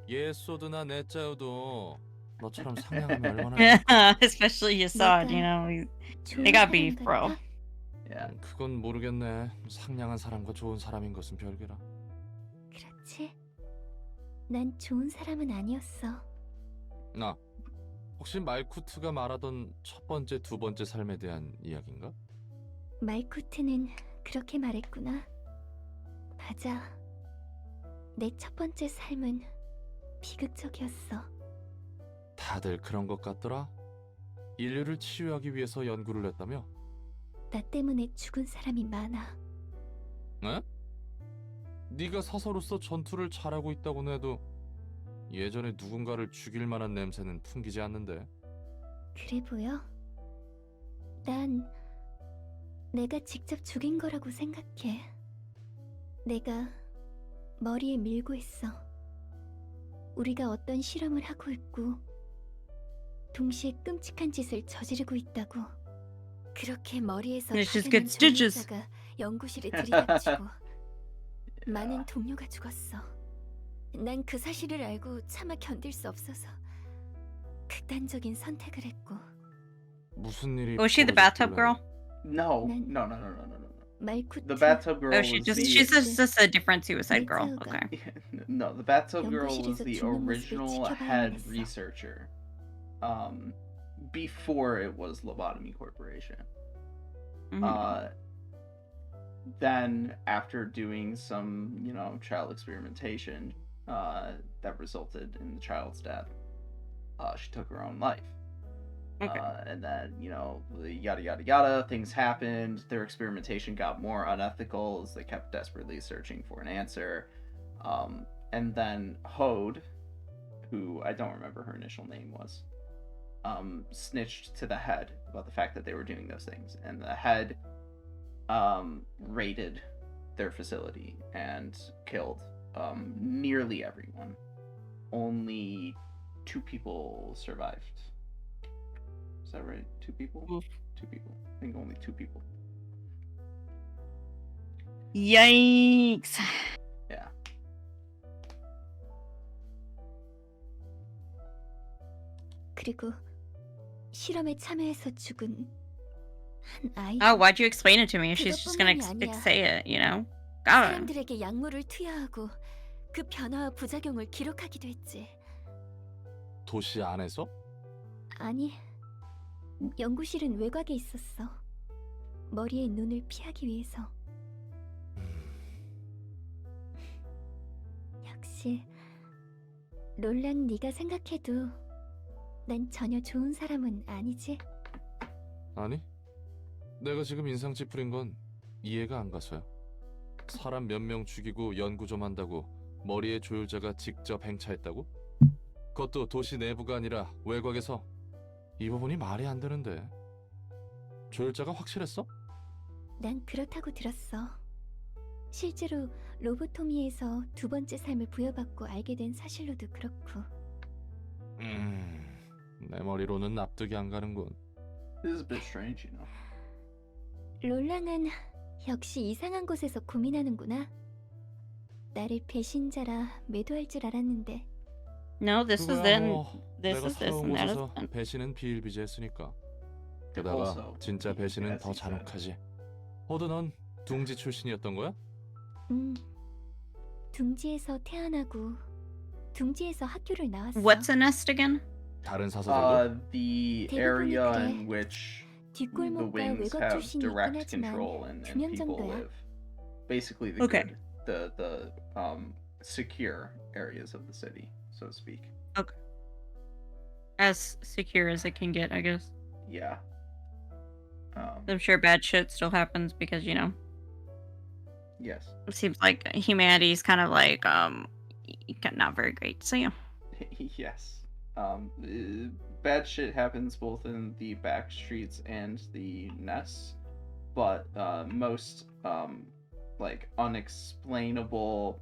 예소드나 내짜요도 너처럼 상냥하면 얼마나
Yeah, especially Yasad, you know.
좋은
They got beef,
사람인
bro.
걸까?
Yeah.
그건 모르겠네. 상냥한 사람과 좋은 사람인 것은 별개라.
그렇지. 난 좋은 사람은 아니었어.
나 혹시 말쿠트가 말하던 첫 번째, 두 번째 삶에 대한 이야기인가?
말쿠트는 그렇게 말했구나. 맞아. 내 첫 번째 삶은 비극적이었어.
다들 그런 것 같더라. 인류를 치유하기 위해서 연구를 했다며?
나 때문에 죽은 사람이 많아.
에? 네가 사서로서 전투를 잘하고 있다고는 해도 예전에 누군가를 죽일 만한 냄새는 풍기지 않는데.
그래 보여? 난 내가 직접 죽인 거라고 생각해. 내가 머리에 밀고 있어. 우리가 어떤 실험을 하고 있고 동시에 끔찍한 짓을 저지르고 있다고. 그렇게 머리에서
It's just
파견한
good stitches.
조종사가 연구실에 들이닥치고 많은 동료가 죽었어. 난 그 사실을 알고 차마 견딜 수 없어서 극단적인 선택을 했고.
무슨 일이
Was she the bathtub girl?
No.
난-
No. No.
말쿠트.
The bathtub girl
Oh,
was
she's just a different suicide girl.
Let's
Okay.
No, the bathtub girl was
연구실에서
the
죽는 모습을
original
지켜봐야만
head
했어.
researcher. Before it was Lobotomy Corporation.
Mhm.
Then after doing some, child experimentation, that resulted in the child's death, she took her own life.
Okay.
And then, yada yada yada, things happened. Their experimentation got more unethical as they kept desperately searching for an answer. And then Hode, who I don't remember her initial name was, snitched to the head about the fact that they were doing those things. And the head raided their facility and killed nearly everyone. Only 2 people survived. Is that right? 2 people?
Oof.
2 people. I think only 2 people.
Yikes.
Yeah.
그리고 실험에 참여해서 죽은 한 아이.
Oh, why'd you explain it to me if she's just gonna
그것뿐만이 아니야.
say it, you know? God.
사람들에게 약물을 투여하고 그 변화와 부작용을 기록하기도 했지.
도시 안에서?
아니, 연구실은 외곽에 있었어. 머리에 눈을 피하기 위해서. 역시 롤랑 네가 생각해도 난 전혀 좋은 사람은 아니지.
아니, 내가 지금 인상 찌푸린 건 이해가 안 가서야. 사람 몇 명 죽이고 연구 좀 한다고 머리에 조율자가 직접 행차했다고? 그것도 도시 내부가 아니라 외곽에서. 이 부분이 말이 안 되는데. 조율자가 확실했어?
난 그렇다고 들었어. 실제로 로보토미에서 2번째 삶을 부여받고 알게 된 사실로도 그렇고.
내 머리로는 납득이 안 가는군.
This is a bit strange,
롤랑은 역시 이상한 곳에서 고민하는구나. 나를 배신자라 매도할 줄 알았는데.
No, this is
그거야
then.
뭐
This
내가
is this
살아온
and that is
곳에서
then.
배신은 비일비재했으니까. 게다가
Also,
진짜 배신은
as
더
he said.
잔혹하지. 호드 넌 둥지 출신이었던 거야?
둥지에서 태어나고 둥지에서 학교를 나왔어.
What's a nest again?
다른 사서들도?
The
대부분이
area
그래.
in which the
뒷골목과
wings
외곽
have
출신이 있긴
direct
하지만
control and
2명
people
정도야.
live. Basically the
Okay.
good the secure areas of the city, so to speak.
Okay. As secure as it can get, I guess.
Yeah.
I'm sure bad shit still happens because, you know,
Yes.
it seems like humanity's kind of like not very great. So yeah.
Yes. Bad shit happens both in the back streets and the nests, but most like unexplainable,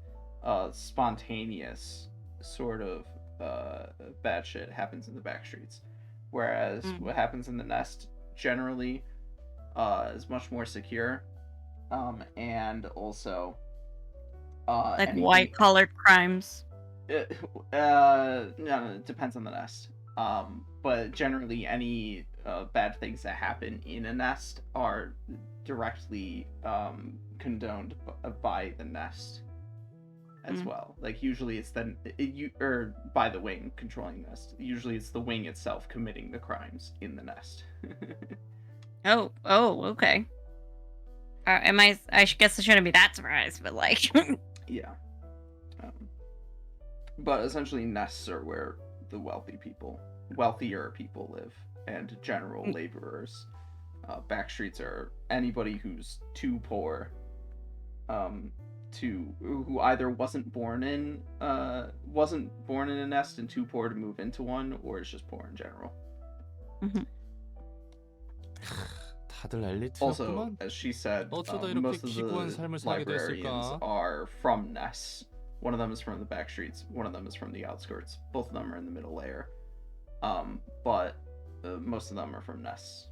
spontaneous sort of bad shit happens in the back streets, whereas what happens in the nest generally is much more secure, and also
like white collar crimes.
No, it depends on the nest. But generally, any bad things that happen in a nest are directly condoned by the nest as well. Like usually, it's or by the wing controlling the nest. Usually, it's the wing itself committing the crimes in the nest.
Oh, okay. I guess I shouldn't be that surprised, but like.
Yeah. But essentially, nests are where the wealthier people live, and general laborers. Back streets are anybody who's too poor, who either wasn't born in a nest and too poor to move into one, or is just poor in general.
다들 엘리트였구만.
Also, as she said,
어쩌다 이렇게
most of
기구한
the
삶을 살게
librarians
됐을까?
are from nests. One of them is from the back streets. One of them is from the outskirts. Both of them are in the middle layer. But most of them are from nests.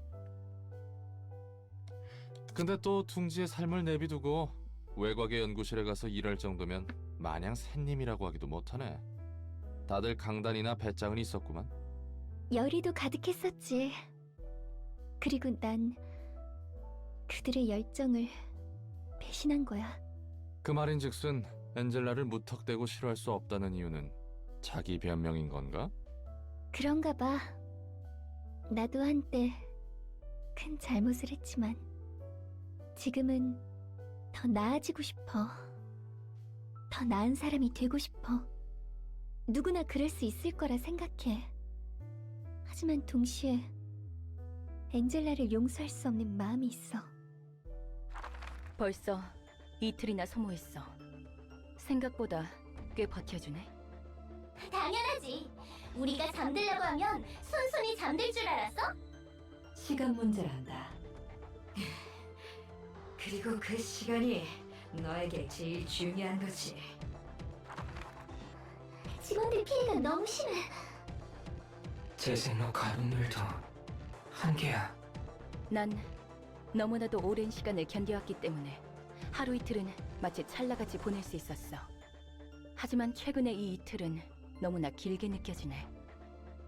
근데 또 둥지의 삶을 내비두고 외곽의 연구실에 가서 일할 정도면 마냥 샌님이라고 하기도 못하네. 다들 강단이나 배짱은 있었구만.
열의도 가득했었지. 그리고 난 그들의 열정을 배신한 거야.
그 말인즉슨 엔젤라를 무턱대고 싫어할 수 없다는 이유는 자기 변명인 건가?
그런가 봐. 나도 한때 큰 잘못을 했지만 지금은 더 나아지고 싶어. 더 나은 사람이 되고 싶어. 누구나 그럴 수 있을 거라 생각해. 하지만 동시에 엔젤라를 용서할 수 없는 마음이 있어.
벌써 이틀이나 소모했어. 생각보다 꽤 버텨주네.
당연하지. 우리가 잠들려고 하면 순순히 잠들 줄 알았어?
시간 문제란다. 그리고 그 시간이 너에게 제일 중요한 거지.
직원들 피해가 너무 심해.
재생로 가동률도 한계야.
난 너무나도 오랜 시간을 견뎌왔기 때문에 하루 이틀은 마치 찰나같이 보낼 수 있었어. 하지만 최근의 이 이틀은 너무나 길게 느껴지네.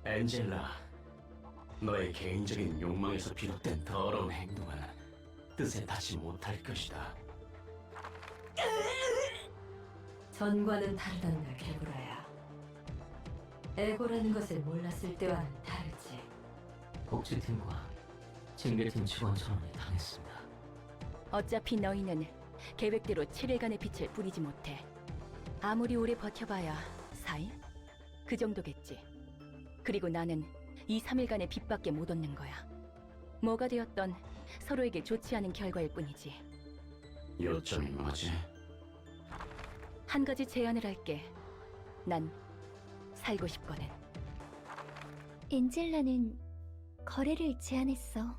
엔젤라, 너의 개인적인 욕망에서 비롯된 더러운 행동은 뜻에 닿지 못할 것이다.
전과는 다르단다, 개구라야. 에고라는 것을 몰랐을 때와는 다르지.
복지팀과 징계팀 직원 전원이 당했습니다.
어차피 너희는 계획대로 7일간의 빛을 뿌리지 못해. 아무리 오래 버텨봐야 4일? 그 정도겠지. 그리고 나는 이 3일간의 빛밖에 못 얻는 거야. 뭐가 되었던 서로에게 좋지 않은 결과일 뿐이지.
요점이 뭐지?
한 가지 제안을 할게. 난 살고 싶거든.
엔젤라는 거래를 제안했어.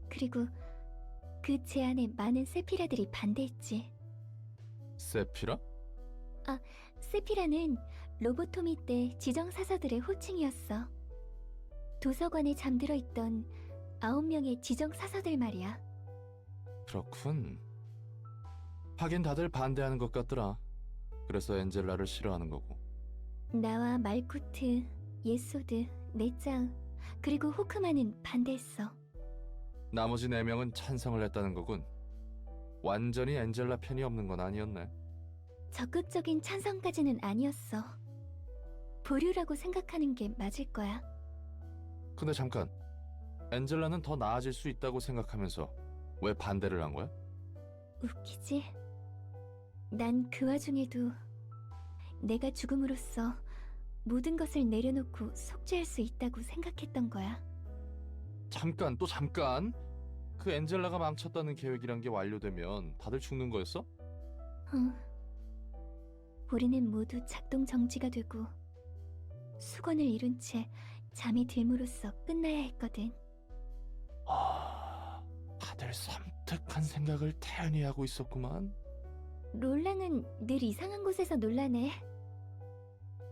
그리고 그 제안에 많은 세피라들이 반대했지.
세피라?
세피라는 로보토미 때 지정사서들의 호칭이었어. 도서관에 잠들어 있던 9명의 지정사서들 말이야.
그렇군. 하긴 다들 반대하는 것 같더라. 그래서 엔젤라를 싫어하는 거고.
나와 말코트, 예소드, 네짱, 그리고 호크만은 반대했어.
나머지 4명은 찬성을 했다는 거군. 완전히 엔젤라 편이 없는 건 아니었네.
적극적인 찬성까지는 아니었어. 보류라고 생각하는 게 맞을 거야.
근데 잠깐, 엔젤라는 더 나아질 수 있다고 생각하면서 왜 반대를 한 거야?
웃기지? 난 그 와중에도 내가 죽음으로써 모든 것을 내려놓고 속죄할 수 있다고 생각했던 거야.
잠깐, 또 잠깐. 그 엔젤라가 망쳤다는 계획이란 게 완료되면 다들 죽는 거였어?
우리는 모두 작동 정지가 되고 수건을 이룬 채 잠이 들므로써 끝나야 했거든.
다들 섬뜩한 생각을 태연히 하고 있었구만.
롤랑은 늘 이상한 곳에서 놀라네.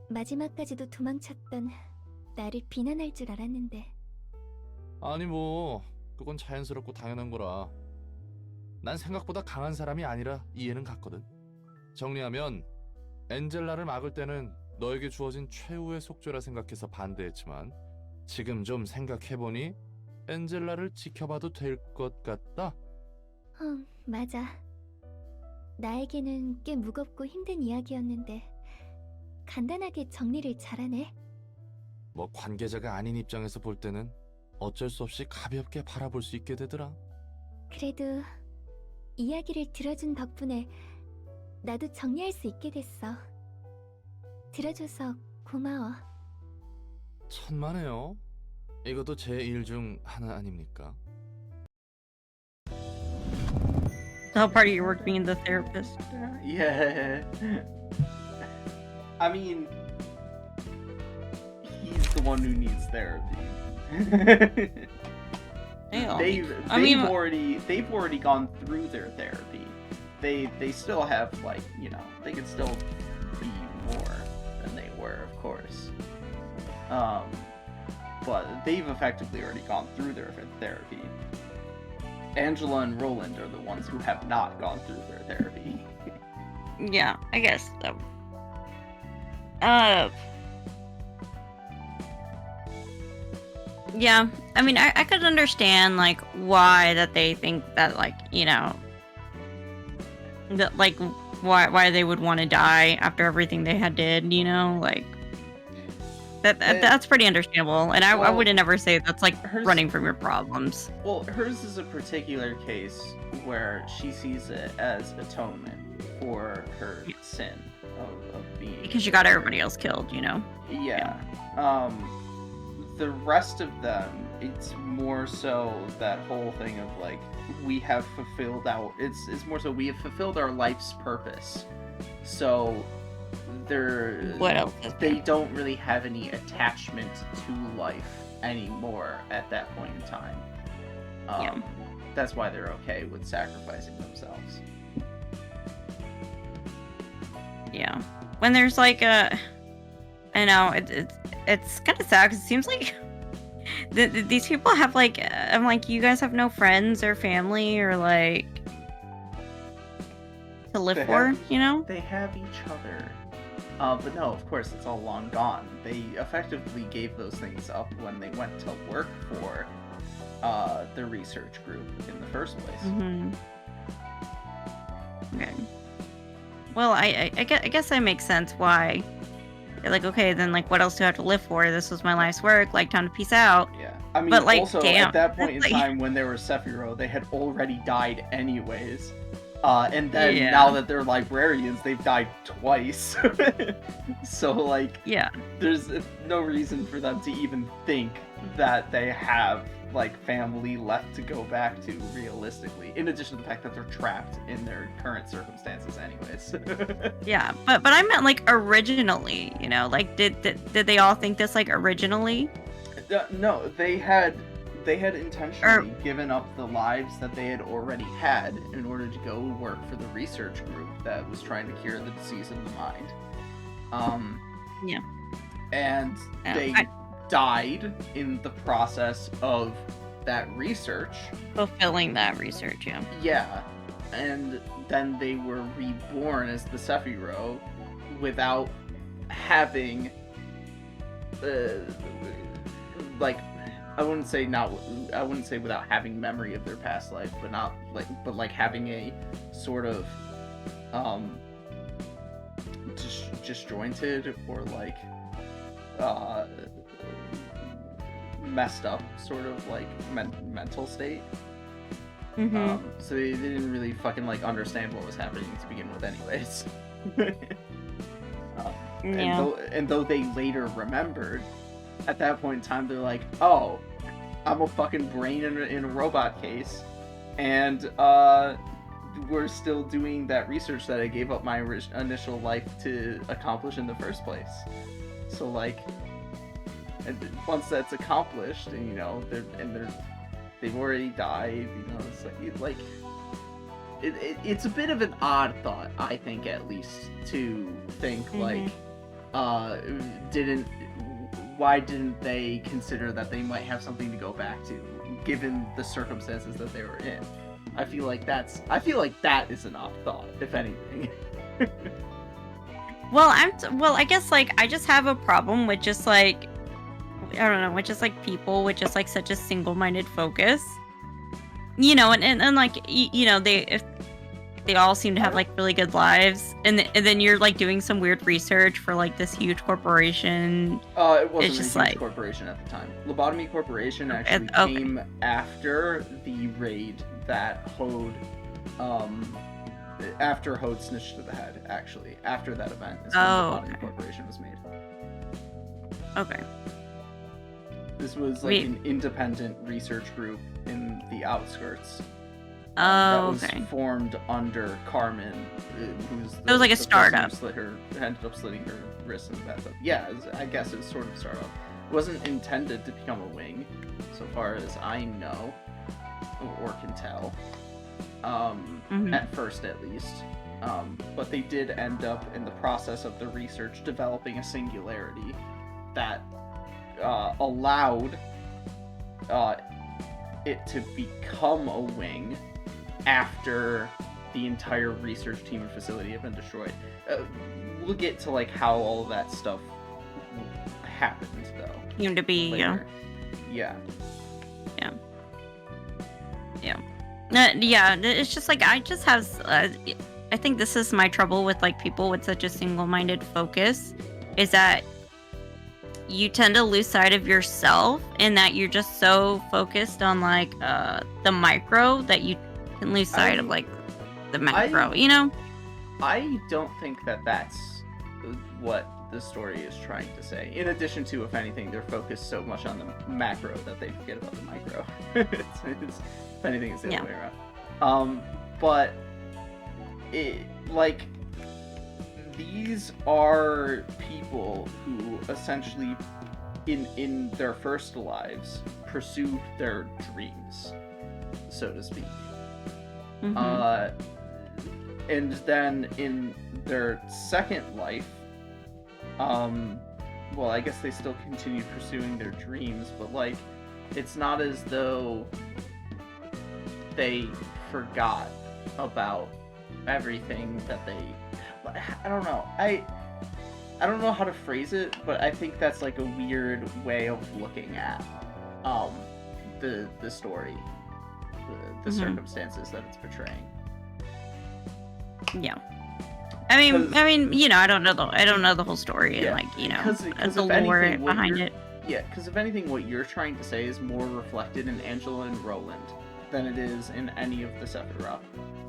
마지막까지도 도망쳤던 나를 비난할 줄 알았는데.
아니 뭐 그건 자연스럽고 당연한 거라. 난 생각보다 강한 사람이 아니라 이해는 갔거든. 정리하면 엔젤라를 막을 때는 너에게 주어진 최후의 속죄라 생각해서 반대했지만 지금 좀 생각해보니 엔젤라를 지켜봐도 될 것 같다?
맞아. 나에게는 꽤 무겁고 힘든 이야기였는데 간단하게 정리를 잘하네.
뭐 관계자가 아닌 입장에서 볼 때는 어쩔 수 없이 가볍게 바라볼 수 있게 되더라.
그래도 이야기를 들어준 덕분에 나도 정리할 수 있게 됐어. 들어줘서 고마워.
천만에요. 이것도 제 일 중 하나 아닙니까?
How part of your work being the therapist?
Yeah. I mean, he's the one who needs therapy. They've already gone through their therapy. They still have, like, you know, they can still be more than they were, of course. But they've effectively already gone through their therapy. Angela and Roland are the ones who have not gone through their therapy.
Yeah, I guess so. Yeah, I mean, I could understand, like, why that they think that, like, you know, that, like, why they would want to die after everything they had did, you know, like, that's pretty understandable, and I would never say that's, like, running from your problems.
Well, hers is a particular case where she sees it as atonement for her sin of being...
Because she got everybody else killed, you know?
Yeah. The rest of them, it's more so that whole thing of, like, we have fulfilled it's more so we have fulfilled our life's purpose. So
what else
they don't really have any attachment to life anymore at that point in time.
Yeah.
That's why they're okay with sacrificing themselves.
Yeah. When there's like I know it's kind of sad because it seems like these people have like I'm like, you guys have no friends or family or like to live for, you know?
They have each other. But no, of course, it's all long gone. They effectively gave those things up when they went to work for the research group in the first place.
Mm-hmm. Okay. Well, I guess that makes sense why you're like, okay, then like what else do I have to live for? This was my life's work, like time to peace out.
Yeah. I mean,
but, like,
also
damn,
at that point in
like...
time when they were Sephiroth, they had already died anyways. And then
yeah.
Now that they're librarians, they've died twice. So like,
yeah,
there's no reason for them to even think that they have like family left to go back to realistically, in addition to the fact that they're trapped in their current circumstances anyways.
Yeah, but I meant like originally, you know, like did they all think this like originally?
No, they had intentionally given up the lives that they had already had in order to go work for the research group that was trying to cure the disease of the mind.
Yeah.
And they died in the process of that research.
Fulfilling that research, yeah.
Yeah. And then they were reborn as the Sephiroth without having like I wouldn't say without having memory of their past life, but like having a sort of disjointed or like messed up sort of like mental state. So they didn't really fucking like understand what was happening to begin with, anyways. And though they later remembered, at that point in time, they're like, "Oh, I'm a fucking brain in a robot case, and we're still doing that research that I gave up my initial life to accomplish in the first place." So like, and once that's accomplished, and they've already died, it's like it's a bit of an odd thought, I think, at least, to think like, why didn't they consider that they might have something to go back to, given the circumstances that they were in? I feel like that is an odd thought, if anything.
Well, I guess like I just have a problem with just like, I don't know, with just like people with just like such a single-minded focus, and like they all seem to have like really good lives, and then you're like doing some weird research for like this huge corporation.
It wasn't a huge corporation at the time. Lobotomy Corporation actually came after the raid that Hode, after Hode snitched to the head. Actually, after that event is when Lobotomy Corporation was made. Okay. This was like an independent research group in the outskirts. That was formed under Carmen, who's it was like a startup. Ended up slitting her wrist in the bathtub. Yeah, I guess it was sort of a startup. It wasn't intended to become a wing, so far as I know, or can tell. At first, at least. But they did end up, in the process of the research, developing a singularity that allowed it to become a wing after the entire research team and facility have been destroyed. We'll get to like how all of that stuff happened, though.
Seemed to be
later.
Yeah. It's just like I just have. I think this is my trouble with like people with such a single-minded focus, is that you tend to lose sight of yourself, and that you're just so focused on like the micro that you can lose sight of like the macro.
I don't think that that's what the story is trying to say. In addition to, if anything, they're focused so much on the macro that they forget about the micro. If anything, it's the other way around. But these are people who essentially, in their first lives, pursued their dreams, so to speak. And then in their second life, well, I guess they still continued pursuing their dreams, but like, it's not as though they forgot about everything that they... I don't know. I don't know how to phrase it, but I think that's like a weird way of looking at the story, the circumstances that it's portraying.
Yeah. I mean, I don't know the whole story, and like, the lore behind it.
Yeah, because if anything, what you're trying to say is more reflected in Angela and Roland than it is in any of the Sephiroth,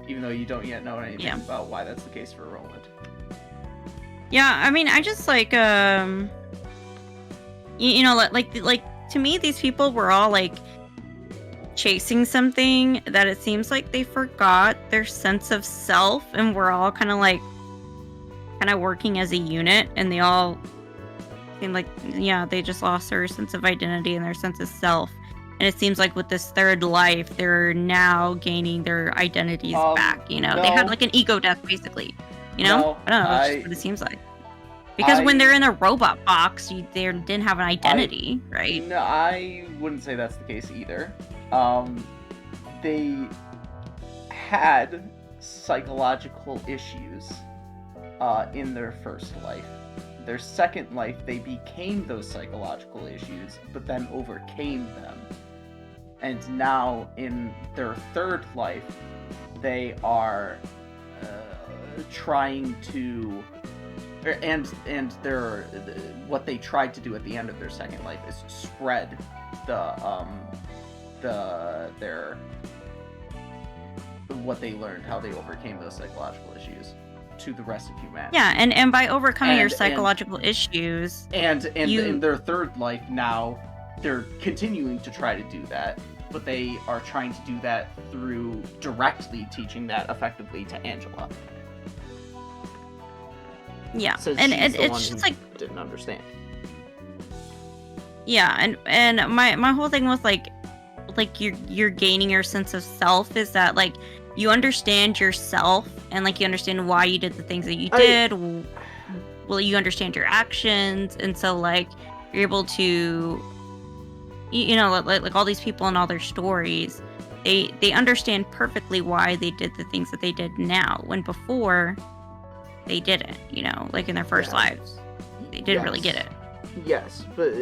even though you don't yet know anything about why that's the case for Roland.
Yeah, I mean, I just like, like to me, these people were all like chasing something that it seems like they forgot their sense of self, and we're all kind of working as a unit, and they all seem like, they just lost their sense of identity and their sense of self. And it seems like with this third life, they're now gaining their identities back. They had like an ego death, basically.
No,
I don't know. That's just what it seems like. Because when they're in a robot box, they didn't have an identity, right?
No, I wouldn't say that's the case either. They had psychological issues in their first life. Their second life, they became those psychological issues, but then overcame them. And now, in their third life, they are trying to... And what they tried to do at the end of their second life is spread their what they learned, how they overcame those psychological issues to the rest of humanity.
Yeah, and by overcoming your psychological issues,
and in their third life now, they're continuing to try to do that, but they are trying to do that through directly teaching that effectively to Angela.
Yeah,
So
and
she's the
it's
one
just
who
like,
didn't understand.
yeah, and my whole thing was like you're gaining your sense of self is that like you understand yourself and like you understand why you did the things that you did. Well, you understand your actions, and so like you're able to, you know, like all these people and all their stories, they understand perfectly why they did the things that they did now, when before they didn't, you know, like in their first lives they didn't really get it.
Yes, but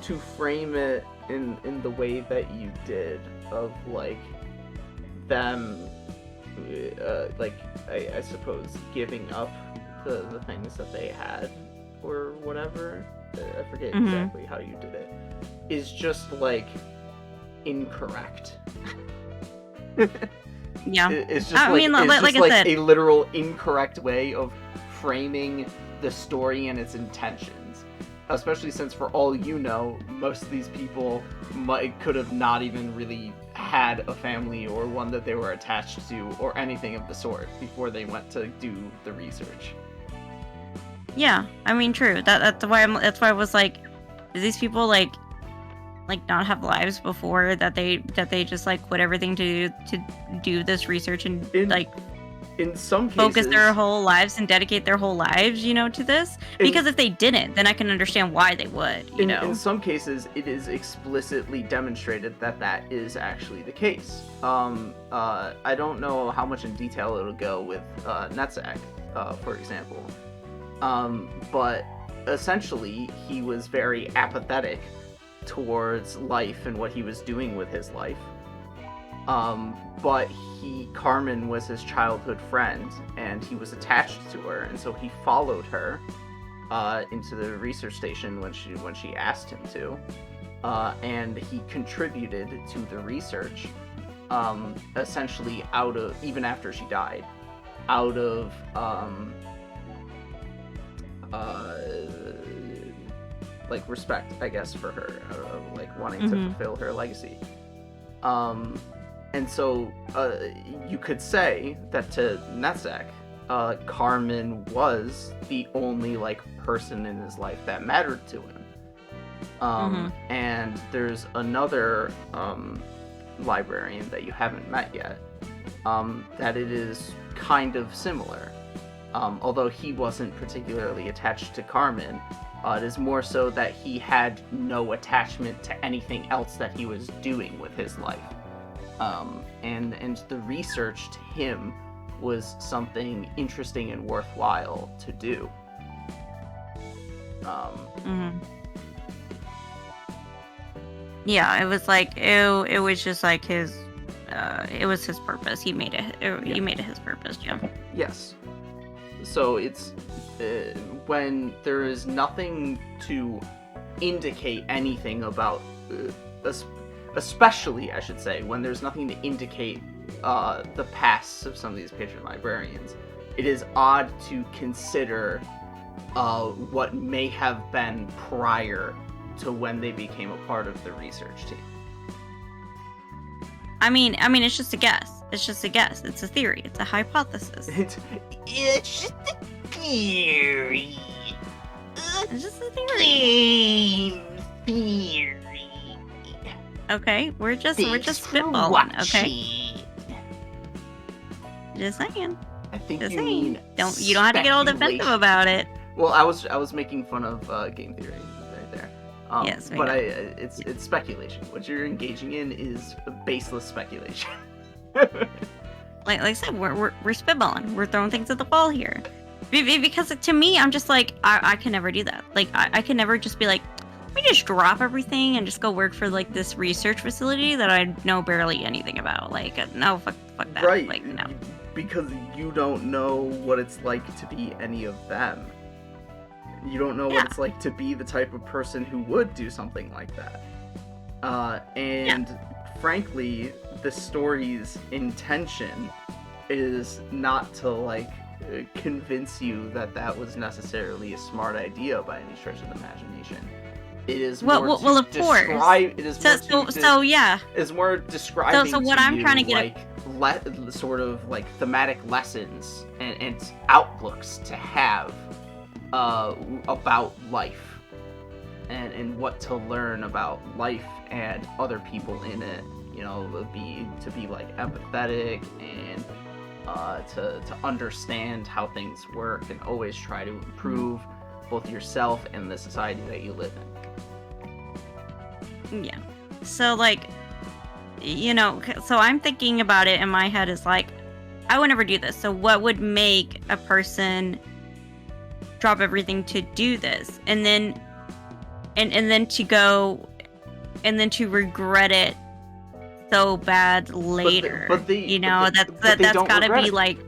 to frame it in the way that you did, of like them like I suppose giving up the things that they had or whatever, I forget exactly how you did it, is just like incorrect.
Yeah,
it's just like a literal incorrect way of framing the story and its intentions, especially since, for all you know, most of these people could have not even really had a family or one that they were attached to or anything of the sort before they went to do the research.
Yeah, I mean, true. That's why I was like, do these people like not have lives before that they just like quit everything to do this research and
in some cases
focus their whole lives and dedicate their whole lives, you know, to this? Because if they didn't, then I can understand why they would, you know.
In some cases, it is explicitly demonstrated that that is actually the case. I don't know how much in detail it'll go with Netzach, for example. But essentially, he was very apathetic towards life and what he was doing with his life. But Carmen was his childhood friend, and he was attached to her, and so he followed her into the research station when she asked him to, and he contributed to the research, essentially out of, even after she died, out of like respect, I guess, for her, like wanting to fulfill her legacy. And so you could say that to Netzach, Carmen was the only like person in his life that mattered to him. And there's another librarian that you haven't met yet, that it is kind of similar. Although he wasn't particularly attached to Carmen, it is more so that he had no attachment to anything else that he was doing with his life. And the research to him was something interesting and worthwhile to do.
Yeah, it was like it was just like his it was his purpose. He made it. He made it his purpose. Yeah.
Yes. So it's when there is nothing to indicate anything about, especially I should say, when there's nothing to indicate the pasts of some of these patron librarians, it is odd to consider what may have been prior to when they became a part of the research team.
I mean, it's just a guess. It's just a guess. It's a theory. It's a hypothesis.
It's just a theory.
It's just a theory. Okay, we're just spitballing. Okay. Just saying.
I think
just
you
saying.
mean
You don't have to get all defensive about it.
Well, I was making fun of game theory right there.
Yes,
but it's speculation. What you're engaging in is baseless speculation.
like I said, we're spitballing. We're throwing things at the wall here. Because to me, I'm just like, I can never do that. Like I can never just be like, let me just drop everything and just go work for like this research facility that I know barely anything about. Like no, fuck that.
Right.
Like no.
Because you don't know what it's like to be any of them. You don't know what it's like to be the type of person who would do something like that. And frankly, the story's intention is not to, like, convince you that that was necessarily a smart idea by any stretch of the imagination. It is more
well, of course.
It is
yeah.
It's more describing
so what I'm trying to get
sort of like thematic lessons and outlooks to have about life and what to learn about life and other people in it. You know, to be like empathetic and to understand how things work and always try to improve both yourself and the society that you live in.
Yeah. So, like, you know, so I'm thinking about it in my head is like, I would never do this. So what would make a person drop everything to do this? And then to go and then to regret it so bad later. That's gotta be like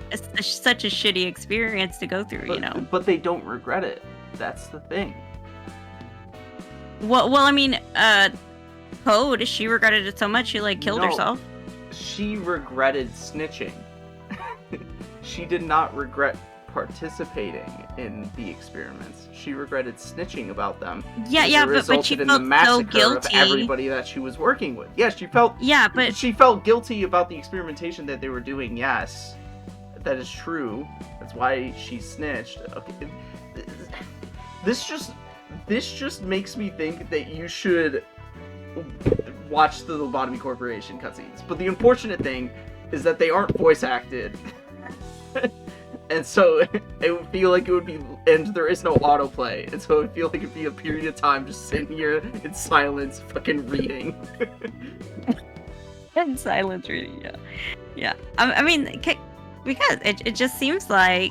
such a shitty experience to go through, you know.
But they don't regret it. That's the thing.
Well, I mean, Code, she regretted it so much she like killed herself.
She regretted snitching. She did not regret participating in the experiments. She regretted snitching about them.
Yeah, but she felt so guilty.
Of everybody that she was working with. Yeah, she felt.
Yeah, but
she felt guilty about the experimentation that they were doing. Yes, that is true. That's why she snitched. Okay, this just makes me think that you should watch the Lobotomy Corporation cutscenes. But the unfortunate thing is that they aren't voice acted. And so it would feel like it would be, and there is no autoplay, and so it would feel like it'd be a period of time just sitting here in silence, fucking reading.
In silence reading, yeah. I mean, because it just seems like,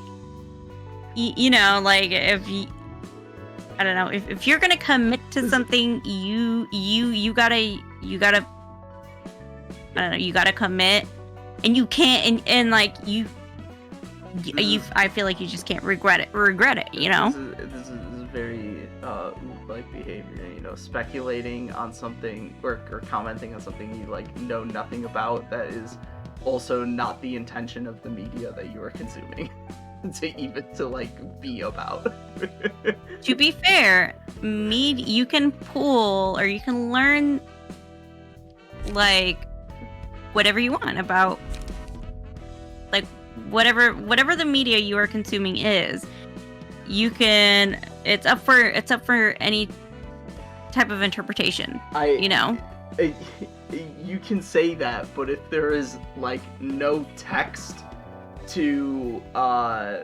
you know, like if you, I don't know, if you're gonna commit to something, you gotta, I don't know, you gotta commit, and you can't, and like you. I feel like you just can't regret it, you know?
This is very, like, behavior, you know, speculating on something, or commenting on something you, like, know nothing about, that is also not the intention of the media that you are consuming, to, like, be about.
To be fair, you can pull, or you can learn, like, whatever you want about, like, whatever the media you are consuming is, you can, it's up for any type of interpretation, you know?
You can say that, but if there is, like, no text to, I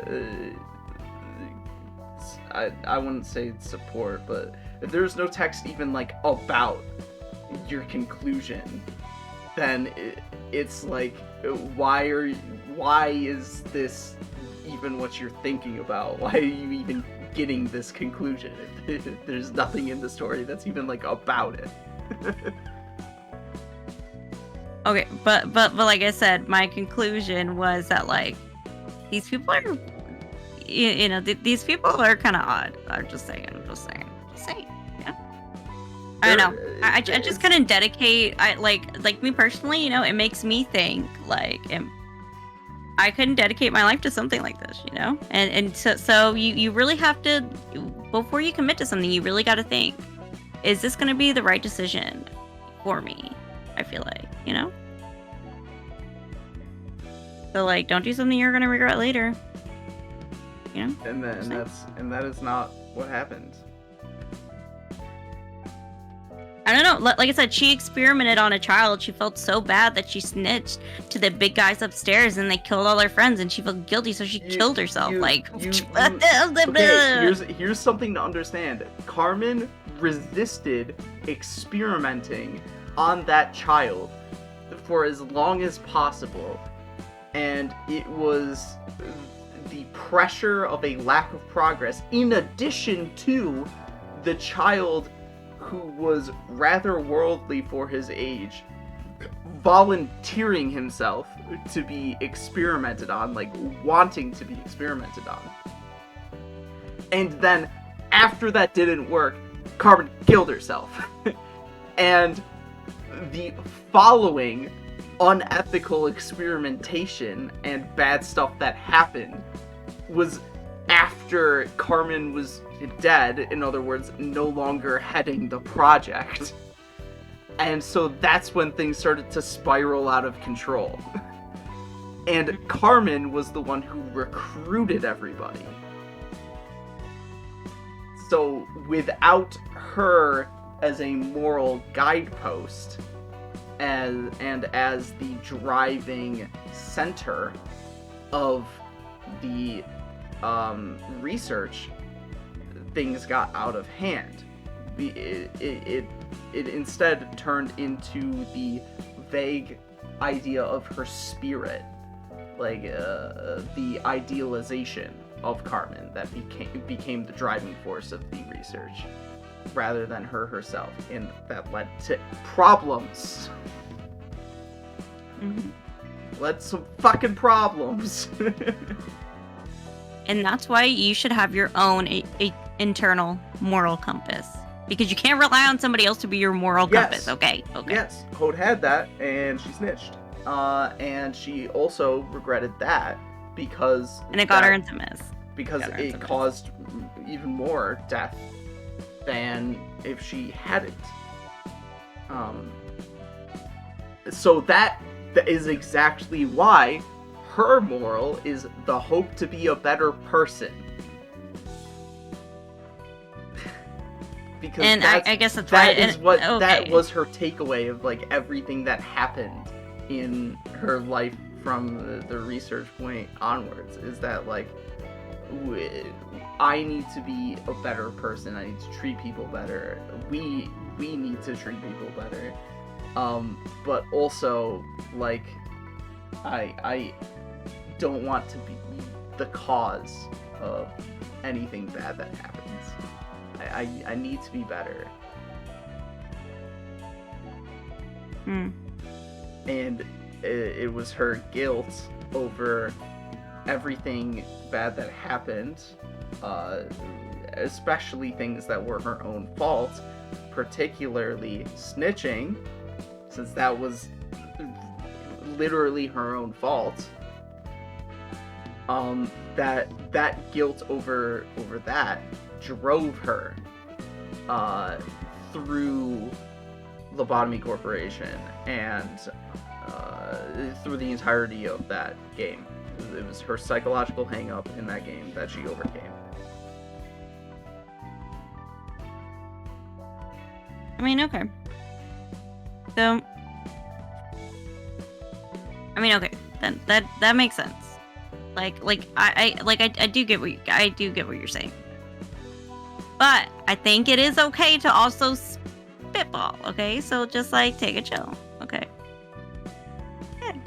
wouldn't say support, but if there's no text even, like, about your conclusion, then it's like, why is this even what you're thinking about? Why are you even getting this conclusion if there's nothing in the story that's even, like, about it?
Okay, but like I said, my conclusion was that, like, these people are, you know, these people are kind of odd. I'm just saying. Yeah. I don't know. I just couldn't dedicate. Like me personally, you know, it makes me think, like, I couldn't dedicate my life to something like this, you know? And so you really have to, before you commit to something, you really got to think, is this going to be the right decision for me? I feel like, you know? So, like, don't do something you're going to regret later. You know?
And that is not what happened.
I don't know. Like I said, she experimented on a child. She felt so bad that she snitched to the big guys upstairs, and they killed all her friends, and she felt guilty, so she killed herself.
Here's something to understand. Carmen resisted experimenting on that child for as long as possible, and it was the pressure of a lack of progress, in addition to the child who was rather worldly for his age, volunteering himself to be experimented on, like, wanting to be experimented on. And then, after that didn't work, Carmen killed herself. And the following unethical experimentation and bad stuff that happened was after Carmen was dead, in other words, no longer heading the project. And so that's when things started to spiral out of control. And Carmen was the one who recruited everybody. So without her as a moral guidepost and as the driving center of the research, things got out of hand. It instead turned into the vague idea of her spirit, like the idealization of Carmen that became the driving force of the research, rather than her herself, and that led to problems.
Mm-hmm.
Led to some fucking problems.
And that's why you should have your own internal moral compass. Because you can't rely on somebody else to be your moral compass, okay?
Yes, Hode had that, and she snitched. And she also regretted that because...
And it got her into mess.
Because it caused even more death than if she hadn't. So that is exactly why her moral is the hope to be a better person. Because
and I guess that's why
that was her takeaway of like everything that happened in her life from the research point onwards, is that like I need to be a better person. I need to treat people better. We need to treat people better. But also like I don't want to be the cause of anything bad that happens. I need to be better. And it was her guilt over everything bad that happened, especially things that were her own fault, particularly snitching, since that was literally her own fault. That guilt over that drove her through Lobotomy Corporation and through the entirety of that game. It was her psychological hang-up in that game that she overcame.
I mean, okay. So, I mean, okay, then that makes sense. Like I do get what you're saying. But I think it is okay to also spitball, okay? So just like take a chill, okay? Okay.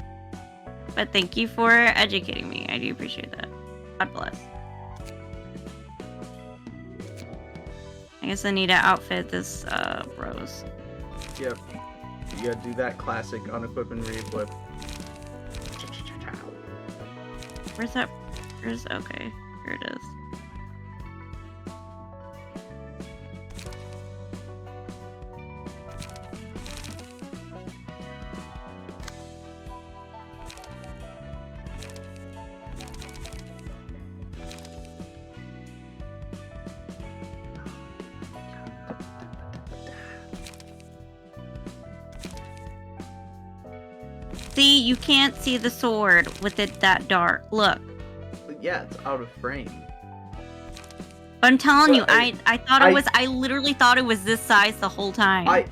But thank you for educating me. I do appreciate that. God bless. I guess I need to outfit this bros.
Yep. You gotta do that classic unequip and re-equip.
Where's that? Okay, here it is. See, you can't see the sword with it that dark. Look.
Yeah, it's out of frame.
But I'm telling you, I thought it was. I literally thought it was this size the whole time.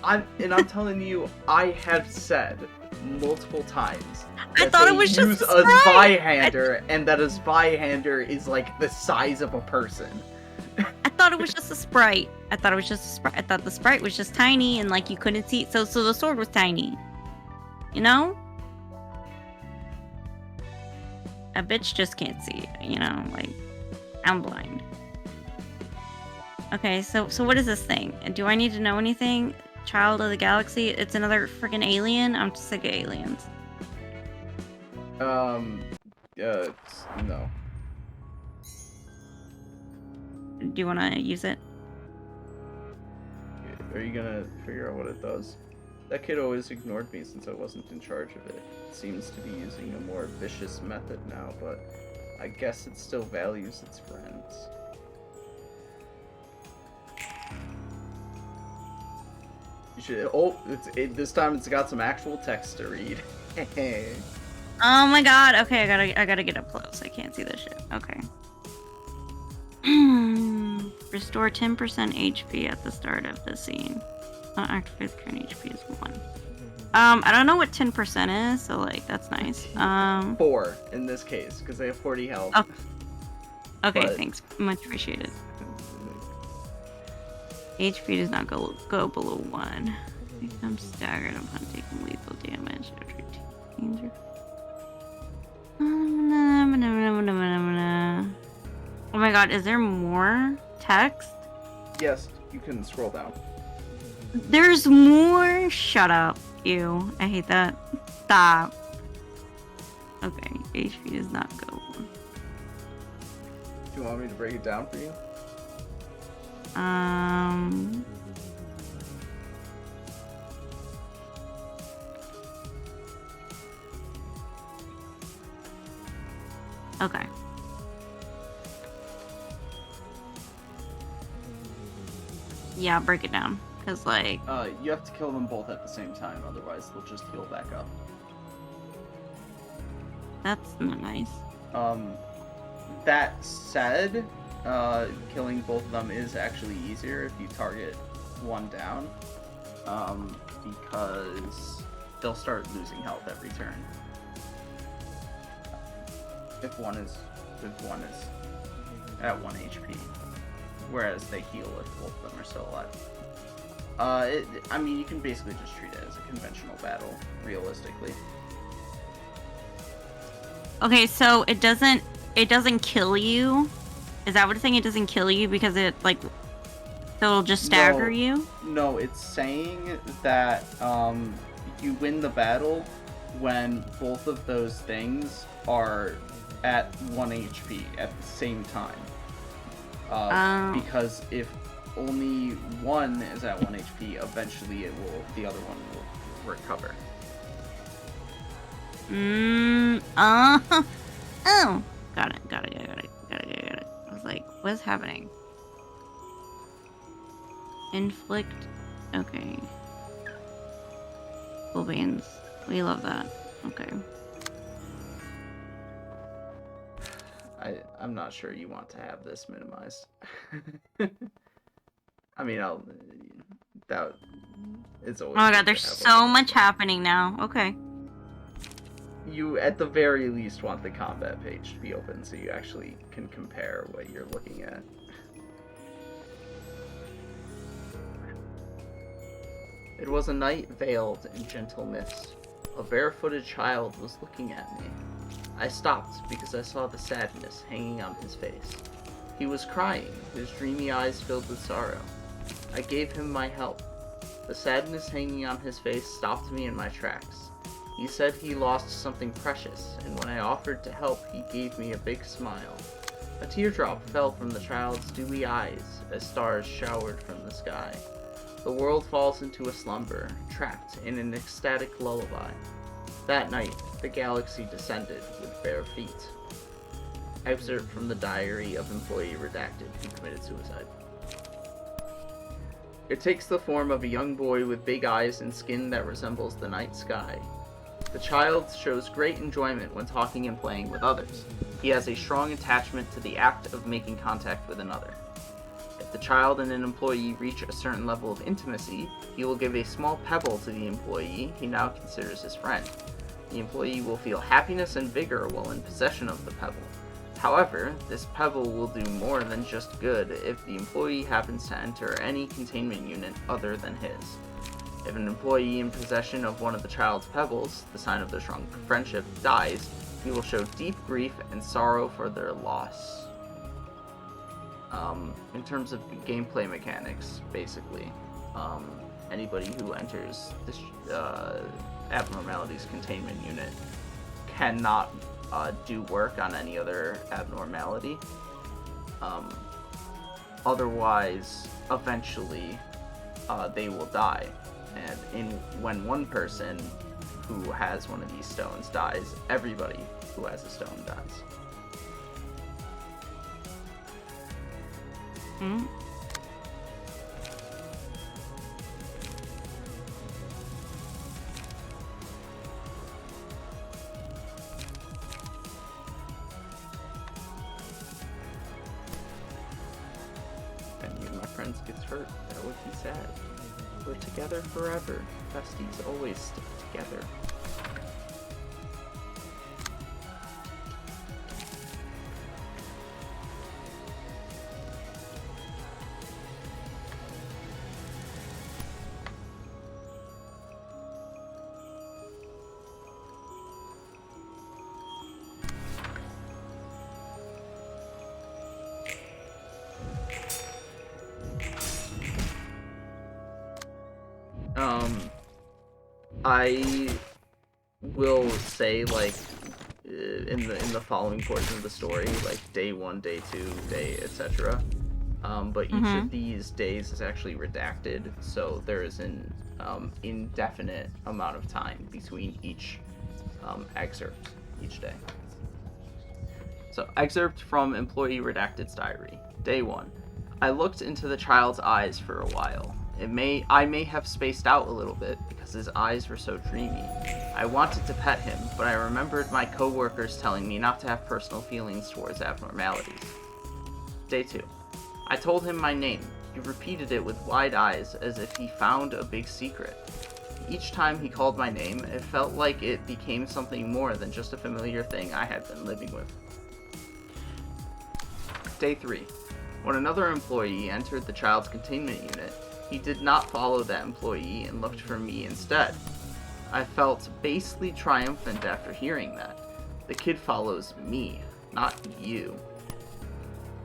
I'm telling you, I have said multiple times.
I thought it was just
a Zweihander, and that a Zweihander is like the size of a person.
I thought it was just a sprite. I thought the sprite was just tiny and like you couldn't see. So the sword was tiny. You know? A bitch just can't see, you know? Like, I'm blind. Okay, so what is this thing? Do I need to know anything? Child of the Galaxy? It's another freaking alien? I'm sick of aliens.
No.
Do you want to use it?
Are you gonna figure out what it does? That kid always ignored me since I wasn't in charge of it. It seems to be using a more vicious method now, but I guess it still values its friends. You should. Oh, this time it's got some actual text to read.
Oh my god. Okay, I gotta get up close. I can't see this shit. Okay. Restore 10% HP at the start of the scene. Activate the current HP is 1. I don't know what 10% is, so like that's nice.
4 in this case, because they have 40 health.
Oh. Okay,
but...
thanks. Much appreciated. HP does not go below 1. Become staggered upon taking lethal damage after taking. Oh my god, is there more text?
Yes, you can scroll down.
There's more? Shut up. Ew. I hate that. Stop. Okay, HP does not go.
Do you want me to break it down for you?
Okay. Yeah, break it down. Cause like...
you have to kill them both at the same time, otherwise they'll just heal back up.
That's not nice.
That said, killing both of them is actually easier if you target one down. Because they'll start losing health every turn. If one is at 1 HP. Whereas they heal if both of them are still alive. I mean, you can basically just treat it as a conventional battle, realistically.
Okay, so it doesn't kill you? Is that what it's saying? It doesn't kill you because it, like, so it'll just stagger you?
No, it's saying that, you win the battle when both of those things are at 1 HP at the same time. Because if only one is at 1 HP, eventually the other one will recover.
Oh. Got it. I was like, what's happening? Inflict. Okay. Cool beans. We love that. Okay.
I'm not sure you want to have this minimized. I mean, it's always.
Oh my god, there's so much happening now. Okay.
You, at the very least, want the combat page to be open so you actually can compare what you're looking at. It was a night veiled in gentle mist. A barefooted child was looking at me. I stopped because I saw the sadness hanging on his face. He was crying, his dreamy eyes filled with sorrow. I gave him my help. The sadness hanging on his face stopped me in my tracks. He said he lost something precious, and when I offered to help, he gave me a big smile. A teardrop fell from the child's dewy eyes as stars showered from the sky. The world falls into a slumber, trapped in an ecstatic lullaby. That night, the galaxy descended with bare feet. Excerpt from the diary of employee redacted who committed suicide. It takes the form of a young boy with big eyes and skin that resembles the night sky. The child shows great enjoyment when talking and playing with others. He has a strong attachment to the act of making contact with another. If the child and an employee reach a certain level of intimacy, he will give a small pebble to the employee he now considers his friend. The employee will feel happiness and vigor while in possession of the pebble. However, this pebble will do more than just good if the employee happens to enter any containment unit other than his. If an employee in possession of one of the child's pebbles, the sign of their strong friendship, dies, he will show deep grief and sorrow for their loss. In terms of gameplay mechanics, basically, anybody who enters this abnormalities containment unit cannot do work on any other abnormality. Otherwise, eventually, they will die. And when one person who has one of these stones dies, everybody who has a stone dies.
Mm.
Any of my friends gets hurt, that would be sad. We're together forever. Besties always stick together. I will say, like, in the following portion of the story, like day 1, day 2, day etc. But each of these days is actually redacted, so there is an indefinite amount of time between each excerpt each day. So, excerpt from Employee Redacted's diary. Day 1. I looked into the child's eyes for a while. I may have spaced out a little bit because his eyes were so dreamy. I wanted to pet him, but I remembered my coworkers telling me not to have personal feelings towards abnormalities. Day 2. I told him my name. He repeated it with wide eyes as if he found a big secret. Each time he called my name, it felt like it became something more than just a familiar thing I had been living with. Day 3. When another employee entered the child's containment unit, he did not follow that employee and looked for me instead. I felt basely triumphant after hearing that. The kid follows me, not you.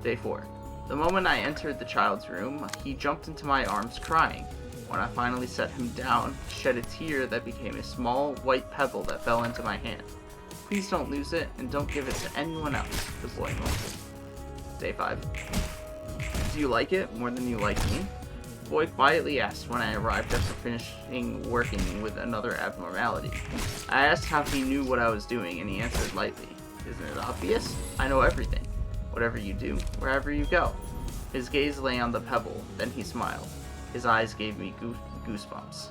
Day 4. The moment I entered the child's room, he jumped into my arms crying. When I finally set him down, he shed a tear that became a small white pebble that fell into my hand. Please don't lose it, and don't give it to anyone else, the boy mumbled. Day 5. Do you like it more than you like me? The boy quietly asked when I arrived after finishing working with another abnormality. I asked how he knew what I was doing, and he answered lightly. Isn't it obvious? I know everything. Whatever you do, wherever you go. His gaze lay on the pebble, then he smiled. His eyes gave me goosebumps.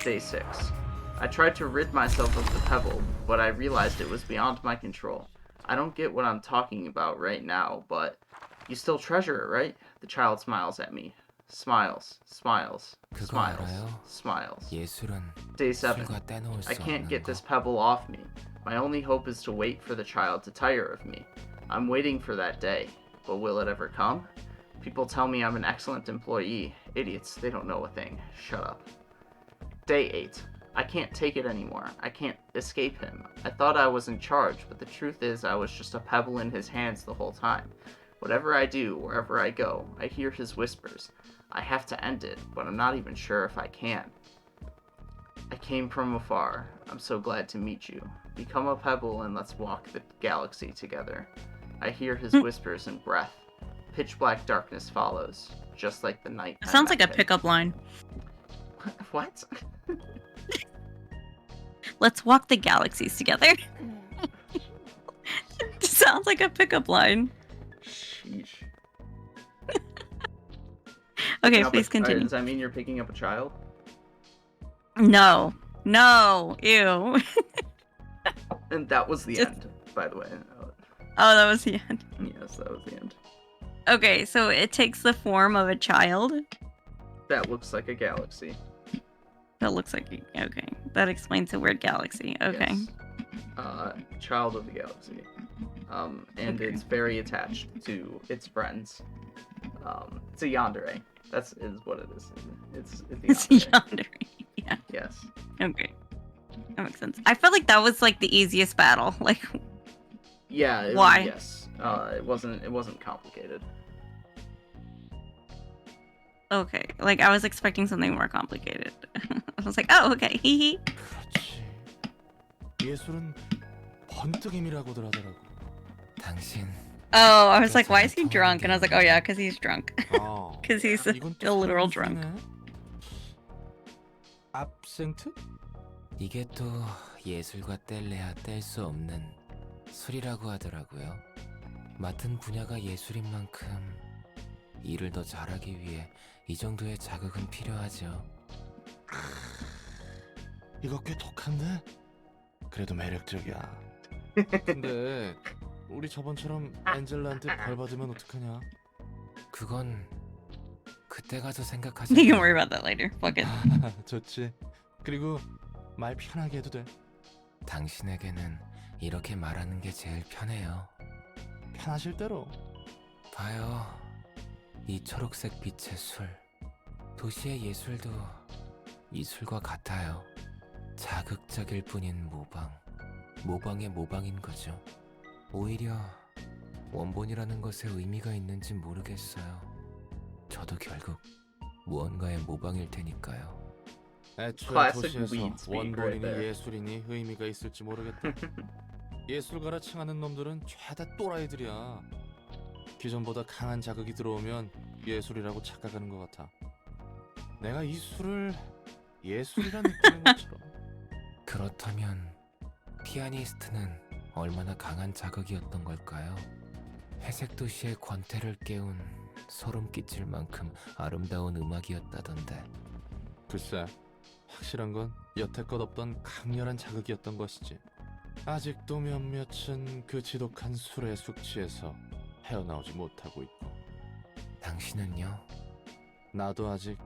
Day 6. I tried to rid myself of the pebble, but I realized it was beyond my control. I don't get what I'm talking about right now, but you still treasure it, right? The child smiles at me. Smiles, smiles, smiles, smiles. Day 7. I can't get this pebble off me. My only hope is to wait for the child to tire of me. I'm waiting for that day, but will it ever come? People tell me I'm an excellent employee. Idiots, they don't know a thing. Shut up. Day 8. I can't take it anymore. I can't escape him. I thought I was in charge, but the truth is I was just a pebble in his hands the whole time. Whatever I do, wherever I go, I hear his whispers. I have to end it, but I'm not even sure if I can. I came from afar. I'm so glad to meet you. Become a pebble and let's walk the galaxy together. I hear his whispers and breath. Pitch black darkness follows, just like the night.
It sounds like a pickup line.
What?
Let's walk the galaxies together. Sounds like a pickup line.
Sheesh.
Okay, please continue.
Does that mean you're picking up a child?
No. No. Ew.
And that was the end, by the way.
Oh, that was the end.
Yes, that was the end.
Okay, so it takes the form of a child?
That looks like a galaxy.
That looks like okay. That explains the word galaxy. Okay.
Yes. Child of the galaxy. And it's very attached to its friends. It's a yandere. Is what it is. It's
a yandere. Yeah.
Yes.
Okay. That makes sense. I felt like that was like the easiest battle. Like.
Yeah.
Why?
Yes. It wasn't complicated.
Okay. Like I was expecting something more complicated. I was like, oh, okay. Hee.
예술은 번뜩임이라고들 하더라고.
당신.
Oh, I was like, why is he drunk? And I was like, oh yeah, because he's drunk. Because he's a literal drunk.
압생트?
이게 또 예술과 뗄래야 뗄 수 없는 술이라고 하더라고요. 맡은 분야가 예술인 만큼 일을 더 잘하기 위해 이 정도의 자극은 필요하죠.
이거 꽤 독한데? 그래도 매력적이야. 근데 우리 저번처럼 엔젤라한테 벌 받으면 어떡하냐?
그건 그때 가서 생각하자.
You can worry about that later. Fuck it.
좋지. 그리고 말 편하게 해도 돼.
당신에게는 이렇게 말하는 게 제일 편해요.
편하실 대로.
봐요. 이 초록색 빛의 술. 도시의 예술도 이 술과 같아요. 자극적일 뿐인 모방. 모방의 모방인 거죠. 오히려 원본이라는 것에 의미가 있는지 모르겠어요. 저도 결국 무언가의 모방일 테니까요.
애초에 도시에서 원본이니 예술이니 의미가 있을지 모르겠다. 예술가라 칭하는 놈들은 죄다 또라이들이야. 기존보다 강한 자극이 들어오면 예술이라고 착각하는 것 같아. 내가 이 술을 예술이라 느끼는 것처럼.
그렇다면 피아니스트는 얼마나 강한 자극이었던 걸까요? 회색 도시의 권태를 깨운 소름 끼칠 만큼 아름다운 음악이었다던데.
글쎄, 확실한 건 여태껏 없던 강렬한 자극이었던 것이지. 아직도 몇몇은 그 지독한 술의 숙취에서 헤어나오지 못하고 있고.
당신은요?
나도 아직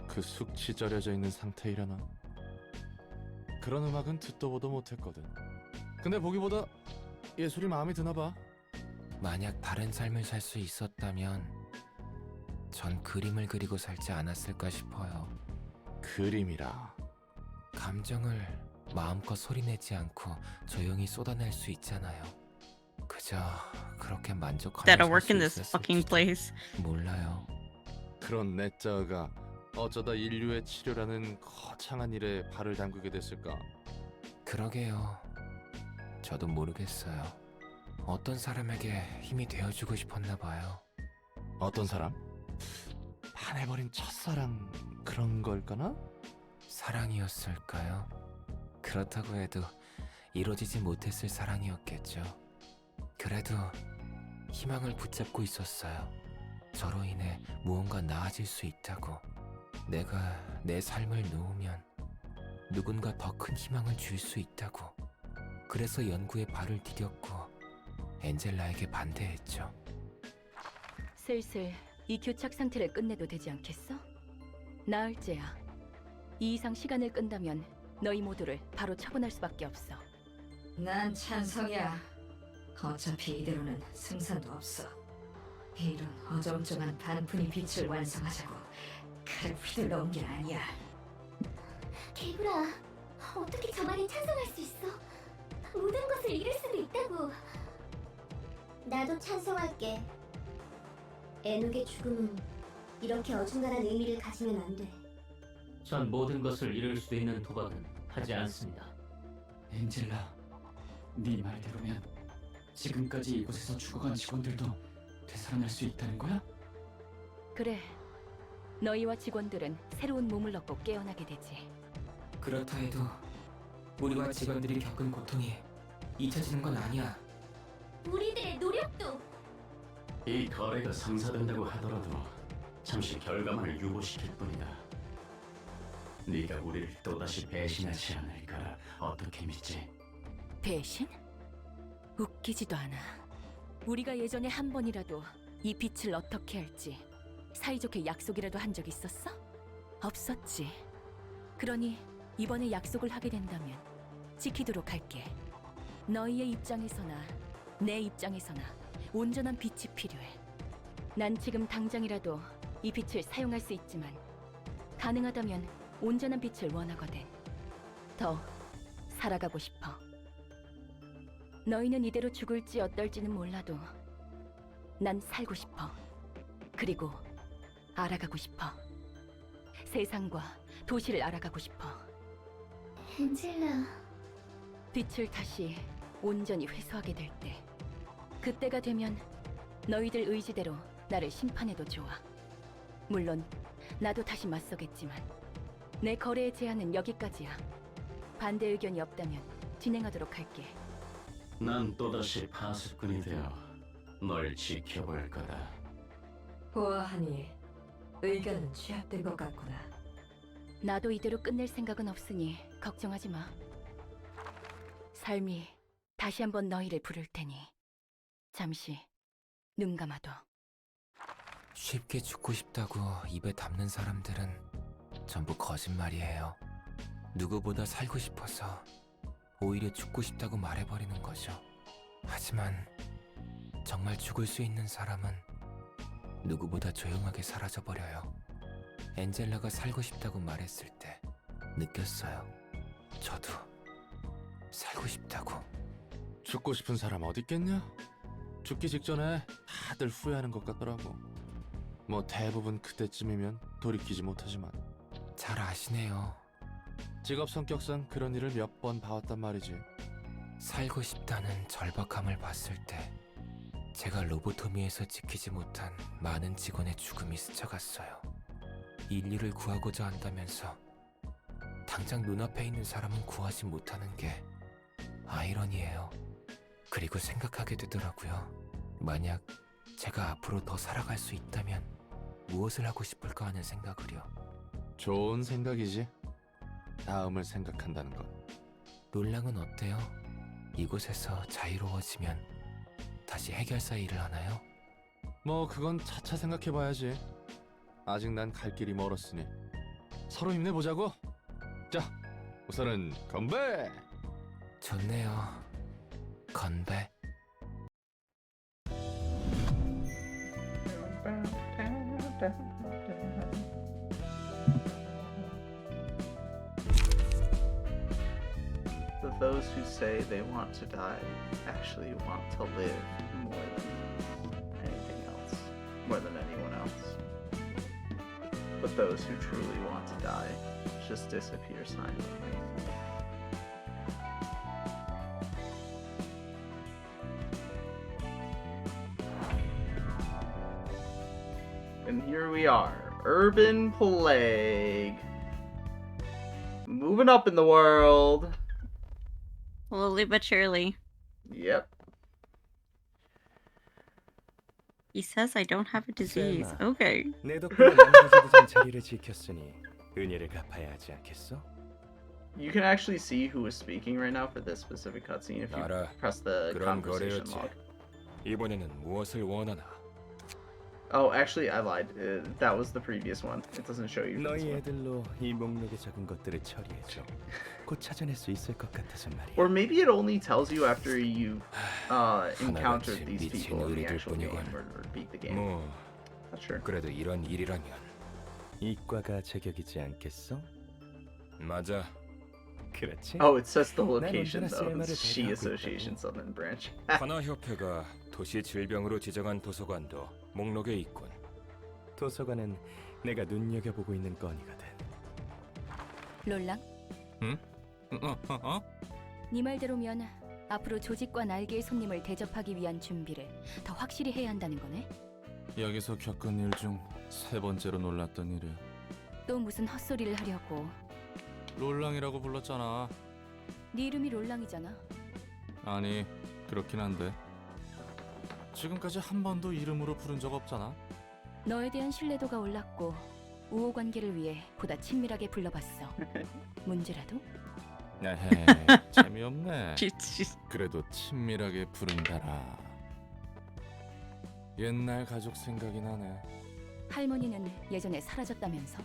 그 숙취 절여져 있는 상태이려나. 그런 음악은 듣도 보도 못했거든. 근데 보기보다 예술이 마음에 드나 봐.
만약 다른 삶을 살 수 있었다면 전 그림을 그리고 살지 않았을까 싶어요.
그림이라.
감정을 마음껏 소리내지 않고 조용히 쏟아낼 수 있잖아요. 그저 그렇게 만족하며
That'll
살
work
수
in this fucking place.
몰라요.
그런 내자가 어쩌다 인류의 치료라는 거창한 일에 발을 담그게 됐을까?
그러게요. 저도 모르겠어요. 어떤 사람에게 힘이 되어주고 싶었나 봐요.
어떤 사람? 반해버린 첫사랑 그런 걸까나?
사랑이었을까요? 그렇다고 해도 이루어지지 못했을 사랑이었겠죠. 그래도 희망을 붙잡고 있었어요. 저로 인해 무언가 나아질 수 있다고. 내가 내 삶을 놓으면 누군가 더 큰 희망을 줄 수 있다고. 그래서 연구에 발을 디뎠고 엔젤라에게 반대했죠.
슬슬 이 교착 상태를 끝내도 되지 않겠어? 나을째야. 이 이상 시간을 끈다면 너희 모두를 바로 처분할 수밖에 없어.
난 찬성이야. 어차피 이대로는 승산도 없어. 이런 어정쩡한 반푼이 빛을 완성하자고 칼을 휘둘러 온 게 아니야.
개구라, 어떻게 저 말에 찬성할 수 있어? 모든 것을 잃을 수도 있다고. 나도 찬성할게. 에녹의 죽음은 이렇게 어중간한 의미를 가지면 안 돼.
전 모든 것을 잃을 수도 있는 도박은 하지 않습니다.
엔젤라, 네 말대로면 지금까지 이곳에서 죽어간 직원들도 되살아날 수 있다는 거야?
그래. 너희와 직원들은 새로운 몸을 얻고 깨어나게 되지.
그렇다 해도 우리와 직원들이 겪은 고통이 잊혀지는 건 아니야.
우리들의 노력도.
이 거래가 성사된다고 하더라도 잠시 결과만을 유보시킬 뿐이다. 네가 우리를 또다시 배신하지 않을까 어떻게 믿지?
배신? 웃기지도 않아. 우리가 예전에 한 번이라도 이 빛을 어떻게 할지 사이좋게 약속이라도 한 적 있었어? 없었지. 그러니 이번에 약속을 하게 된다면 지키도록 할게. 너희의 입장에서나 내 입장에서나 온전한 빛이 필요해. 난 지금 당장이라도 이 빛을 사용할 수 있지만 가능하다면 온전한 빛을 원하거든. 더 살아가고 싶어. 너희는 이대로 죽을지 어떨지는 몰라도 난 살고 싶어. 그리고 알아가고 싶어. 세상과 도시를 알아가고 싶어.
엔젤라.
빛을 다시 온전히 회수하게 될 때, 그때가 되면 너희들 의지대로 나를 심판해도 좋아. 물론 나도 다시 맞서겠지만 내 거래의 제안은 여기까지야. 반대 의견이 없다면 진행하도록 할게.
난 또다시 파수꾼이 되어 널 지켜볼 거다.
보아하니 의견은 취합된 것 같구나.
나도 이대로 끝낼 생각은 없으니 걱정하지 마. 삶이 다시 한번 너희를 부를 테니 잠시 눈 감아둬.
쉽게 죽고 싶다고 입에 담는 사람들은 전부 거짓말이에요. 누구보다 살고 싶어서 오히려 죽고 싶다고 말해버리는 거죠. 하지만 정말 죽을 수 있는 사람은 누구보다 조용하게 사라져버려요. 엔젤라가 살고 싶다고 말했을 때 느꼈어요. 저도 살고 싶다고.
죽고 싶은 사람 어디 있겠냐? 죽기 직전에 다들 후회하는 것 같더라고. 뭐 대부분 그때쯤이면 돌이키지 못하지만.
잘 아시네요.
직업 성격상 그런 일을 몇 번 봐왔단 말이지.
살고 싶다는 절박함을 봤을 때 제가 로보토미에서 지키지 못한 많은 직원의 죽음이 스쳐갔어요. 인류를 구하고자 한다면서 당장 눈앞에 있는 사람은 구하지 못하는 게 아이러니예요. 그리고 생각하게 되더라고요. 만약 제가 앞으로 더 살아갈 수 있다면 무엇을 하고 싶을까 하는 생각을요.
좋은 생각이지. 다음을 생각한다는 것.
롤랑은 어때요? 이곳에서 자유로워지면 다시 해결사 일을 하나요?
뭐 그건 차차 생각해봐야지. 아직 난 갈 길이 멀었으니 서로 힘내보자고. 자, 우선은 건배!
좋네요. 건배.
Those who say they want to die actually want to live more than anything else, more than anyone else. But those who truly want to die just disappear silently. And here we are, Urban Plague. Moving up in the world.
Slowly but surely.
Yep.
He says I don't have a disease. Okay.
내 덕분에 남겨주던 자리를 지켰으니 은혜를 갚아야 하지 않겠어?
You can actually see who is speaking right now for this specific cutscene if you press the conversation log.
이번에는 무엇을 원하나?
Oh, actually, I lied. That was the previous one. It doesn't show you.
너희 애들로 이 목록에 적은 것들을 처리해줘. 곧 찾아낼 수 있을 것 같아서 말이야.
Or maybe it only tells you after you've encountered these people in the actual game or beat the game. Not sure.
그래도 이런 일이라면
이과가 제격이지 않겠어?
맞아.
그렇지?
Oh, it says the location though. It's She Association Southern Branch.
관아협회가 도시 질병으로 지정한 도서관도 목록에 있군.
도서관은 내가 눈여겨보고 있는 건이거든.
롤랑?
응?
네 말대로면 앞으로 조직과 날개의 손님을 대접하기 위한 준비를 더 확실히 해야 한다는 거네?
여기서 겪은 일 중 3번째로 놀랐던 일이야.
또 무슨 헛소리를 하려고.
롤랑이라고 불렀잖아.
네 이름이 롤랑이잖아.
아니, 그렇긴 한데 지금까지 한 번도 이름으로 부른 적 없잖아.
너에 대한 신뢰도가 올랐고 우호 관계를 위해 보다 친밀하게 불러봤어. 문제라도?
에헤, 재미없네. 그래도 친밀하게 부른다라. 옛날 가족 생각이 나네.
할머니는 예전에 사라졌다면서?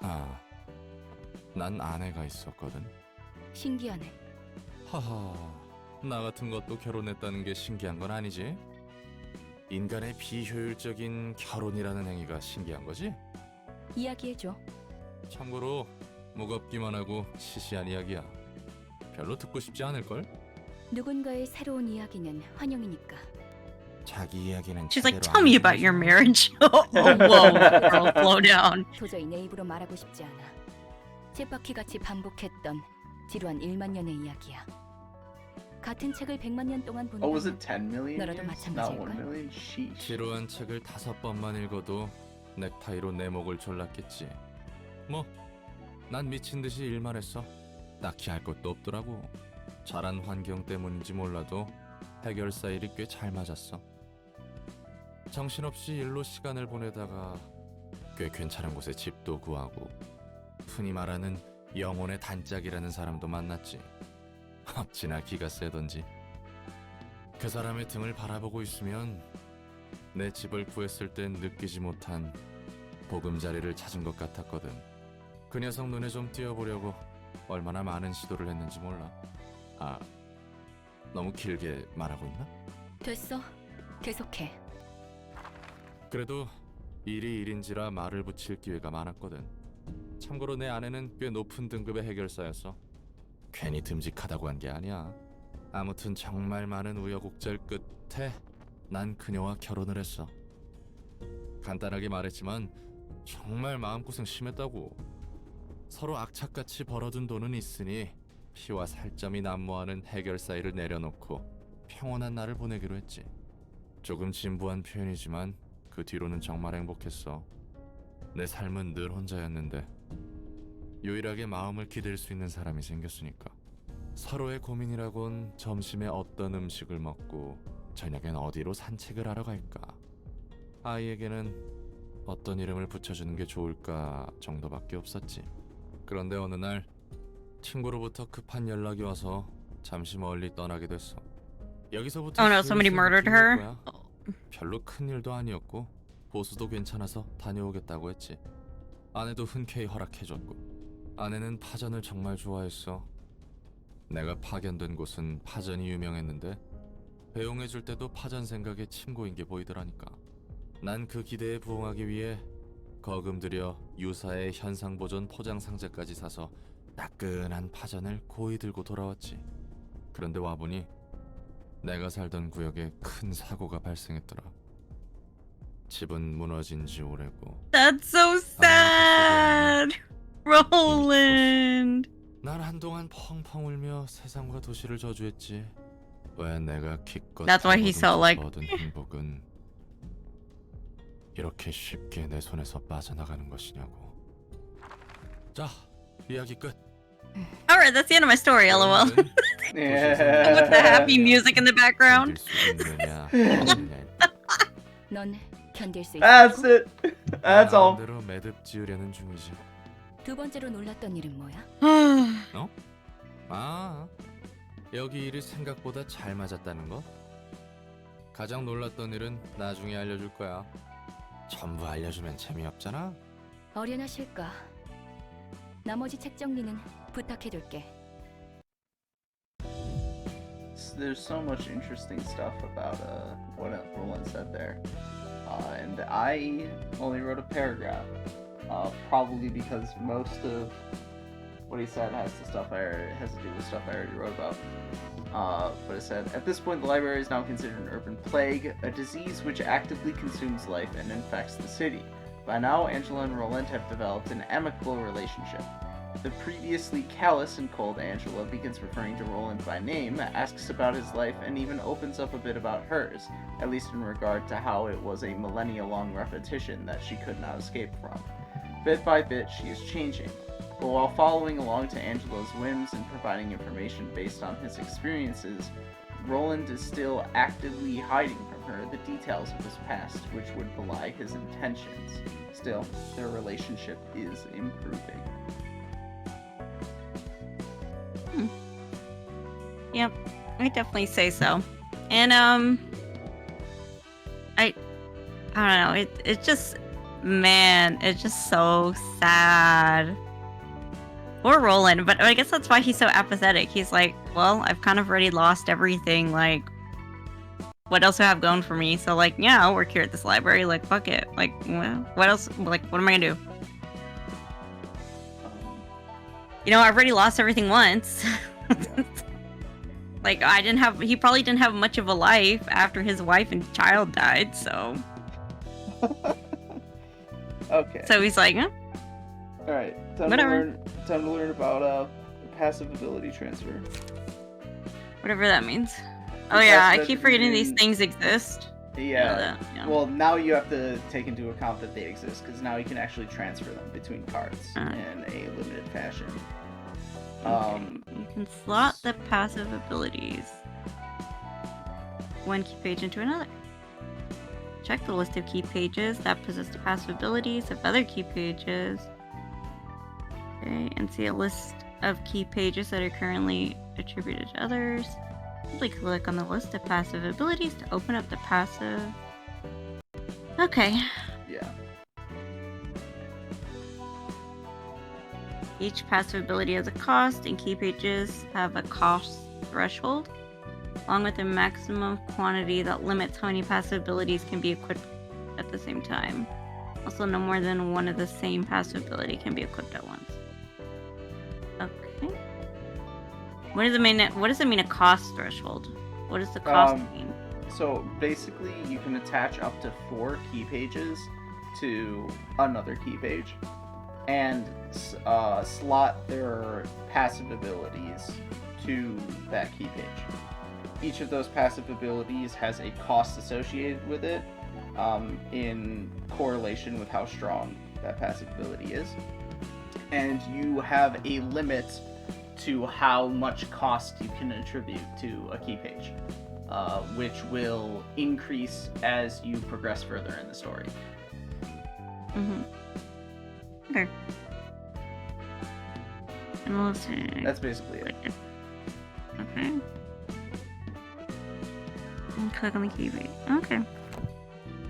아, 난 아내가 있었거든.
신기하네.
하하, 나 같은 것도 결혼했다는 게 신기한 건 아니지. 인간의 비효율적인 결혼이라는 행위가 신기한 거지?
이야기해줘.
참고로 무겁기만 하고 시시한 이야기야. 별로 듣고 싶지 않을걸?
누군가의 새로운 이야기는 환영이니까.
자기 이야기는
She's like, tell me about your marriage. Oh, whoa, girl, slow down.
도저히 내 입으로 말하고 싶지 않아. 쳇바퀴같이 반복했던 지루한 1만 년의 이야기야. 같은 책을 100만 년 동안 본다면
was it 10 million
너라도
years? Not 1
마찬가지일걸?
million? Sheesh.
지루한 책을 5번만 읽어도 넥타이로 내 목을 졸랐겠지. 뭐 난 미친 듯이 일만 했어. 딱히 할 것도 없더라고. 자란 환경 때문인지 몰라도 해결사 일이 꽤 잘 맞았어. 정신없이 일로 시간을 보내다가 꽤 괜찮은 곳에 집도 구하고 흔히 말하는 영혼의 단짝이라는 사람도 만났지. 어찌나 기가 세던지. 그 사람의 등을 바라보고 있으면 내 집을 구했을 땐 느끼지 못한 보금자리를 찾은 것 같았거든. 그 녀석 눈에 좀 띄어보려고 얼마나 많은 시도를 했는지 몰라. 아, 너무 길게 말하고 있나?
됐어. 계속해.
그래도 일이 일인지라 말을 붙일 기회가 많았거든. 참고로 내 아내는 꽤 높은 등급의 해결사였어. 괜히 듬직하다고 한 게 아니야. 아무튼 정말 많은 우여곡절 끝에 난 그녀와 결혼을 했어. 간단하게 말했지만 정말 마음고생 심했다고. 서로 악착같이 벌어둔 돈은 있으니 피와 살점이 난무하는 해결사 일을 내려놓고 평온한 날을 보내기로 했지. 조금 진부한 표현이지만 그 뒤로는 정말 행복했어. 내 삶은 늘 혼자였는데 유일하게 마음을 기댈 수 있는 사람이 생겼으니까. 서로의 고민이라곤 점심에 어떤 음식을 먹고 저녁엔 어디로 산책을 하러 갈까, 아이에게는 어떤 이름을 붙여주는 게 좋을까 정도밖에 없었지. 그런데 어느 날 친구로부터 급한 연락이 와서 잠시 멀리 떠나게 됐어. 여기서부터
Oh no, somebody murdered her?
별로 큰 일도 아니었고 보수도 괜찮아서 다녀오겠다고 했지. 아내도 흔쾌히 허락해줬고. 아내는 파전을 정말 좋아했어. 내가 파견된 곳은 파전이 유명했는데 배웅해줄 때도 파전 생각에 침고인 게 보이더라니까. 난 그 기대에 부응하기 위해 거금 들여 유사의 현상보존 포장 상자까지 사서 따끈한 파전을 고이 들고 돌아왔지. 그런데 와보니 내가 살던 구역에 큰 사고가 발생했더라. 집은 무너진 지 오래고.
That's so sad. Roland.
난 한동안 펑펑 울며 세상과 도시를 저주했지. 왜 내가 기껏
That's why he felt like
얻은 행복은 이렇게 쉽게 내 손에서 빠져나가는 것이냐고. 자, 이야기 끝.
Alright, that's the end of my story, lol.
Yeah.
With the happy music in the background.
넌 견딜 수
That's
있어?
it. That's all.
마음대로 매듭 지으려는 중이지.
두 번째로 놀랐던 일은 뭐야?
어? 아, 여기 일이 생각보다 잘 맞았다는 거? 가장 놀랐던 일은 나중에 알려줄 거야. 전부 알려주면 재미없잖아.
어려나 실까? 나머지 책 정리는 부탁해둘게.
There's so much interesting stuff about what Roland said there, and I only wrote a paragraph, probably because most of what he said has to do with stuff I already wrote about. But it said, at this point the library is now considered an urban plague, a disease which actively consumes life and infects the city. By now, Angela and Roland have developed an amicable relationship. The previously callous and cold Angela begins referring to Roland by name, asks about his life, and even opens up a bit about hers, at least in regard to how it was a millennia-long repetition that she could not escape from. Bit by bit, she is changing. But while following along to Angela's whims and providing information based on his experiences, Roland is still actively hiding from her the details of his past, which would belie his intentions. Still, their relationship is improving.
Yep, I definitely say so. And I don't know. It's just, man, it's just so sad. Or Roland, but I guess that's why he's so apathetic. He's like, well, I've kind of already lost everything. Like, what else do I have going for me? So, like, yeah, I'll work here at this library. Like, fuck it. Like, well, what else? Like, what am I gonna do? You know, I've already lost everything once. Like, he probably didn't have much of a life after his wife and child died, so.
Okay.
So he's like, huh?
Alright, time to learn about passive ability transfer.
Whatever that means. Oh yeah, I keep forgetting these things exist.
Yeah.
Yeah.
Well, now you have to take into account that they exist, because now you can actually transfer them between cards in a limited cash in.
You can slot the passive abilities one key page into another. Check the list of key pages that possess the passive abilities of other key pages. Okay, and see a list of key pages that are currently attributed to others. Simply click on the list of passive abilities to open up the passive. Okay.
Yeah.
Each passive ability has a cost, and key pages have a cost threshold, along with a maximum quantity that limits how many passive abilities can be equipped at the same time. Also, no more than one of the same passive ability can be equipped at once. Okay. What does it mean a cost threshold? What does the cost mean?
So basically, you can attach up to 4 key pages to another key page, and slot their passive abilities to that key page. Each of those passive abilities has a cost associated with it, in correlation with how strong that passive ability is. And you have a limit to how much cost you can attribute to a key page, which will increase as you progress further in the story.
Okay. And we'll see.
That's basically it.
Okay. And click on the key page. Okay.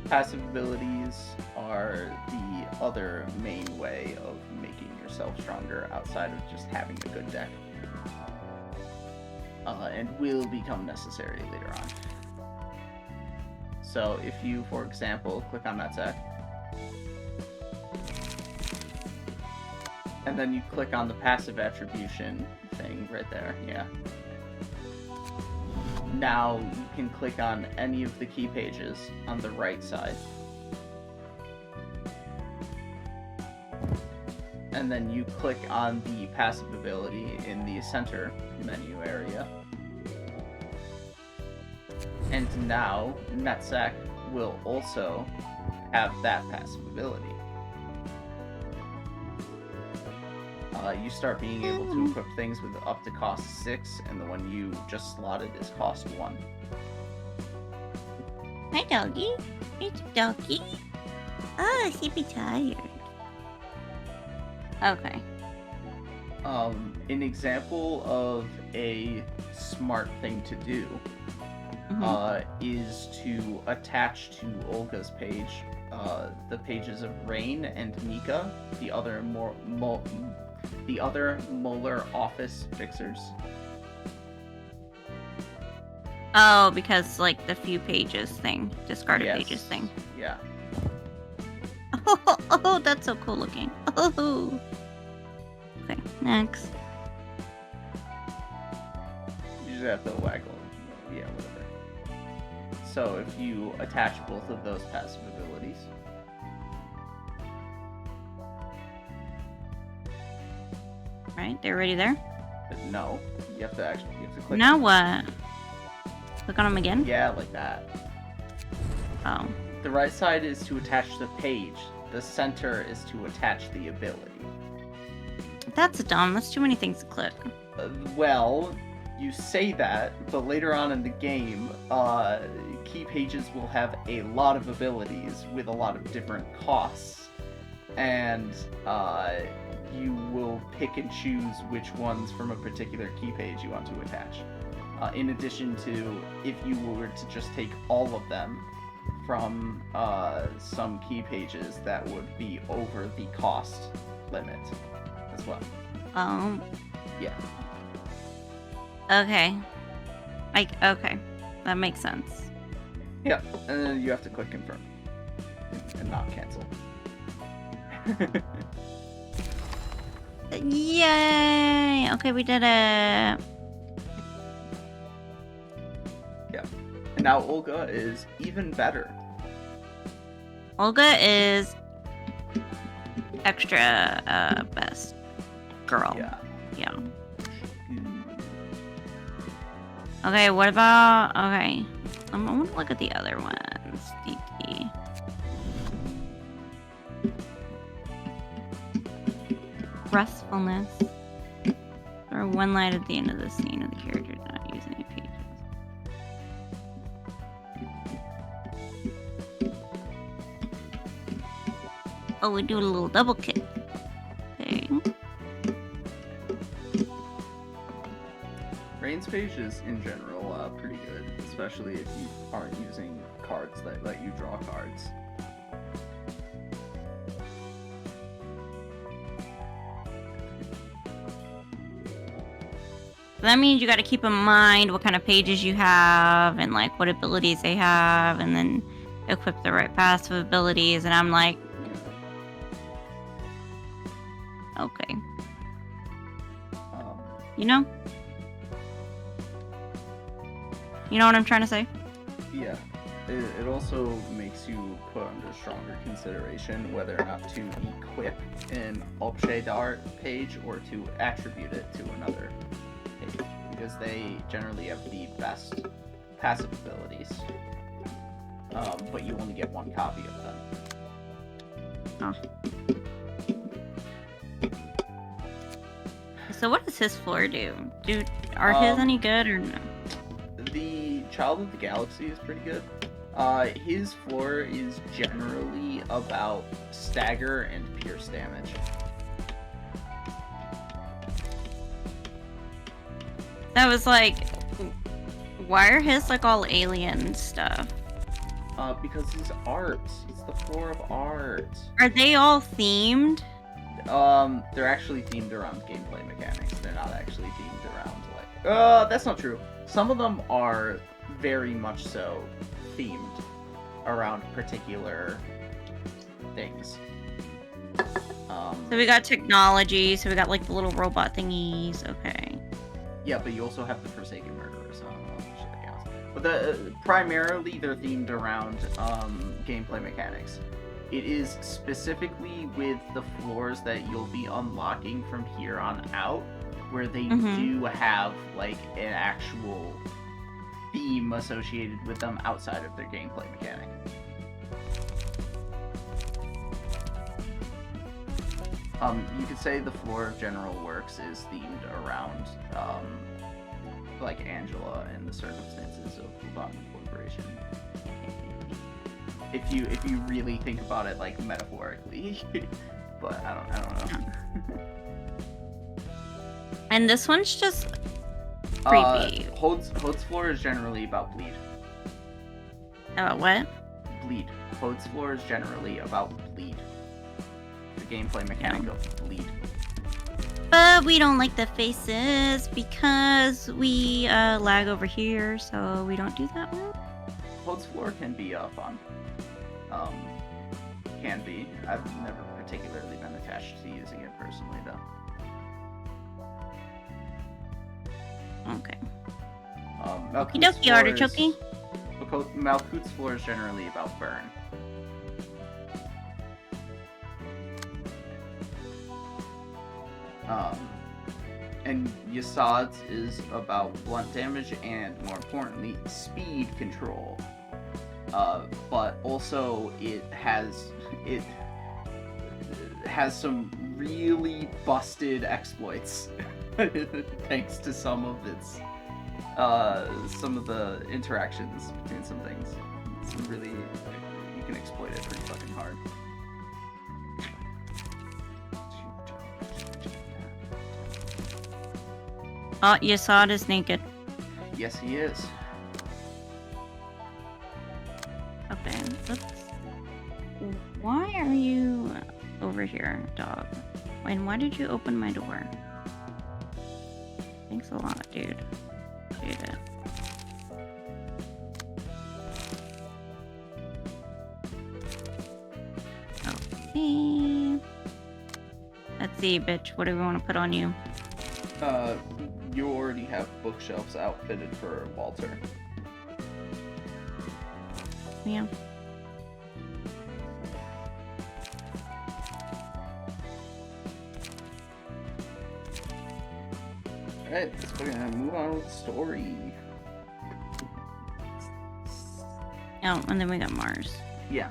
Passive abilities are the other main way of making yourself stronger outside of just having a good deck. And will become necessary later on. So if you, for example, click on that deck, and then you click on the passive attribution thing right there, yeah. Now you can click on any of the key pages on the right side. And then you click on the passive ability in the center menu area. And now Netzach will also have that passive ability. You start being able to equip things with up to cost 6, and the one you just slotted is cost 1.
Hi, doggy. It's doggy. Oh, sleepy tired. Okay.
An example of a smart thing to do is to attach to Olga's page the pages of Rain and Mika, the other Molar office fixers.
Oh, because like the few pages thing, discarded pages thing.
Yeah.
Oh, that's so cool looking. Oh. Okay, next.
You just have to waggle. Yeah, whatever. So if you attach both of those passive abilities,
right, they're already there?
No, you have to click.
Now what? Click on them again?
Yeah, like that.
Oh.
The right side is to attach the page. The center is to attach the ability.
That's dumb. That's too many things to click.
Well, you say that, but later on in the game, key pages will have a lot of abilities with a lot of different costs. And you will pick and choose which ones from a particular key page you want to attach. In addition to, if you were to just take all of them from some key pages, that would be over the cost limit as well. Yeah.
Okay. Okay. That makes sense.
Yeah, and then you have to click confirm and not cancel.
Yay! Okay, we did it.
Yeah. And now Olga is even better.
Olga is extra best girl. Yeah. Okay, what about... Okay. I want to look at the other ones. restfulness. Or one light at the end of the scene of the character not using any pages. Oh, we do a little double kick. Okay.
Rain's page is, in general, pretty good, especially if you aren't using cards that let you draw cards.
That means you got to keep in mind what kind of pages you have and like what abilities they have, and then equip the right passive abilities. And I'm like, okay, you know what I'm trying to say?
Yeah. It also makes you put under stronger consideration whether or not to equip an objet d'art page or to attribute it to another page, because they generally have the best passive abilities, but you only get one copy of them.
Oh. So what does his floor do? Are his any good or no?
The Child of the Galaxy is pretty good. His floor is generally about stagger and pierce damage.
That was like, why are his like all alien stuff?
Because his art. It's the floor of art.
Are they all themed?
They're actually themed around gameplay mechanics. They're not actually themed around like. That's not true. Some of them are very much so themed around particular things.
So we got technology. So we got like the little robot thingies. Okay.
Yeah, but you also have the Forsaken Murderer, so I don't know if that counts. But primarily they're themed around gameplay mechanics. It is specifically with the floors that you'll be unlocking from here on out, where they do have like an actual theme associated with them outside of their gameplay mechanic. You could say the floor of General Works is themed around like Angela and the circumstances of Lubang Corporation. If you really think about it like metaphorically, but I don't know.
And this one's just creepy.
Hode's floor is generally about bleed.
About what?
Bleed. Hode's floor is generally about bleed. The gameplay mechanic of bleed.
But we don't like the faces because we lag over here, so we don't do that one.
Hode's floor can be fun. Can be. I've never particularly been attached to using it personally, though.
Okay.
Malkuth's
artichoke.
Malkuth's floor is generally about burn. And Yasad's is about blunt damage and, more importantly, speed control. But also it has some really busted exploits thanks to some of the interactions between some things. It's really, you can exploit it pretty fucking hard.
Oh, Yasad is naked.
Yes, he is.
Okay, why are you over here, dog? And why did you open my door? Thanks a lot, dude. Appreciate it. Okay. Let's see, bitch. What do we want to put on you?
You already have bookshelves outfitted for Walter.
Yeah.
Alright, let's go ahead and move on with the story.
Oh, and then we got Mars.
Yeah.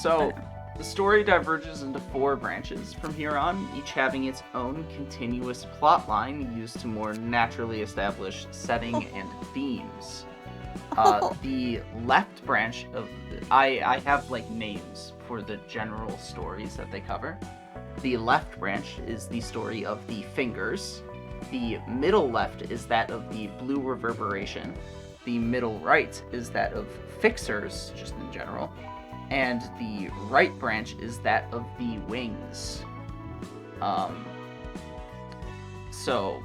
So, The story diverges into 4 branches from here on, each having its own continuous plot line used to more naturally establish setting and themes. The left branch of I have like names for the general stories that they cover. The left branch is the story of the Fingers. The middle left is that of the Blue Reverberation. The middle right is that of Fixers, just in general. And the right branch is that of the Wings. So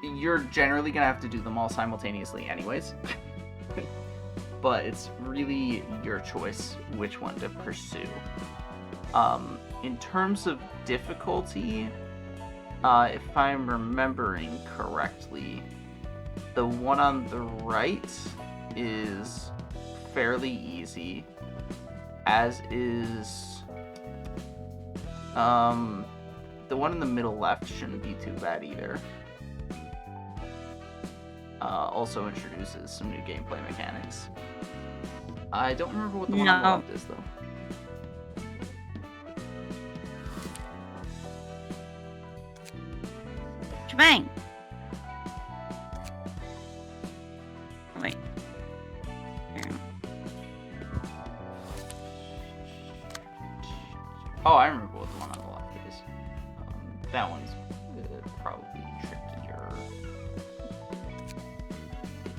you're generally gonna have to do them all simultaneously anyways. But it's really your choice which one to pursue. In terms of difficulty, if I'm remembering correctly, the one on the right is fairly easy, as is the one in the middle left shouldn't be too bad either. Also introduces some new gameplay mechanics. I don't remember what the one on the left is though.
Bang! Wait.
Oh, I remember what the one on the left is. That one's probably trickier.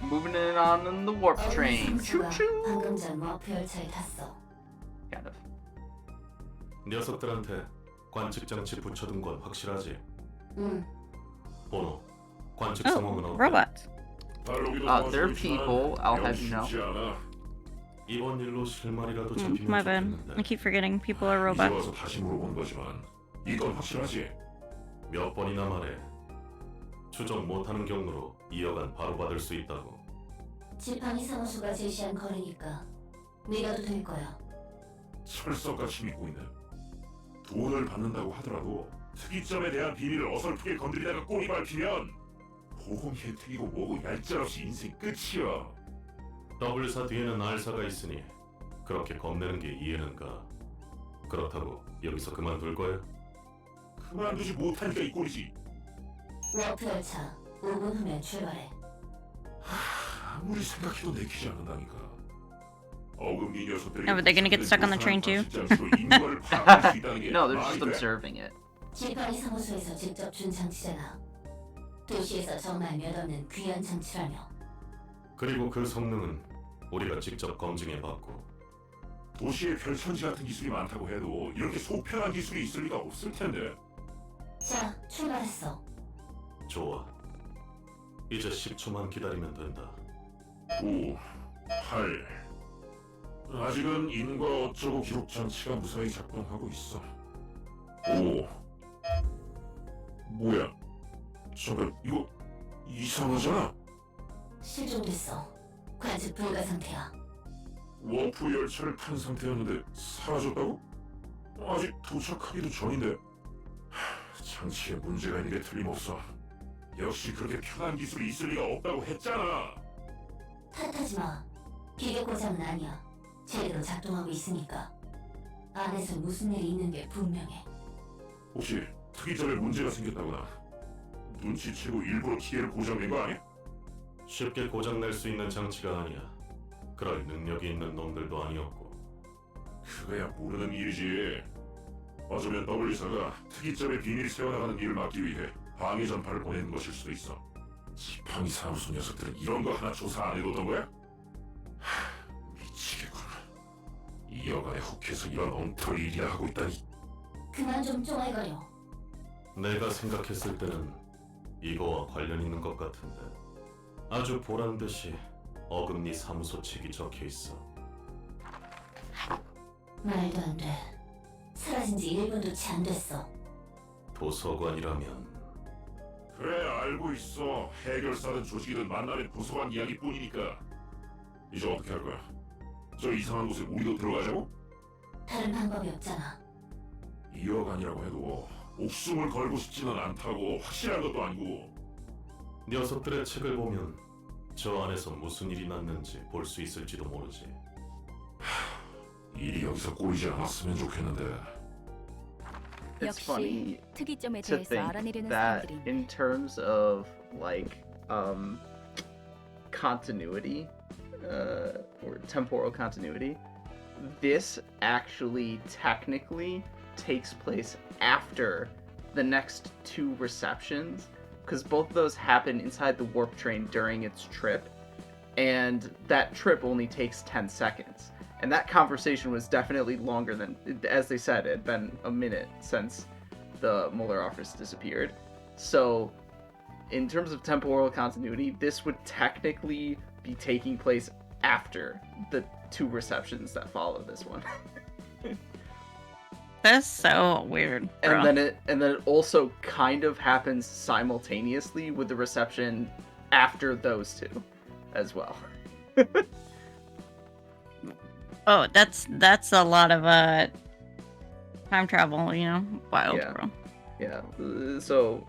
Moving in on in the warp train. Choo choo! Kind of.
녀석들한테 관측 장치 붙여둔 건 확실하지?
응.
번호, 관측 상황은 어때?
Robot.
They're people, I'll have you know.
이번 일로 실마리라도
My bad. I keep forgetting people are robots.
다시 물어본 거지만 이건 확실하지?
몇 번이나 말해. 추적 못하는 경로로 이어간 바로받을 수 있다고.
지팡이 사무소가 제시한 거리니까 믿어도 될 거야.
철석같이 믿고 있네. 돈을 받는다고 하더라도 특이점에 대한 비밀을 어설프게 건드리다가 꼴이 밟히면 보험 혜택이고 뭐고 얄짤없이 인생 끝이야.
W사 뒤에는 R사가 있으니 그렇게 겁내는 게 이해는 가. 그렇다고 여기서 그만둘 거야?
그만두지 못하니까 이 꼴이지.
워프 열차 5분 후면 출발해.
아무리 생각해도 내키지 않는다니까. 어금니 녀석들이
No, but they're gonna get stuck on the train too.
No, they're just observing it.
지팡이 사무소에서 직접 준 장치잖아. 도시에서 정말 몇 없는 귀한 장치라며.
그리고 그 성능은 우리가 직접 검증해봤고.
도시에 별천지 같은 기술이 많다고 해도 이렇게 소편한 기술이 있을 리가 없을 텐데.
자, 출발했어.
좋아. 이제 10초만 기다리면 된다.
9, 8. 아직은 인과 어쩌고 기록 장치가 무사히 작동하고 있어. 5. 뭐야? 잠깐, 이거 이상하잖아.
실종됐어. 관측 불가 상태야.
워프 열차를 탄 상태였는데 사라졌다고? 아직 도착하기도 전인데. 장치에 문제가 있는 게 틀림없어. 역시 그렇게 편한 기술이 있을 리가 없다고 했잖아.
탓하지 마. 기계 고장은 아니야. 제대로 작동하고 있으니까. 안에서 무슨 일이 있는 게 분명해.
혹시 특이점에 문제가 생겼다거나 눈치채고 일부러 기계를 고장낸 거 아니야?
쉽게 고장낼 수 있는 장치가 아니야. 그럴 능력이 있는 놈들도 아니었고.
그거야 모르는 일이지. 어쩌면 W사가 특이점의 비밀 세워나가는 일을 막기 위해 방해 전파를 보내는 것일 수도 있어. 지팡이 사무소 녀석들은 이런 거 하나 조사 안 해뒀던 거야? 미치겠구나. 이 여간에 혹해서 이런 엉터리 일이나 하고 있다니.
그만 좀 쪼아이거려.
내가 생각했을 때는 이거와 관련 있는 것 같은데. 아주 보란듯이 어금니 사무소 책이 적혀 있어.
말도 안 돼. 사라진 지 1분도 채 안 됐어.
도서관이라면.
그래 알고 있어. 해결사든 조직이든 만나면 도서관 이야기뿐이니까. 이제 어떻게 할 거야? 저 이상한 곳에 우리도 들어가자고?
다른 방법이 없잖아.
이 여간이라고 해도 목숨을 걸고 싶지는 않다고. 확실한 것도 아니고.
녀석들의 책을 보면 저 안에서 무슨 일이 났는지 볼 수 있을지도 모르지.
일이 여기서 꼬이지 않았으면 좋겠는데.
It's funny
특이점에
to
대해서
think
알아내려는
that
사람들이
in terms of like continuity or temporal continuity, this actually technically takes place after the next 2 receptions, because both of those happen inside the warp train during its trip, and that trip only takes 10 seconds. And that conversation was definitely longer than, as they said, it had been a minute since the Muller office disappeared. So, in terms of temporal continuity, this would technically be taking place after the 2 receptions that follow this one.
That's so weird, bro.
And then it also kind of happens simultaneously with the reception after those 2 as well.
Oh, that's a lot of time travel, you know, wild,
Yeah.
bro.
Yeah. So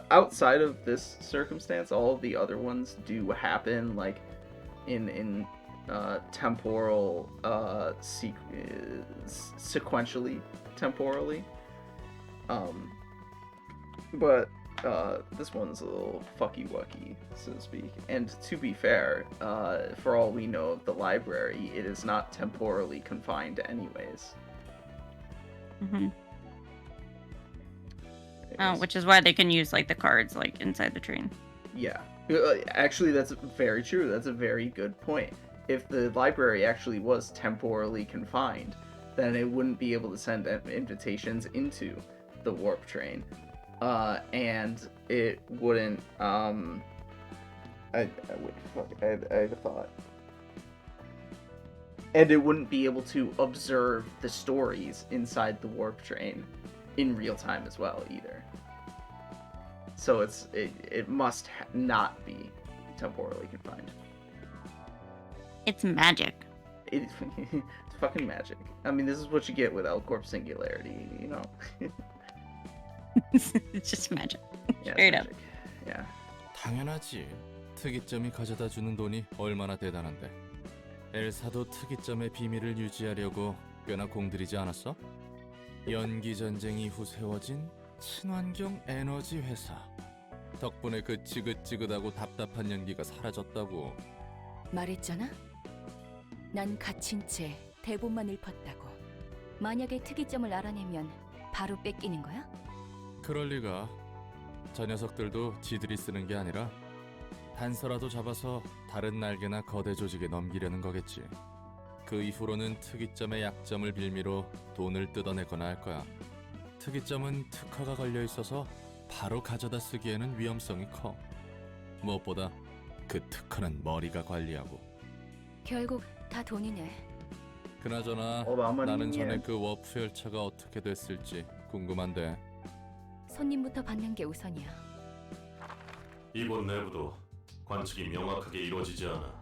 outside of this circumstance, all of the other ones do happen like in temporal sequentially temporally. But this one's a little fucky-wucky, so to speak. And to be fair, for all we know of the library, it is not temporally confined anyways.
Mm-hmm. Oh, which is why they can use like the cards like inside the train.
Yeah. Actually, that's very true. That's a very good point. If the library actually was temporally confined, then it wouldn't be able to send invitations into the warp train. And it wouldn't, I had a thought. And it wouldn't be able to observe the stories inside the warp train in real time as well, either. So it must not be temporally confined.
It's magic.
It's fucking magic. I mean, this is what you get with L Corp Singularity, you know?
It's just magic.
Yeah,
Straight up.
magic. Yeah.
당연하지. 특이점이 가져다 주는 돈이 얼마나 대단한데. 엘사도 특이점의 비밀을 유지하려고 꽤나 공들이지 않았어? 연기 전쟁 이후 세워진 친환경 에너지 회사. 덕분에 그 지긋지긋하고 답답한 연기가 사라졌다고.
말했잖아? 난 갇힌 채 대본만 읊었다고. 만약에 특이점을 알아내면 바로 뺏기는 거야?
그럴 리가. 저 녀석들도 지들이 쓰는 게 아니라 단서라도 잡아서 다른 날개나 거대 조직에 넘기려는 거겠지. 그 이후로는 특이점의 약점을 빌미로 돈을 뜯어내거나 할 거야. 특이점은 특허가 걸려 있어서 바로 가져다 쓰기에는 위험성이 커. 무엇보다 그 특허는 머리가 관리하고.
결국 다 돈이네.
그나저나 나는 전에 그 워프 열차가 어떻게 됐을지 궁금한데.
손님부터 받는 게 우선이야.
이곳 내부도 관측이 명확하게 이루어지지 않아.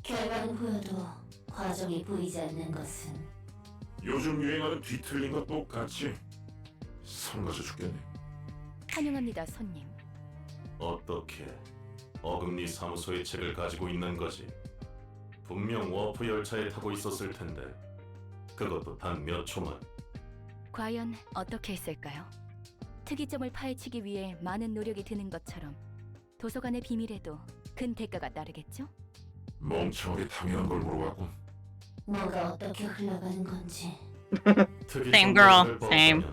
결과는 보여도 과정이 보이지 않는 것은
요즘 유행하는 뒤틀린 것 똑같이 성가져 죽겠네.
환영합니다, 손님.
어떻게 어금니 사무소의 책을 가지고 있는 거지? 분명 워프 열차에 타고 있었을 텐데 그것도 단 몇 초만.
과연 어떻게 했을까요? 특이점을 파헤치기 위해 많은 노력이 드는 것처럼 도서관의 비밀에도 큰 대가가 따르겠죠?
멍청하게 당연한 걸 물어봤군.
뭐가 어떻게 흘러가는 건지.
Same girl, same.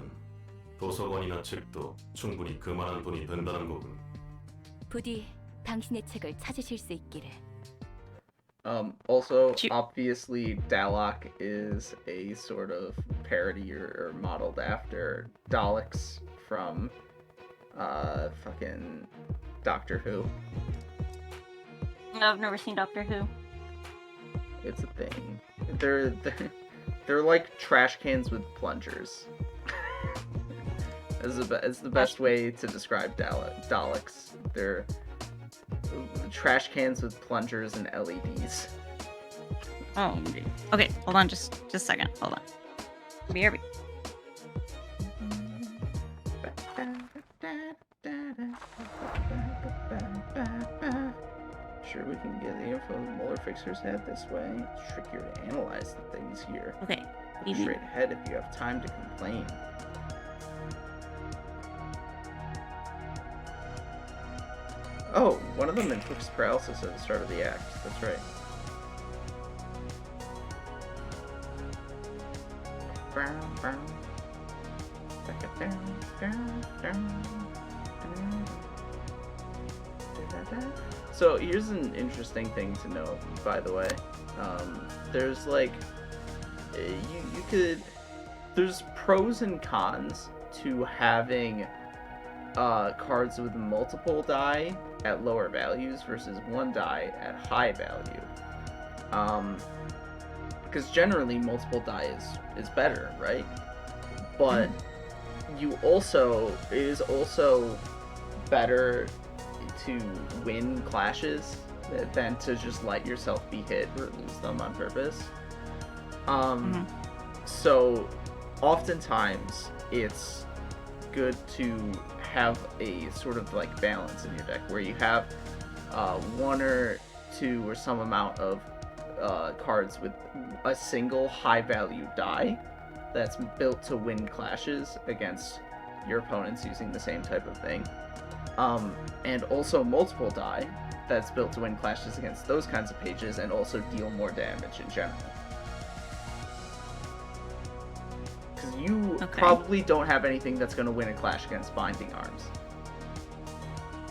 도서관이나 책도 충분히 그만한 돈이 된다는 거군.
부디 당신의 책을 찾으실 수 있기를.
Also, obviously, Dalek is a sort of parody or modeled after Daleks from fucking Doctor Who.
I've never seen Doctor Who.
It's a thing. They're like trash cans with plungers. It's the best way to describe Daleks. They're trash cans with plungers and LEDs.
Oh, okay. Hold on, just a second. Hold on. BRB.
sure we can get the info the Mueller fixers had this way. It's trickier to analyze the things here.
Okay.
Look straight ahead if you have time to complain. Oh, one of them inflicts paralysis at the start of the act. That's right. So here's an interesting thing to know, by the way. There's like, you could, there's pros and cons to having cards with multiple die at lower values versus one die at high value. Because generally multiple die is better, right? But it is also better to win clashes than to just let yourself be hit or lose them on purpose. So oftentimes it's good to have a sort of like balance in your deck where you have one or two or some amount of cards with a single high value die that's built to win clashes against your opponents using the same type of thing, and also multiple die that's built to win clashes against those kinds of pages and also deal more damage in general. Because you probably don't have anything that's going to win a clash against Binding Arms.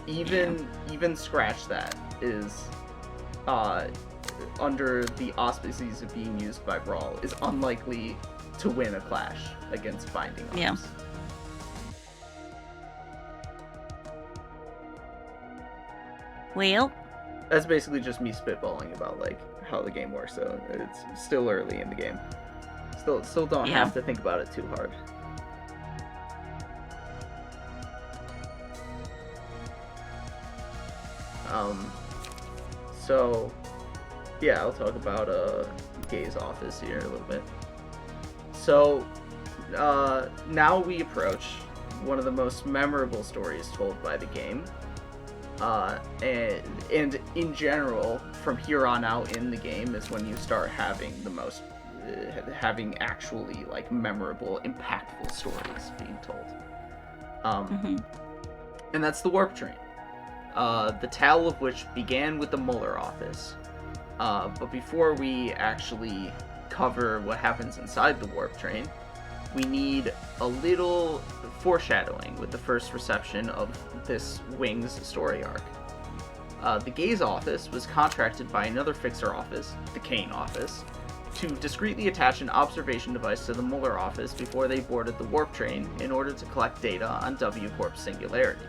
Even Scratch That is under the auspices of being used by Brawl is unlikely to win a clash against Binding Arms.
Yeah. Well,
that's basically just me spitballing about like how the game works. So it's still early in the game. Still don't have to think about it too hard. So yeah, I'll talk about Gay's office here a little bit. So now we approach one of the most memorable stories told by the game. And in general, from here on out in the game is when you start having the most, having actually like memorable, impactful stories being told. And that's the Warp Train. The tale of which began with the Mueller office. But before we actually cover what happens inside the Warp Train, we need a little foreshadowing with the first reception of this Wings story arc. The Gaze office was contracted by another fixer office, the Kane office, to discreetly attach an observation device to the Mueller office before they boarded the Warp Train in order to collect data on W Corp's singularity.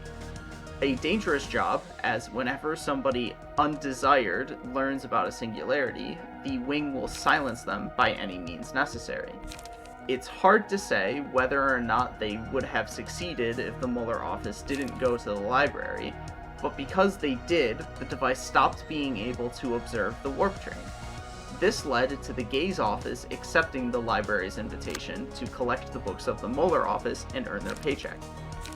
A dangerous job, as whenever somebody undesired learns about a singularity, the Wing will silence them by any means necessary. It's hard to say whether or not they would have succeeded if the Mueller office didn't go to the library, but because they did, the device stopped being able to observe the Warp Train. This led to the Gaze office accepting the library's invitation to collect the books of the Mueller office and earn their paycheck.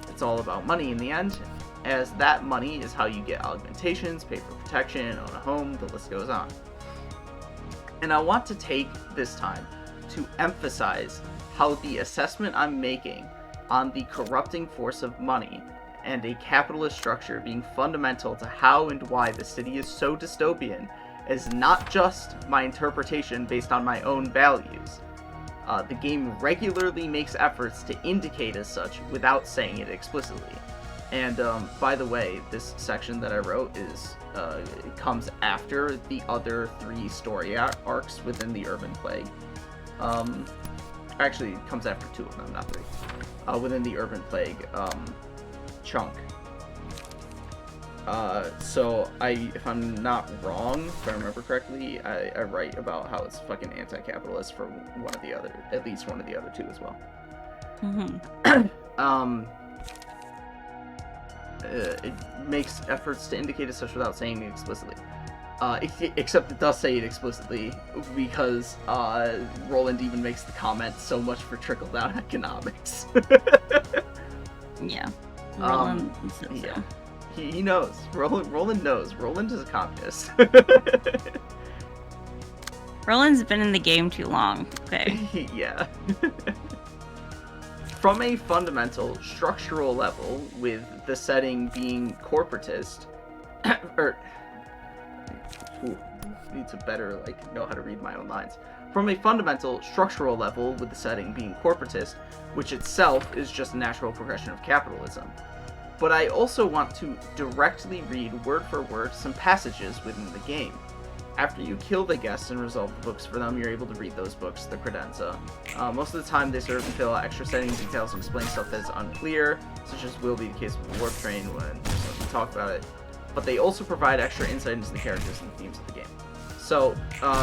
It's all about money in the end, as that money is how you get augmentations, pay for protection, own a home, the list goes on. And I want to take this time to emphasize how the assessment I'm making on the corrupting force of money and a capitalist structure being fundamental to how and why the city is so dystopian is not just my interpretation based on my own values. The game regularly makes efforts to indicate as such without saying it explicitly. And by the way, this section that I wrote it comes after the other 3 story arcs within the Urban Plague. Actually, it comes after 2 of them, not 3. Within the Urban Plague chunk. So if I'm not wrong, if I remember correctly, I write about how it's fucking anti-capitalist for at least one of the other 2 as well. It makes efforts to indicate as such without saying it explicitly. Except it does say it explicitly, because Roland even makes the comment, so much for trickle-down economics.
Yeah. Roland
yeah. He knows. Roland knows. Roland is a communist.
Roland's been in the game too long. Okay.
Yeah. From a fundamental structural level, with the setting being corporatist, need to better know how to read my own lines. From a fundamental structural level, with the setting being corporatist, which itself is just a natural progression of capitalism. But I also want to directly read word for word some passages within the game. After you kill the guests and resolve the books for them, you're able to read those books, the credenza. Most of the time, they serve to fill out extra setting details and explain stuff that's unclear, such as will be the case with the Warp Train when we talk about it. But they also provide extra insight into the characters and themes of the game. So,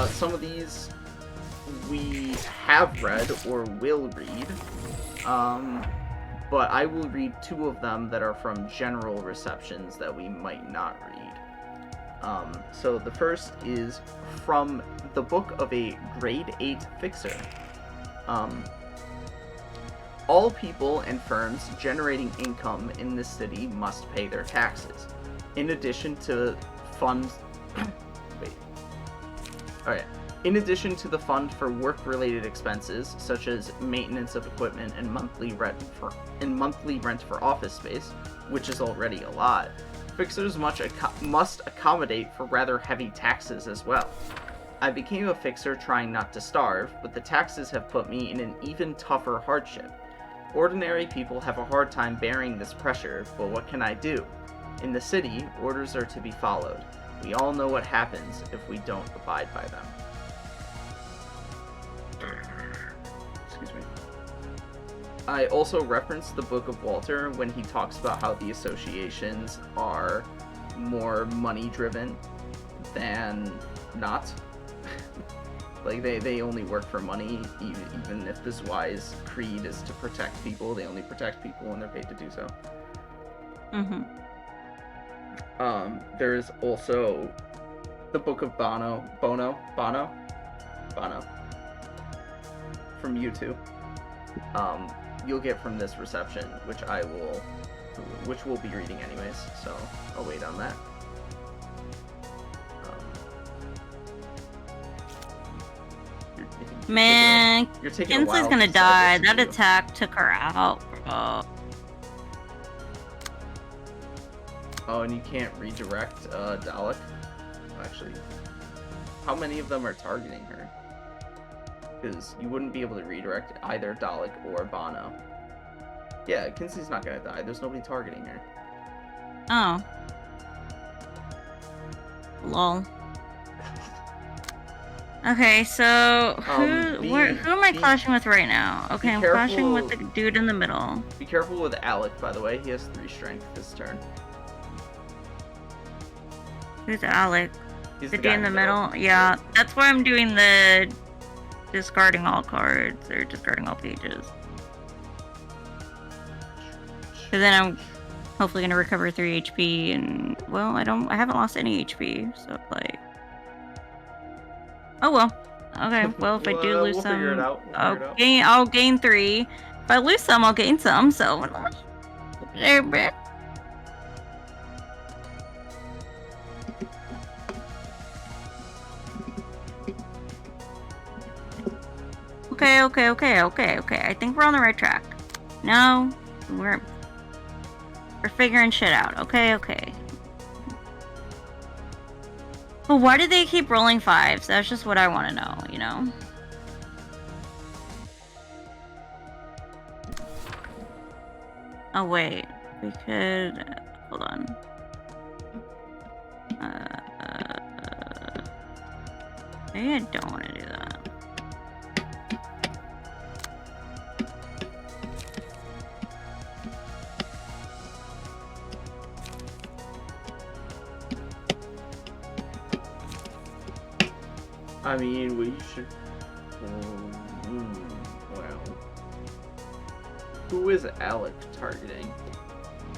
some of these we have read or will read, but I will read 2 of them that are from general receptions that we might not read. So the first is from the book of a grade 8 fixer. All people and firms generating income in this city must pay their taxes. In addition to funds... In addition to the fund for work-related expenses, such as maintenance of equipment and monthly rent for office space, which is already a lot, fixers must accommodate for rather heavy taxes as well. I became a fixer trying not to starve, but the taxes have put me in an even tougher hardship. Ordinary people have a hard time bearing this pressure, but what can I do? In the city, orders are to be followed. We all know what happens if we don't abide by them. Excuse me. I also referenced the Book of Walter when he talks about how the associations are more money-driven than not. They only work for money, even if this wise creed is to protect people. They only protect people when they're paid to do so.
Mm-hmm.
There's also the Book of Bono from U2. You'll get from this reception, which we'll be reading anyways, so I'll wait on that.
Man,
you're taking a while.
Kinsley's gonna die. That attack took her out, bro.
Oh, and you can't redirect Dalek? Actually, how many of them are targeting her? Because you wouldn't be able to redirect either Dalek or Bono. Yeah, Kinsley's not gonna die. There's nobody targeting her.
Oh. Lol. Okay, so who am I clashing with right now? Okay, I'm clashing with the dude in the middle.
Be careful with Alec, by the way. He has 3 strength this turn.
Who's Alec?
He's
the dude in the middle? Yeah, that's why I'm doing the discarding all cards or discarding all pages. Because then I'm hopefully gonna recover 3 HP, and well, I haven't lost any HP, so like. Oh well. Okay, well if I do lose
we'll
some,
figure it out.
I'll gain 3. If I lose some, I'll gain some. So. Okay. I think we're on the right track. No, we're figuring shit out. Okay. But why do they keep rolling 5s? That's just what I want to know, you know? Oh, wait. We could... Hold on. Maybe I don't want to do that.
I mean, we should... well... Who is Alec targeting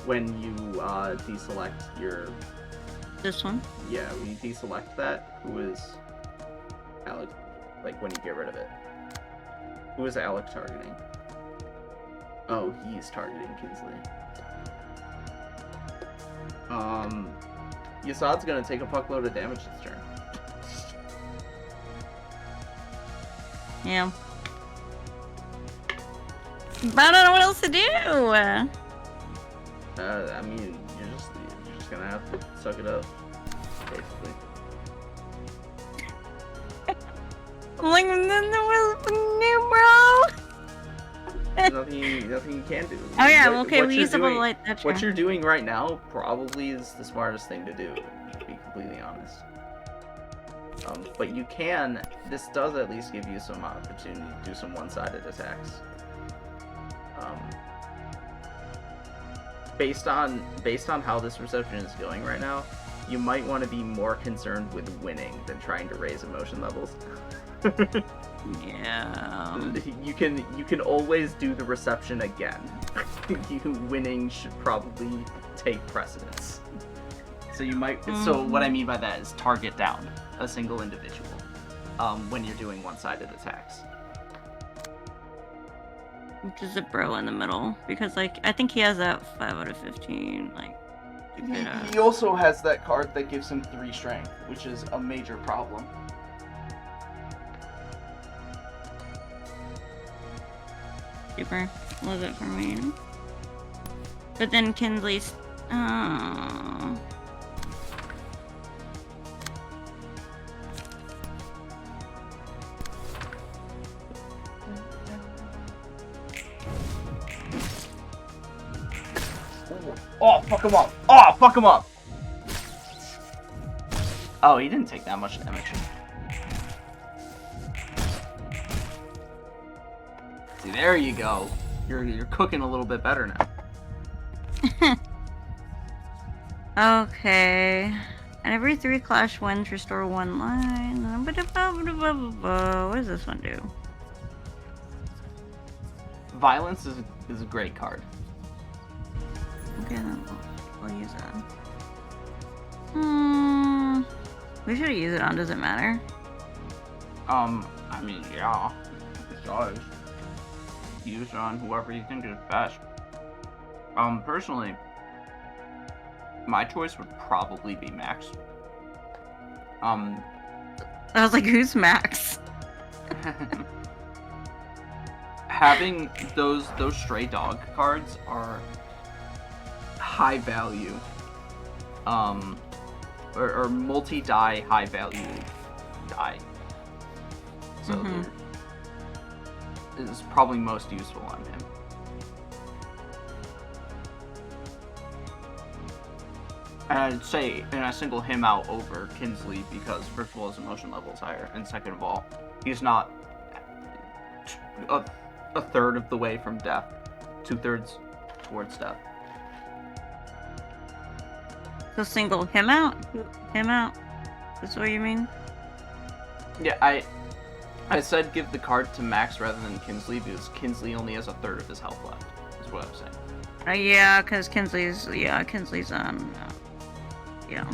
when you deselect your...
This one?
Yeah, when you deselect that, who is Alec, like when you get rid of it? Who is Alec targeting? Oh, he's targeting Kinsley. Yasad's gonna take a fuckload of damage this turn.
Yeah. But I don't know what else to do.
I mean, you're just gonna have to suck it up, basically.
Like, new, bro.
nothing you can do.
Oh yeah, okay, we use up a light.
What you're doing right now probably is the smartest thing to do, to be completely honest. But you can. This does at least give you some opportunity to do some one-sided attacks. Based on how this reception is going right now, you might want to be more concerned with winning than trying to raise emotion levels.
Yeah.
You can always do the reception again. Winning should probably take precedence. So you might. So what I mean by that is target down a single individual when you're doing one-sided attacks.
Just a bro in the middle, because like I think he has that 5 out of 15. Like.
He also has that card that gives him 3 strength, which is a major problem.
Super. Was it for me? But then Kinsley's.
Oh, fuck him up! Oh, fuck him up! Oh, he didn't take that much damage. See, there you go. You're cooking a little bit better now.
Okay. And every 3 clash wins, restore 1 line. What does this one do?
Violence is a great card.
Okay, then we'll use that. We should use it on. Does it matter?
I mean, yeah, it does. Use it on whoever you think is best. Personally, my choice would probably be Max.
I was like, who's Max?
Having those stray dog cards are high value, or multi-die high value die. So is probably most useful on him. And I'd say, and I single him out over Kinsley because first of all his emotion level is higher, and second of all, he's not a third of the way from death, 2/3 towards death.
So single him out? Him out? That's what you mean?
Yeah, I said give the card to Max rather than Kinsley because Kinsley only has 1/3 of his health left, is what I'm saying.
Yeah, because Kinsley's on, yeah.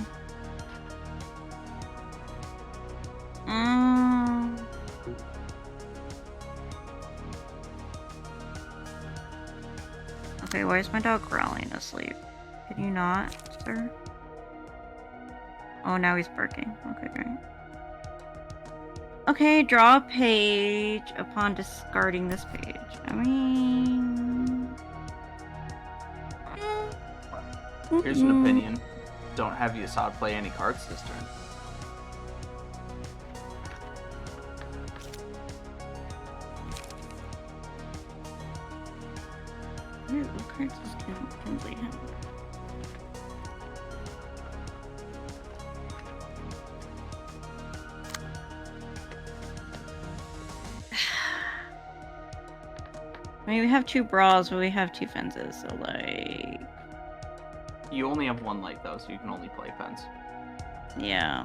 Okay, why is my dog growling asleep? Can you not, sir? Oh, now he's barking. Okay, great. Okay, draw a page upon discarding this page. I mean...
Here's an opinion. Don't have Yasad play any cards this turn.
What cards does Kinsley have? I mean, we have 2 brawls, but we have 2 fences, so like...
You only have 1 light though, so you can only play fence.
Yeah.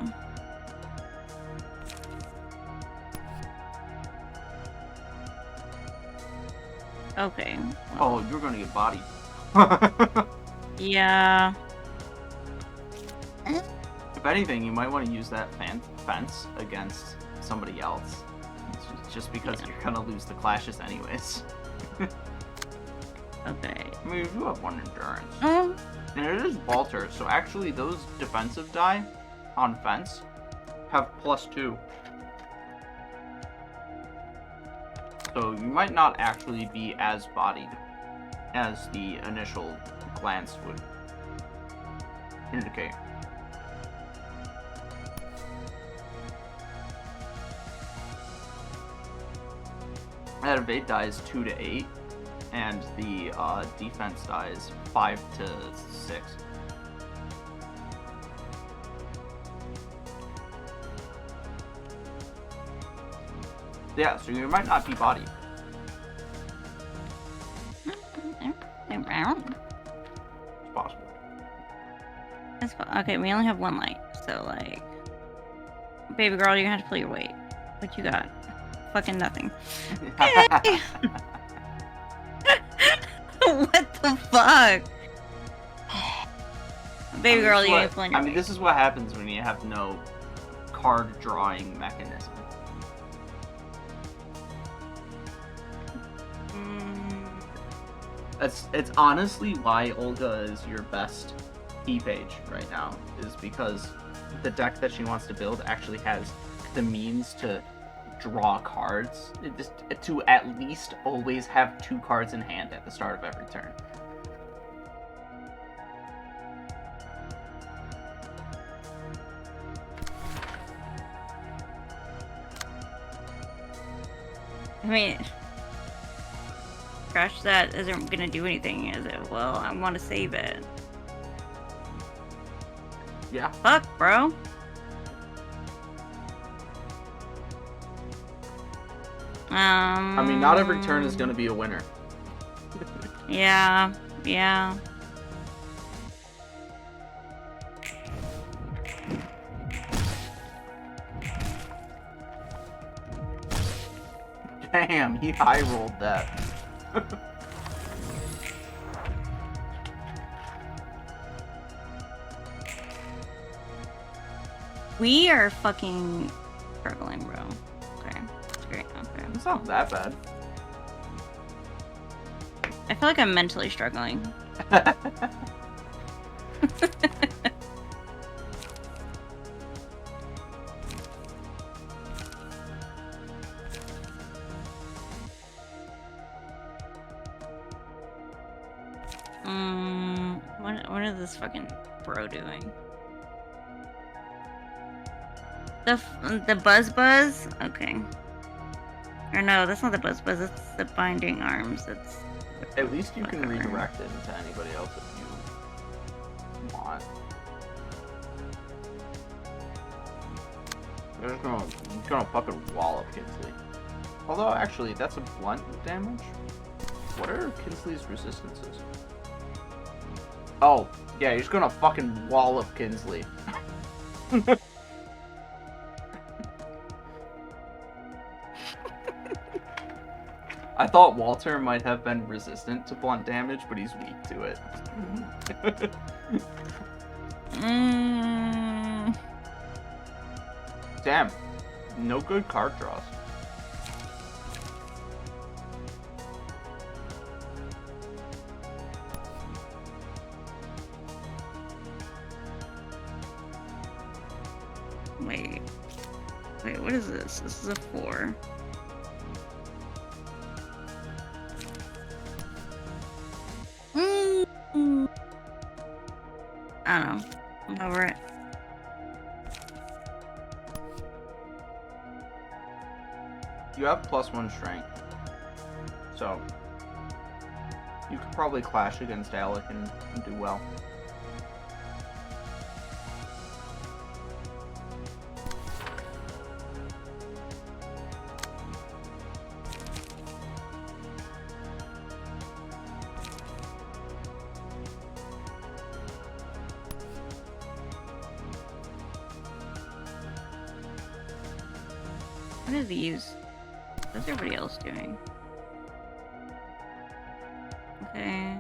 Okay.
Well. Oh, you're gonna get bodied.
Yeah.
If anything, you might want to use that fence against somebody else. Just because you're gonna lose the clashes anyways.
Okay.
I mean, you have 1 endurance. And it is Walter, so actually those defensive die on fence have +2. So you might not actually be as bodied as the initial glance would indicate. That evade dies 2 to 8, and the defense dies 5 to 6. Yeah, so you might not be bodied. It's possible.
Okay, we only have one light, so like, baby girl, you're gonna have to pull your weight. What you got? Fucking nothing. Okay. What the fuck? Baby girl, you ain't pulling your weight.
This is what happens when you have no card drawing mechanism. It's honestly why Olga is your best E-page right now, is because the deck that she wants to build actually has the means to draw cards, to at least always have 2 cards in hand at the start of every turn.
I mean, Crash that isn't gonna do anything, is it? Well, I want to save it.
Yeah.
Fuck, bro.
I mean, not every turn is gonna be a winner.
Yeah.
Damn, he high rolled that.
We are fucking struggling, bro. Okay, that's great. Okay.
It's not that bad.
I feel like I'm mentally struggling. What is this fucking bro doing? The buzz? Okay. Or no, that's not the buzz. It's the binding arms. It's
at least you can redirect it into anybody else if you want. You're just gonna fucking wallop Kinsley. Although actually, that's a blunt damage. What are Kinsley's resistances? Oh, yeah, you're just gonna fucking wallop Kinsley. I thought Walter might have been resistant to blunt damage, but he's weak to it. Damn. No good card draws.
Wait, what is this? This is a 4. I don't know. I'm over it.
You have +1 strength. So, you could probably clash against Alec and do well.
What are these? What's everybody else doing? Okay.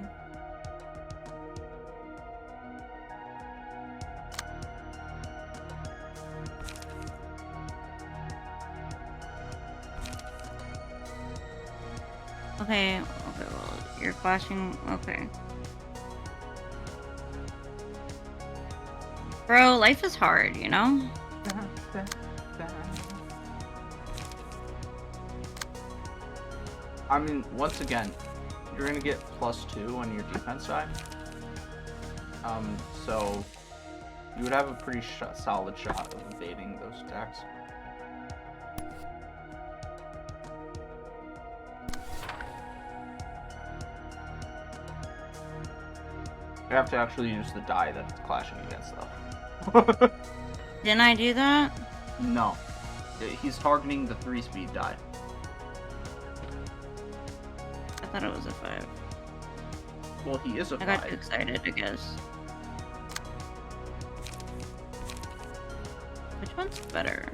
Okay, well, you're flashing. Okay. Bro, life is hard, you know?
I mean, once again, you're gonna get +2 on your defense side. So you would have a pretty solid shot of evading those attacks. You have to actually use the die that's clashing against though.
Didn't I do that?
No. He's targeting the 3-speed die.
I thought it was a 5.
Well, he is a 5.
I got too excited, I guess. Which one's better?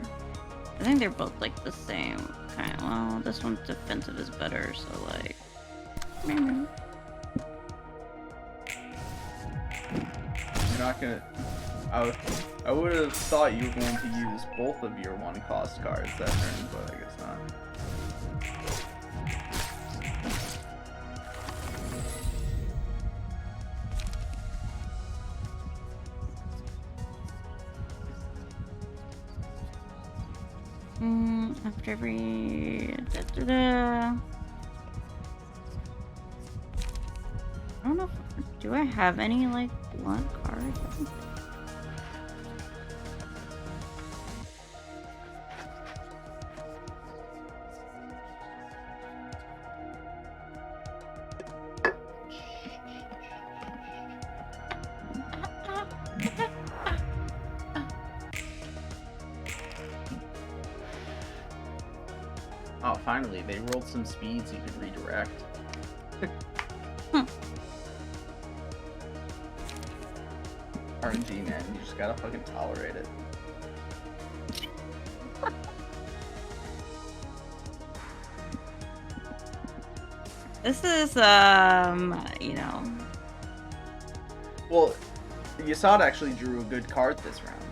I think they're both like the same kind. Well, this one's defensive is better, so like. Maybe.
You're not gonna. I would have thought you were going to use both of your 1-cost cards that turn, but I guess not.
After every I don't know do I have any like blunt cards?
Oh, finally, they rolled some speeds you could redirect. RNG, man, you just gotta fucking tolerate it.
This is, you know.
Well, Yasad actually drew a good card this round.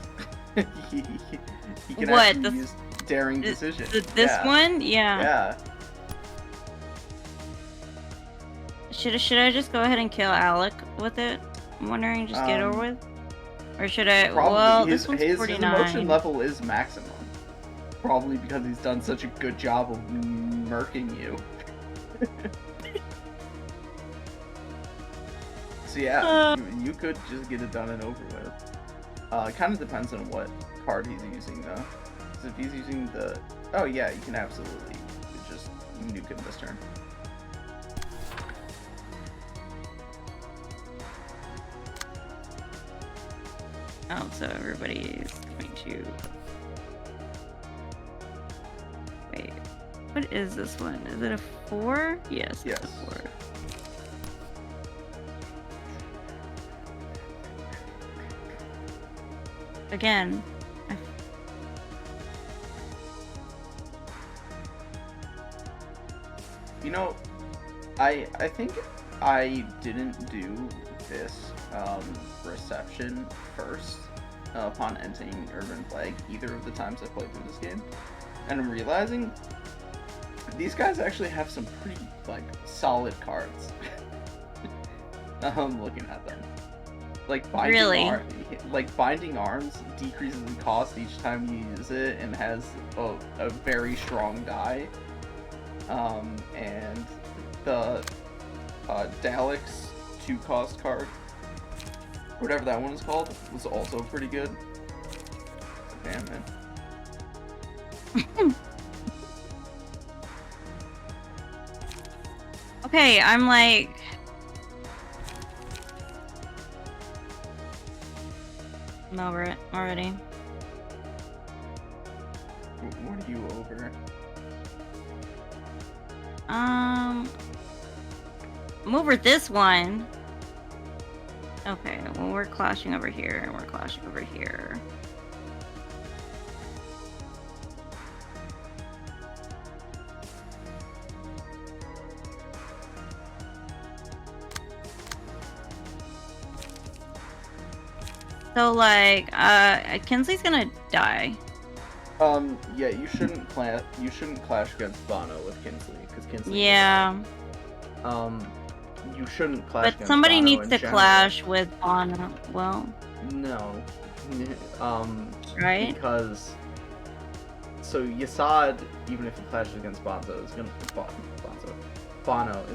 he can
What,
actually use Daring Decision.
This one? Yeah.
Yeah.
Should I just go ahead and kill Alec with it? I'm wondering, just get over with? Or should I?
Probably.
Well,
his,
this one's
his
49.
emotion level is maximum. Probably because he's done such a good job of murking you. So yeah, you could just get it done and over with. It kind of depends on what card he's using though. Because if he's using the... Oh yeah, you can absolutely just nuke him this turn.
Oh, so everybody's going to... Wait, what is this one? Is it a 4? Yes, it's a 4. Again,
you know, I think I didn't do this reception first upon entering Urban Plague either of the times I played through this game, and I'm realizing these guys actually have some pretty like solid cards. I'm looking at them. Like Binding Arms decreases in cost each time you use it and has a very strong die. And the Dalek's 2-cost card, whatever that one is called, was also pretty good. Damn, man.
okay, I'm like... I'm over it already.
What are you over?
I'm over this one. Okay, well we're clashing over here, and we're clashing over here. So like, Kinsley's gonna die.
Yeah, you shouldn't clash against Bono with Kinsley, because Kinsley...
Yeah.
You shouldn't clash against
But somebody
Bono
needs
in
to
general.
clash with Bono. Well,
No.
Right?
Because so Yasad, even if he clashes against Bono, is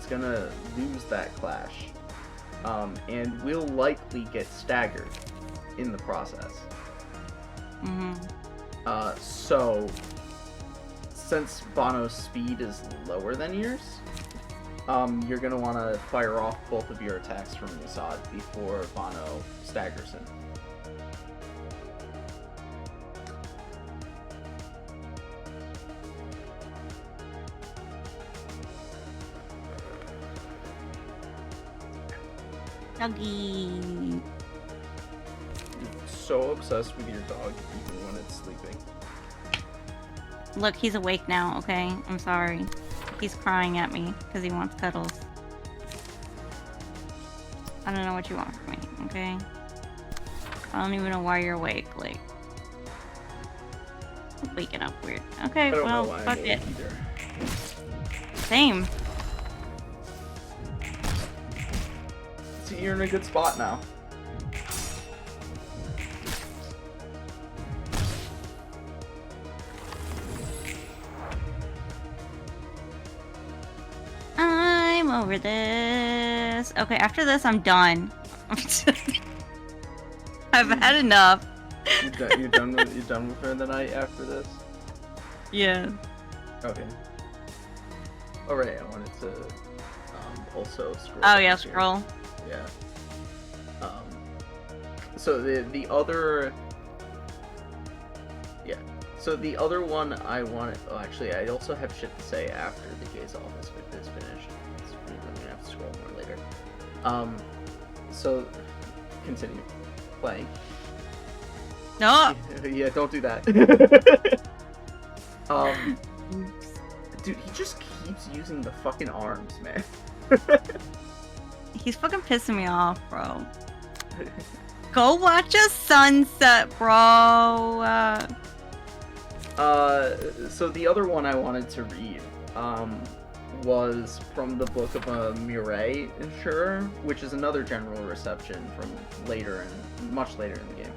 gonna lose that clash, and will likely get staggered in the process. So since Bono's speed is lower than yours, you're gonna want to fire off both of your attacks from Yasad before Bono staggers him.
Doggy.
You're so obsessed with your dog, even when it's sleeping.
Look, he's awake now, okay? I'm sorry. He's crying at me because he wants cuddles. I don't know what you want from me, okay? I don't even know why you're awake, like... waking up weird. Okay, well, fuck it. Same.
See, you're in a good spot now.
I'm over this. Okay, after this, I'm done. I've had enough.
You're done with her the night after this?
Yeah.
Okay. Alright, I wanted to also scroll.
Oh yeah,
here.
scroll.
Yeah. So the other. Yeah. So the other one I wanted. Oh, actually, I also have shit to say after the Gaze office is finished. So I'm gonna have to scroll more later. So continue playing.
No.
Yeah, don't do that. Dude, he just keeps using the fucking arms, man.
He's fucking pissing me off, bro. Go watch a sunset, bro.
So the other one I wanted to read, was from the book of a Mirai insurer, which is another general reception from much later in the game.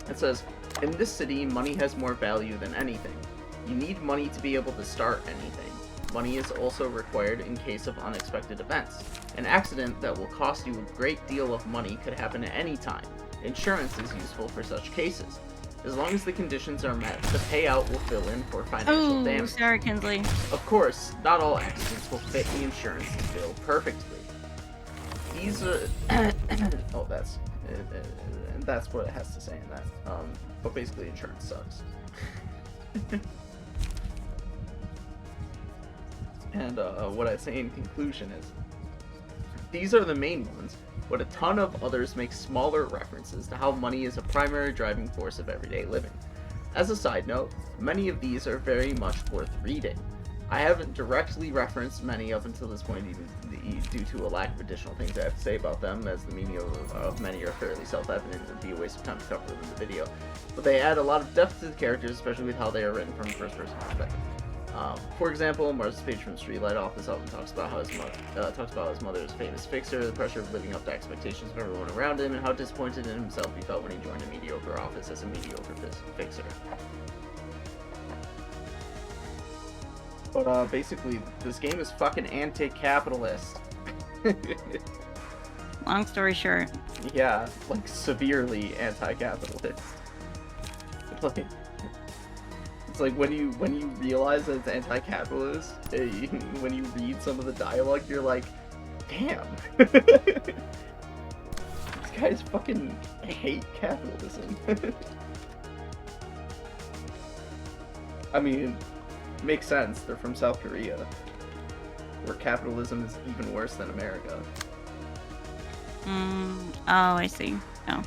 It says, in this city, money has more value than anything. You need money to be able to start anything. Money is also required in case of unexpected events. An accident that will cost you a great deal of money could happen at any time. Insurance is useful for such cases. As long as the conditions are met, the payout will fill in for financial damage.
Sorry, Kinsley.
Of course, not all accidents will fit the insurance bill perfectly. These are... oh, that's what it has to say in that. But basically, insurance sucks. And what I say in conclusion is, these are the main ones, but a ton of others make smaller references to how money is a primary driving force of everyday living. As a side note, many of these are very much worth reading. I haven't directly referenced many up until this point due to a lack of additional things I have to say about them, as the meaning of many are fairly self-evident and would be a waste of time to cover them in the video. But they add a lot of depth to the characters, especially with how they are written from a first-person perspective. For example, Mars' page from Streetlight Office often talks about his mother's famous fixer, the pressure of living up to expectations of everyone around him, and how disappointed in himself he felt when he joined a mediocre office as a mediocre fixer. But basically, this game is fucking anti-capitalist.
Long story short.
Yeah, like severely anti-capitalist. It's like when you realize that it's anti-capitalist, when you read some of the dialogue, you're like, damn. These guys fucking hate capitalism. I mean, makes sense. They're from South Korea, where capitalism is even worse than America.
Oh, I see. Oh.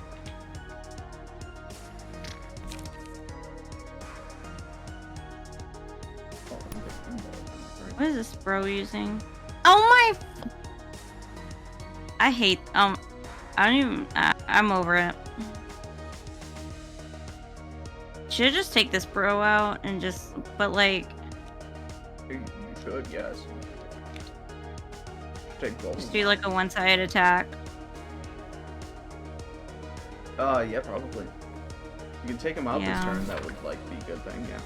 What is this bro using? Oh my! I hate, I don't even, I'm over it. Should I just take this bro out and just, but like...
You should, yes. Take both.
Just do like a one-sided attack.
Yeah, probably. You can take him out this turn, that would, like, be a good thing, yeah.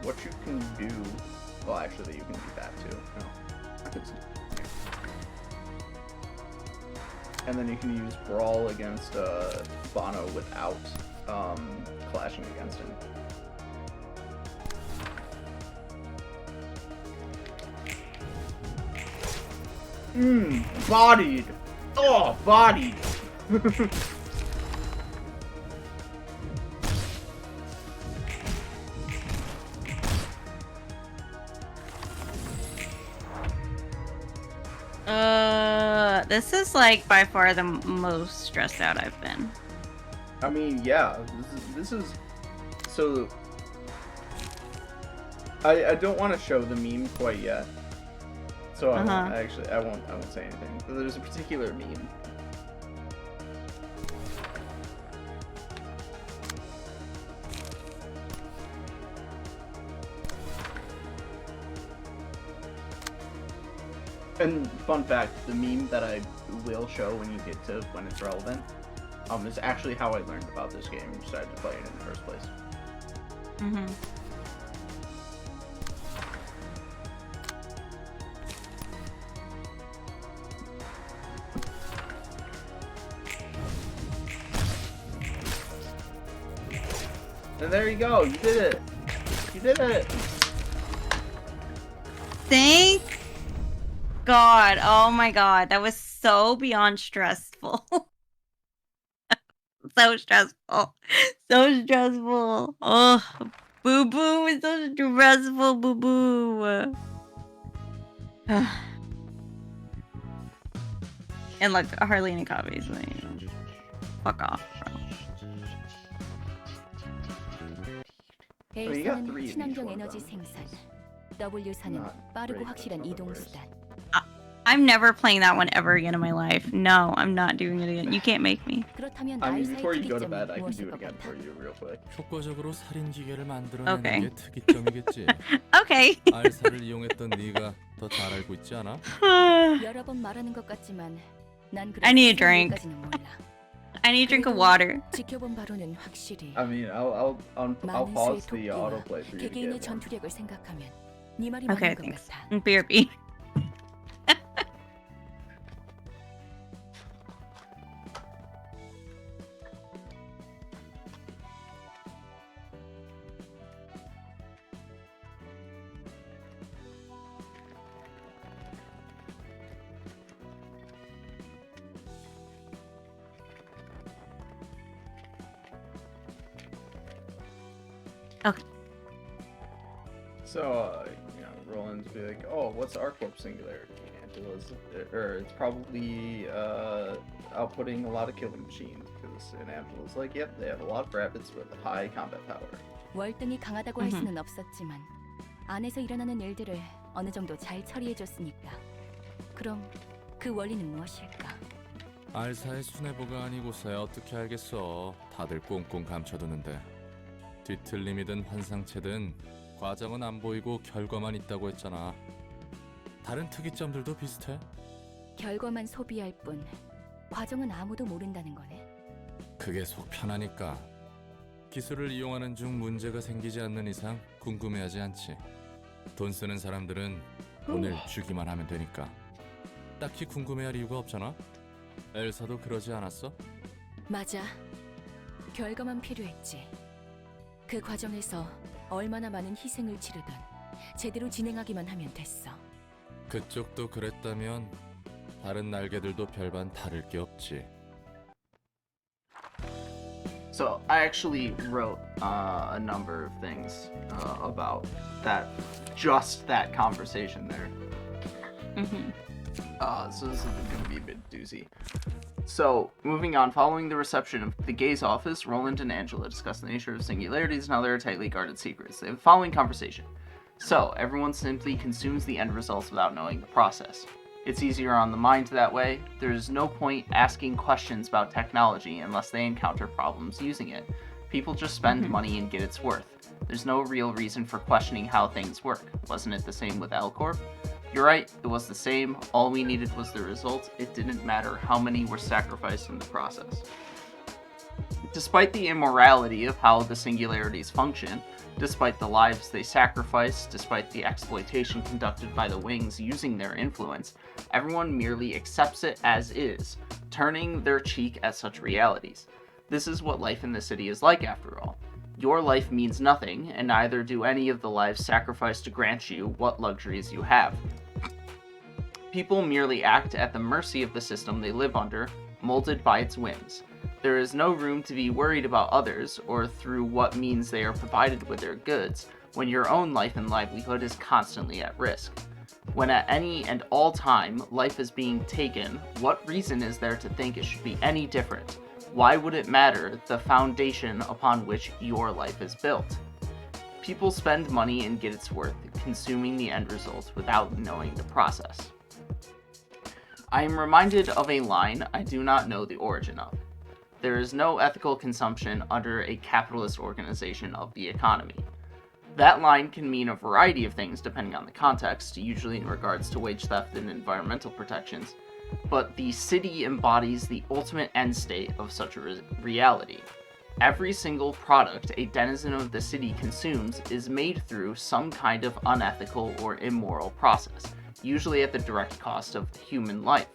What you can do... Well, actually, you can do that, too. No. And then you can use Brawl against, Bono without, clashing against him. Bodied! Oh, bodied!
This is like by far the most stressed out I've been.
I mean, yeah, this is so. I don't want to show the meme quite yet, so I won't say anything. But there's a particular meme. And fun fact, the meme that I will show when you get to when it's relevant, is actually how I learned about this game and decided to play it in the first place. And there you go, you did it! You did it!
Thank God. Oh my God. That was so beyond stressful. So stressful. So stressful. Oh, boo boo is so stressful. Boo boo. And look, hardly any copies. Like, fuck off, bro.
A사는 친환경 에너지 생산. W사는 빠르고 확실한 이동 수단.
I'm never playing that one ever again in my life. No, I'm not doing it again. You can't make me.
I mean, before you go to bed, I can do it again for you real quick.
효과적으로 살인 기계를 만들어내는 게 특이점이겠지.
Okay.
알사를 이용했던 네가 더 잘 알고 있지 않아?
여러 번 말하는 것 같지만 난
I need a drink. I need a drink of water.
지켜본 바로는 확실히.
I mean, I'll pause the autoplay for you to
개개인의
get one.
전투력을 생각하면 네 말이
Okay,
맞는 것
thanks.
같아.
BRB. Okay.
So, Roland's be like, oh, what's ArcWarp singularity? Angela's, it's probably, outputting a lot of killing machines. And Angela's like, yep, they have a lot of rabbits with high combat power.
월등히 강하다고 할 수는 없었지만 안에서 일어나는 일들을 어느 정도 잘 처리해줬으니까. 그럼 그 원리는 무엇일까?
알사의 수뇌부가 아니고서야 어떻게 알겠어. 다들 꽁꽁 감춰두는데. 뒤틀림이든 환상체든 과정은 안 보이고 결과만 있다고 했잖아. 다른 특이점들도 비슷해?
결과만 소비할 뿐 과정은 아무도 모른다는 거네.
그게 속 편하니까. 기술을 이용하는 중 문제가 생기지 않는 이상 궁금해하지 않지. 돈 쓰는 사람들은 오늘 주기만 하면 되니까. 딱히 궁금해할 이유가 없잖아. 엘사도 그러지 않았어?
맞아. 결과만 필요했지. 그 과정에서 얼마나 많은 희생을 치르든 제대로 진행하기만 하면 됐어.
그쪽도 그랬다면 다른 날개들도 별반 다를 게 없지.
So I actually wrote a number of things about just that conversation there. So this is going to be a bit doozy. So, moving on, following the reception of the gaze office, Roland and Angela discuss the nature of singularities and other tightly guarded secrets. They have the following conversation. So, everyone simply consumes the end results without knowing the process. It's easier on the mind that way. There's no point asking questions about technology unless they encounter problems using it. People just spend money and get its worth. There's no real reason for questioning how things work. Wasn't it the same with L-Corp? You're right, it was the same. All we needed was the result. It didn't matter how many were sacrificed in the process. Despite the immorality of how the singularities function, despite the lives they sacrifice, despite the exploitation conducted by the Wings using their influence, everyone merely accepts it as is, turning their cheek at such realities. This is what life in the city is like, after all. Your life means nothing, and neither do any of the lives sacrificed to grant you what luxuries you have. People merely act at the mercy of the system they live under, molded by its whims. There is no room to be worried about others, or through what means they are provided with their goods, when your own life and livelihood is constantly at risk. When at any and all time life is being taken, what reason is there to think it should be any different? Why would it matter the foundation upon which your life is built? People spend money and get its worth, consuming the end result without knowing the process. I am reminded of a line I do not know the origin of. There is no ethical consumption under a capitalist organization of the economy. That line can mean a variety of things depending on the context, usually in regards to wage theft and environmental protections, but the city embodies the ultimate end state of such a reality. Every single product a denizen of the city consumes is made through some kind of unethical or immoral process, usually at the direct cost of human life.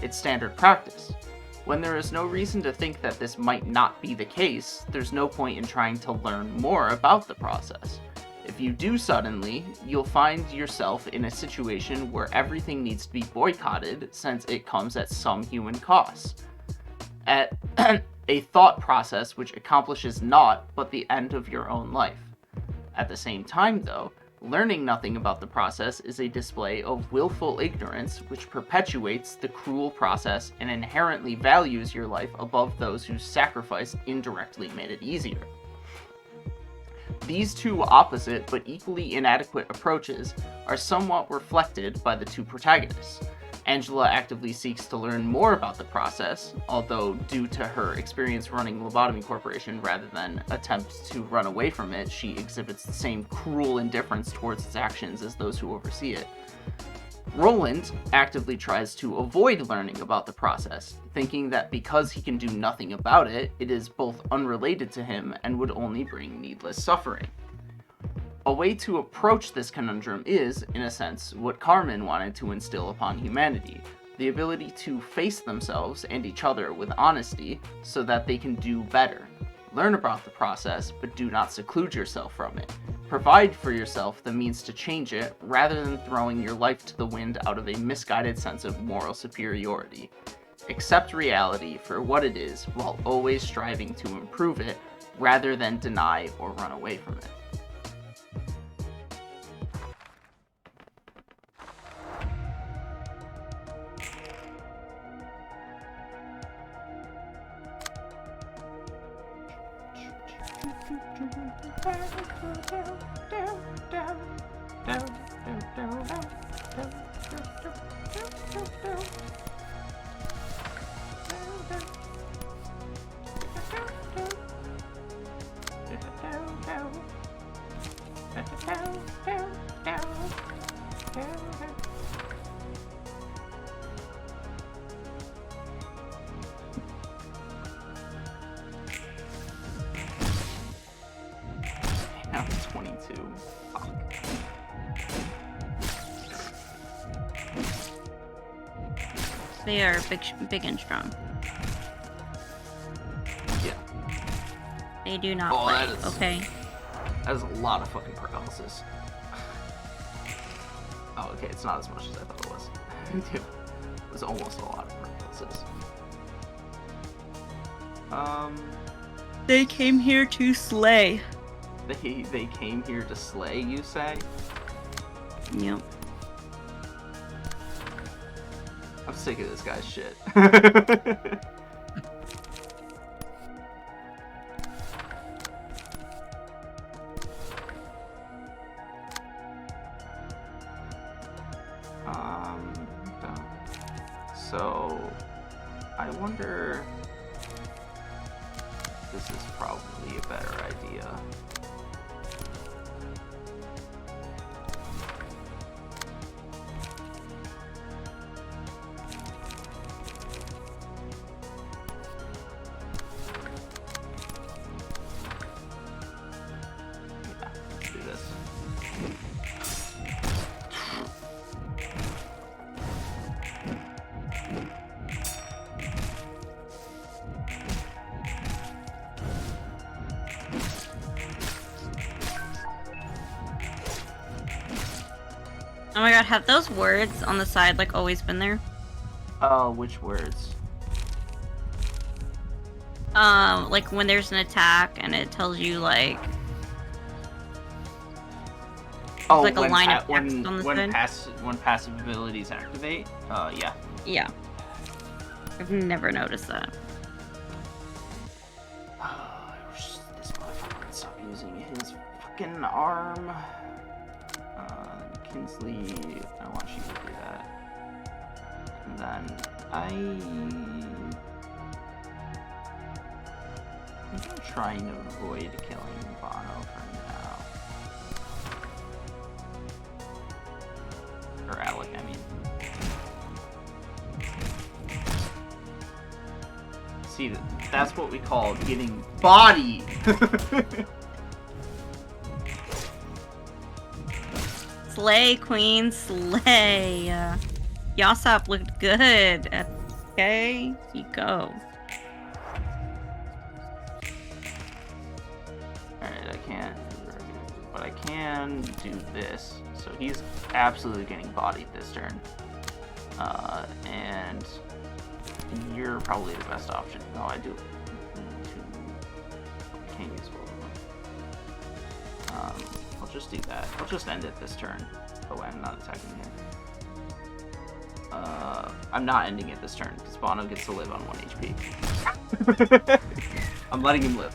It's standard practice. When there is no reason to think that this might not be the case, there's no point in trying to learn more about the process. If you do suddenly, you'll find yourself in a situation where everything needs to be boycotted since it comes at some human cost. At a thought process which accomplishes naught but the end of your own life. At the same time, though, learning nothing about the process is a display of willful ignorance which perpetuates the cruel process and inherently values your life above those whose sacrifice indirectly made it easier. These two opposite but equally inadequate approaches are somewhat reflected by the two protagonists. Angela actively seeks to learn more about the process, although due to her experience running Lobotomy Corporation rather than attempt to run away from it, she exhibits the same cruel indifference towards its actions as those who oversee it. Roland actively tries to avoid learning about the process, thinking that because he can do nothing about it, it is both unrelated to him and would only bring needless suffering. A way to approach this conundrum is, in a sense, what Carmen wanted to instill upon humanity, the ability to face themselves and each other with honesty so that they can do better. Learn about the process, but do not seclude yourself from it. Provide for yourself the means to change it, rather than throwing your life to the wind out of a misguided sense of moral superiority. Accept reality for what it is, while always striving to improve it, rather than deny or run away from it. Now 22. Fuck.
They are big and strong.
Yeah.
They do not play. Okay.
That is a lot of fucking paralysis. Oh, okay, it's not as much as I thought it was. It was almost a lot of paralysis.
They came here to slay.
They came here to slay, you say?
Yep.
I'm sick of this guy's shit. So, I wonder if this is probably a better idea.
Oh my god, have those words on the side like always been there?
Which words?
Like when there's an attack and it tells you like like a line of text on the side.
When passive abilities activate. Yeah.
Yeah. I've never noticed that.
I wish this motherfucker would stop using his fucking arm. Kinsley, I want you to do that. And then I'm trying to avoid killing Bono for now. Or Alec, I mean. See, that's what we call getting bodied!
Slay, queen, slay. Yasop looked good. Okay, you go.
Alright, I can't. But I can do this. So he's absolutely getting bodied this turn. And you're probably the best option. No, I do. I can't use both of them. I'll just do that. I'll just end it this turn. Oh, I'm not attacking him. I'm not ending it this turn, because Bono gets to live on 1 HP. I'm letting him live.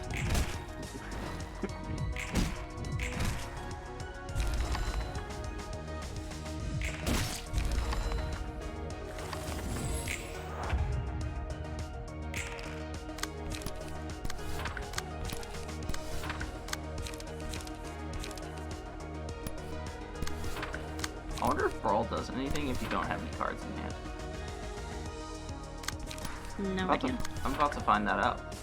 I wonder if Brawl does anything if you don't have any cards in hand.
No idea.
I'm about to find that out.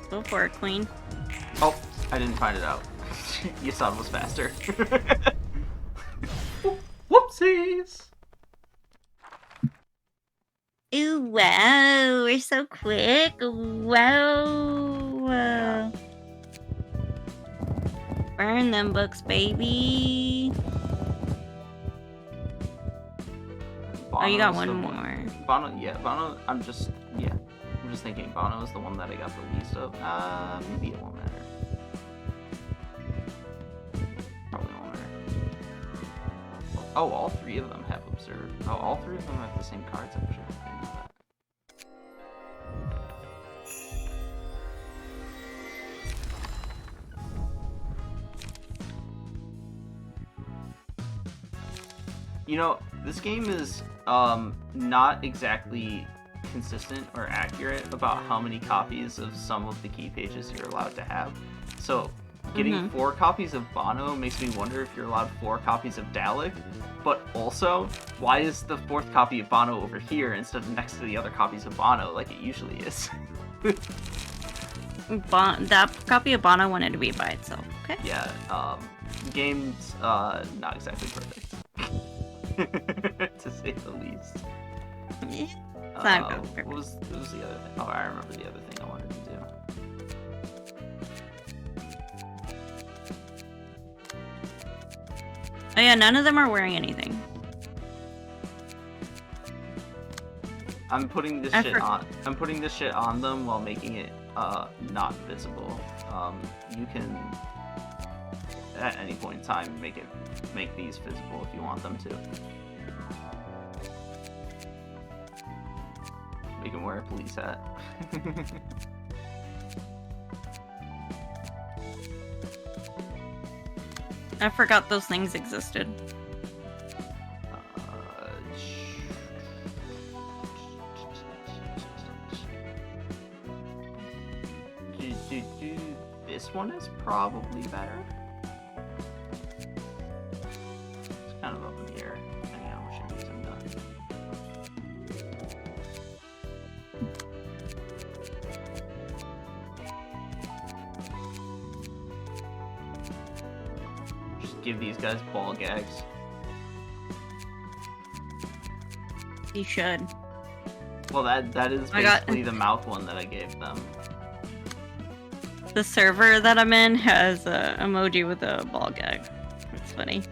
Go for it, queen.
Oh, I didn't find it out. Yasad was faster. Whoopsies!
Ooh, wow, we're so quick. Wow. Burn them books, baby.
Bono's
oh, you got one more.
Bono, yeah, Bono, I'm just thinking Bono is the one that I got the least of. Maybe it won't matter. Probably won't matter. Oh, all three of them have Observe. Oh, all three of them have the same cards, actually. I didn't know that. You know, this game is not exactly consistent or accurate about how many copies of some of the key pages you're allowed to have. So getting 4 copies of Bono makes me wonder if you're allowed 4 copies of Dalek, but also, why is the 4th copy of Bono over here instead of next to the other copies of Bono like it usually is?
That copy of Bono wanted to be by itself, okay?
Yeah, game's not exactly perfect. To say the least.
It's not good.
What was the other thing? Oh, I remember the other thing I wanted to do.
Oh yeah, none of them are wearing anything.
I'm putting this shit on. I'm putting this shit on them while making it not visible. You can at any point in time make these visible if you want them to. Make him wear a police hat.
I forgot those things existed.
This one is probably better. It's kind of up in the air. Depending on which of these I'm done. Just give these guys ball gags.
You should.
Well, that is basically the mouth one that I gave them.
The server that I'm in has a emoji with a ball gag. It's funny.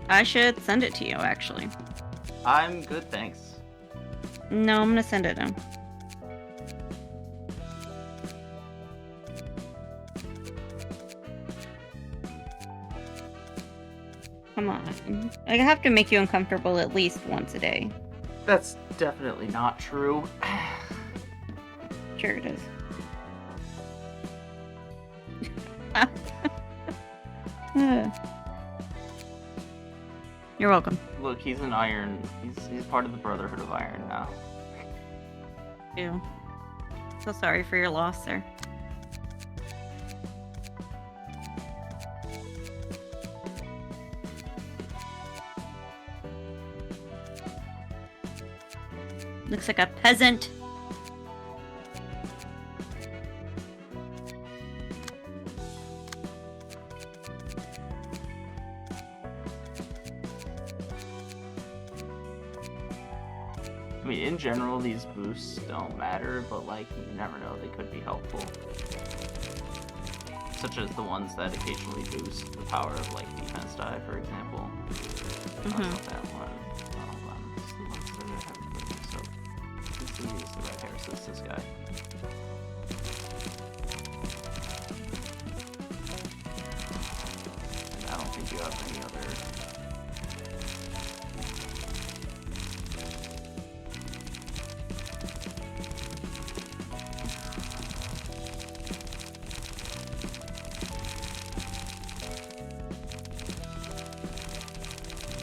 I should send it to you, actually.
I'm good, thanks.
No, I'm gonna send it now. Come on. I have to make you uncomfortable at least once a day.
That's definitely not true.
Sure it is. You're welcome.
Look, he's an Iron. He's part of the Brotherhood of Iron now.
Ew. So sorry for your loss, sir. Looks like a peasant.
I mean, in general, these boosts don't matter, but, like, you never know, they could be helpful. Such as the ones that occasionally boost the power of, like, defense die, for example. That's not that one. It's the ones that I have put so let's use the red hair, so it's this guy. And I don't think you have any other...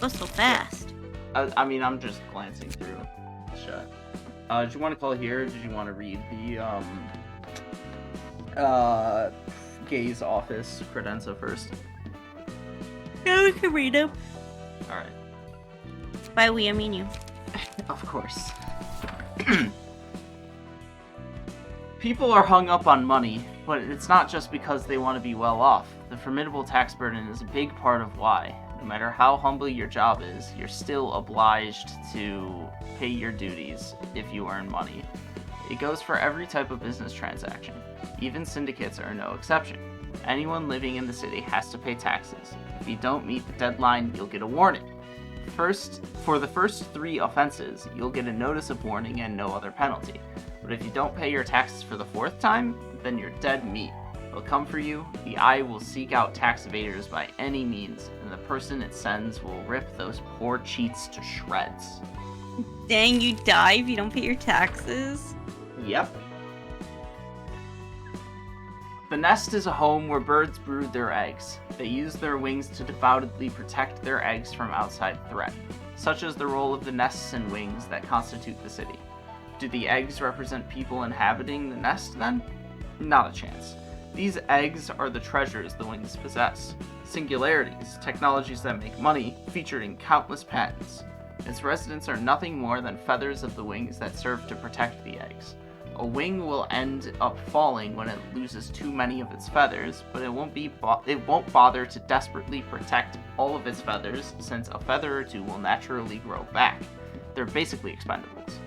Go so fast.
I mean, I'm just glancing through the shot. Did you want to call here, or did you want to read the, Gay's office credenza first?
Yeah, we can read them.
Alright.
By we, I mean you.
Of course. People are hung up on money, but it's not just because they want to be well off. The formidable tax burden is a big part of why. No matter how humble your job is, you're still obliged to pay your duties if you earn money. It goes for every type of business transaction. Even syndicates are no exception. Anyone living in the city has to pay taxes. If you don't meet the deadline, you'll get a warning. For the first 3 offenses, you'll get a notice of warning and no other penalty. But if you don't pay your taxes for the 4th time, then you're dead meat. They'll come for you, the Eye will seek out tax evaders by any means, and the person it sends will rip those poor cheats to shreds.
Dang, you die if you don't pay your taxes?
Yep. The nest is a home where birds brood their eggs. They use their wings to devoutly protect their eggs from outside threat. Such is the role of the nests and wings that constitute the city. Do the eggs represent people inhabiting the nest, then? Not a chance. These eggs are the treasures the wings possess. Singularities, technologies that make money, featured in countless patents. Its residents are nothing more than feathers of the wings that serve to protect the eggs. A wing will end up falling when it loses too many of its feathers, but it won't bother to desperately protect all of its feathers, since a feather or 2 will naturally grow back. They're basically expendables.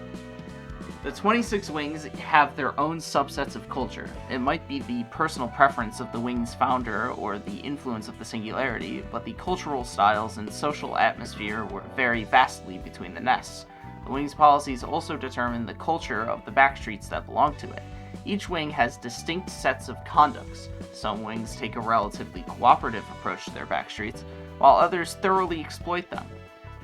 The 26 wings have their own subsets of culture. It might be the personal preference of the wing's founder or the influence of the singularity, but the cultural styles and social atmosphere vary vastly between the nests. The wing's policies also determine the culture of the backstreets that belong to it. Each wing has distinct sets of conducts. Some wings take a relatively cooperative approach to their backstreets, while others thoroughly exploit them.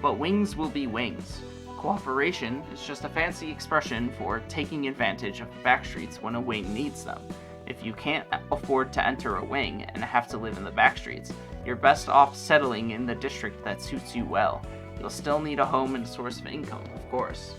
But wings will be wings. Cooperation is just a fancy expression for taking advantage of the backstreets when a wing needs them. If you can't afford to enter a wing and have to live in the backstreets, you're best off settling in the district that suits you well. You'll still need a home and a source of income, of course.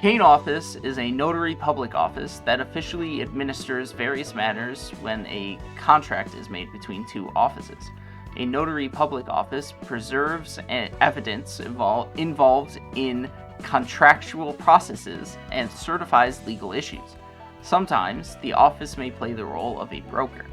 Cane Office is a notary public office that officially administers various matters when a contract is made between 2 offices. A notary public office preserves evidence involved in contractual processes and certifies legal issues. Sometimes, the office may play the role of a broker.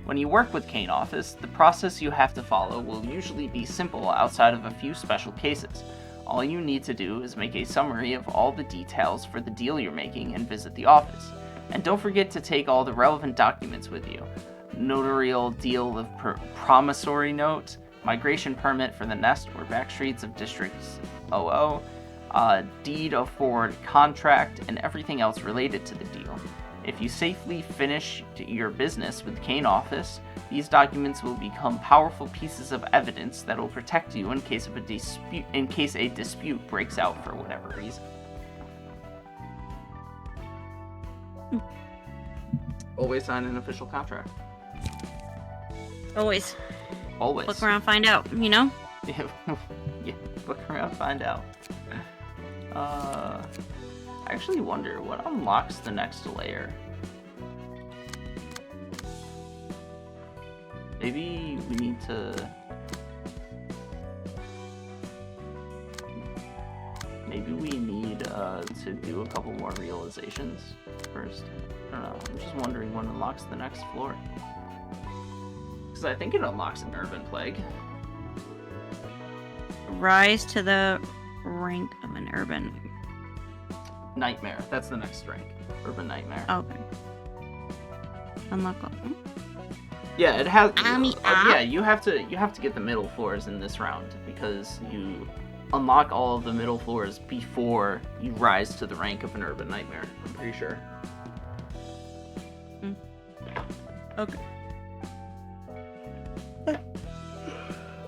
When you work with Cane Office, the process you have to follow will usually be simple outside of a few special cases. All you need to do is make a summary of all the details for the deal you're making and visit the office. And don't forget to take all the relevant documents with you. Notarial deal of promissory note, migration permit for the nest or back streets of Districts 00, deed of forward contract, and everything else related to the deal. If you safely finish your business with the Kane office, these documents will become powerful pieces of evidence that will protect you in case a dispute breaks out for whatever reason. Always sign an official contract.
Always.
Always.
Look around, find out, you know?
Yeah, look around, find out. I actually wonder what unlocks the next layer. Maybe we need to... Maybe we need to do a couple more realizations first. I don't know, I'm just wondering what unlocks the next floor. Because I think it unlocks an urban plague.
Rise to the rank of an urban...
Nightmare. That's the next rank. Urban Nightmare.
Okay. Unlock all.
Yeah, it has. Yeah, you have to get the middle floors in this round because you unlock all of the middle floors before you rise to the rank of an Urban Nightmare. I'm pretty sure.
Okay.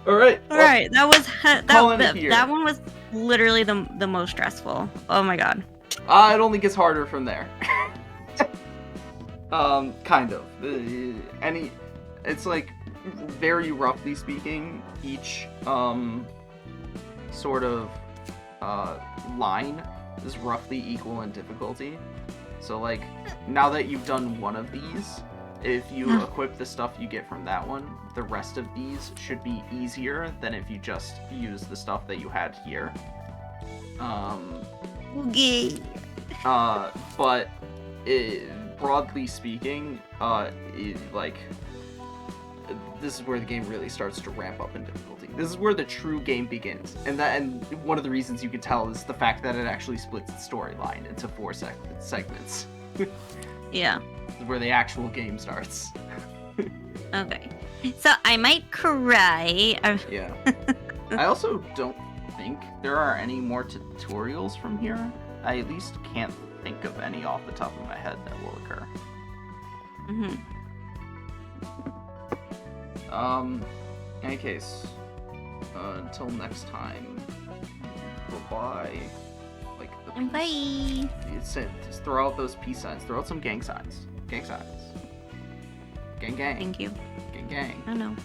All right.
All right. That was that one was literally the most stressful. Oh my god.
It only gets harder from there. Kind of. It's like, very roughly speaking, each, sort of, line is roughly equal in difficulty. So, like, now that you've done one of these, if you equip the stuff you get from that one, the rest of these should be easier than if you just use the stuff that you had here.
Okay.
But broadly speaking, like, this is where the game really starts to ramp up in difficulty. This is where the true game begins, and one of the reasons you can tell is the fact that it actually splits the storyline into 4 segments.
Yeah.
This is where the actual game starts.
Okay. So I might cry.
Yeah. I also don't think there are any more tutorials from here. I at least can't think of any off the top of my head that will occur. In any case, until next time, bye-bye. Like,
bye.
Just throw out those peace signs. Throw out some gang signs. Gang signs. Gang gang.
Thank you.
Gang gang.
I know.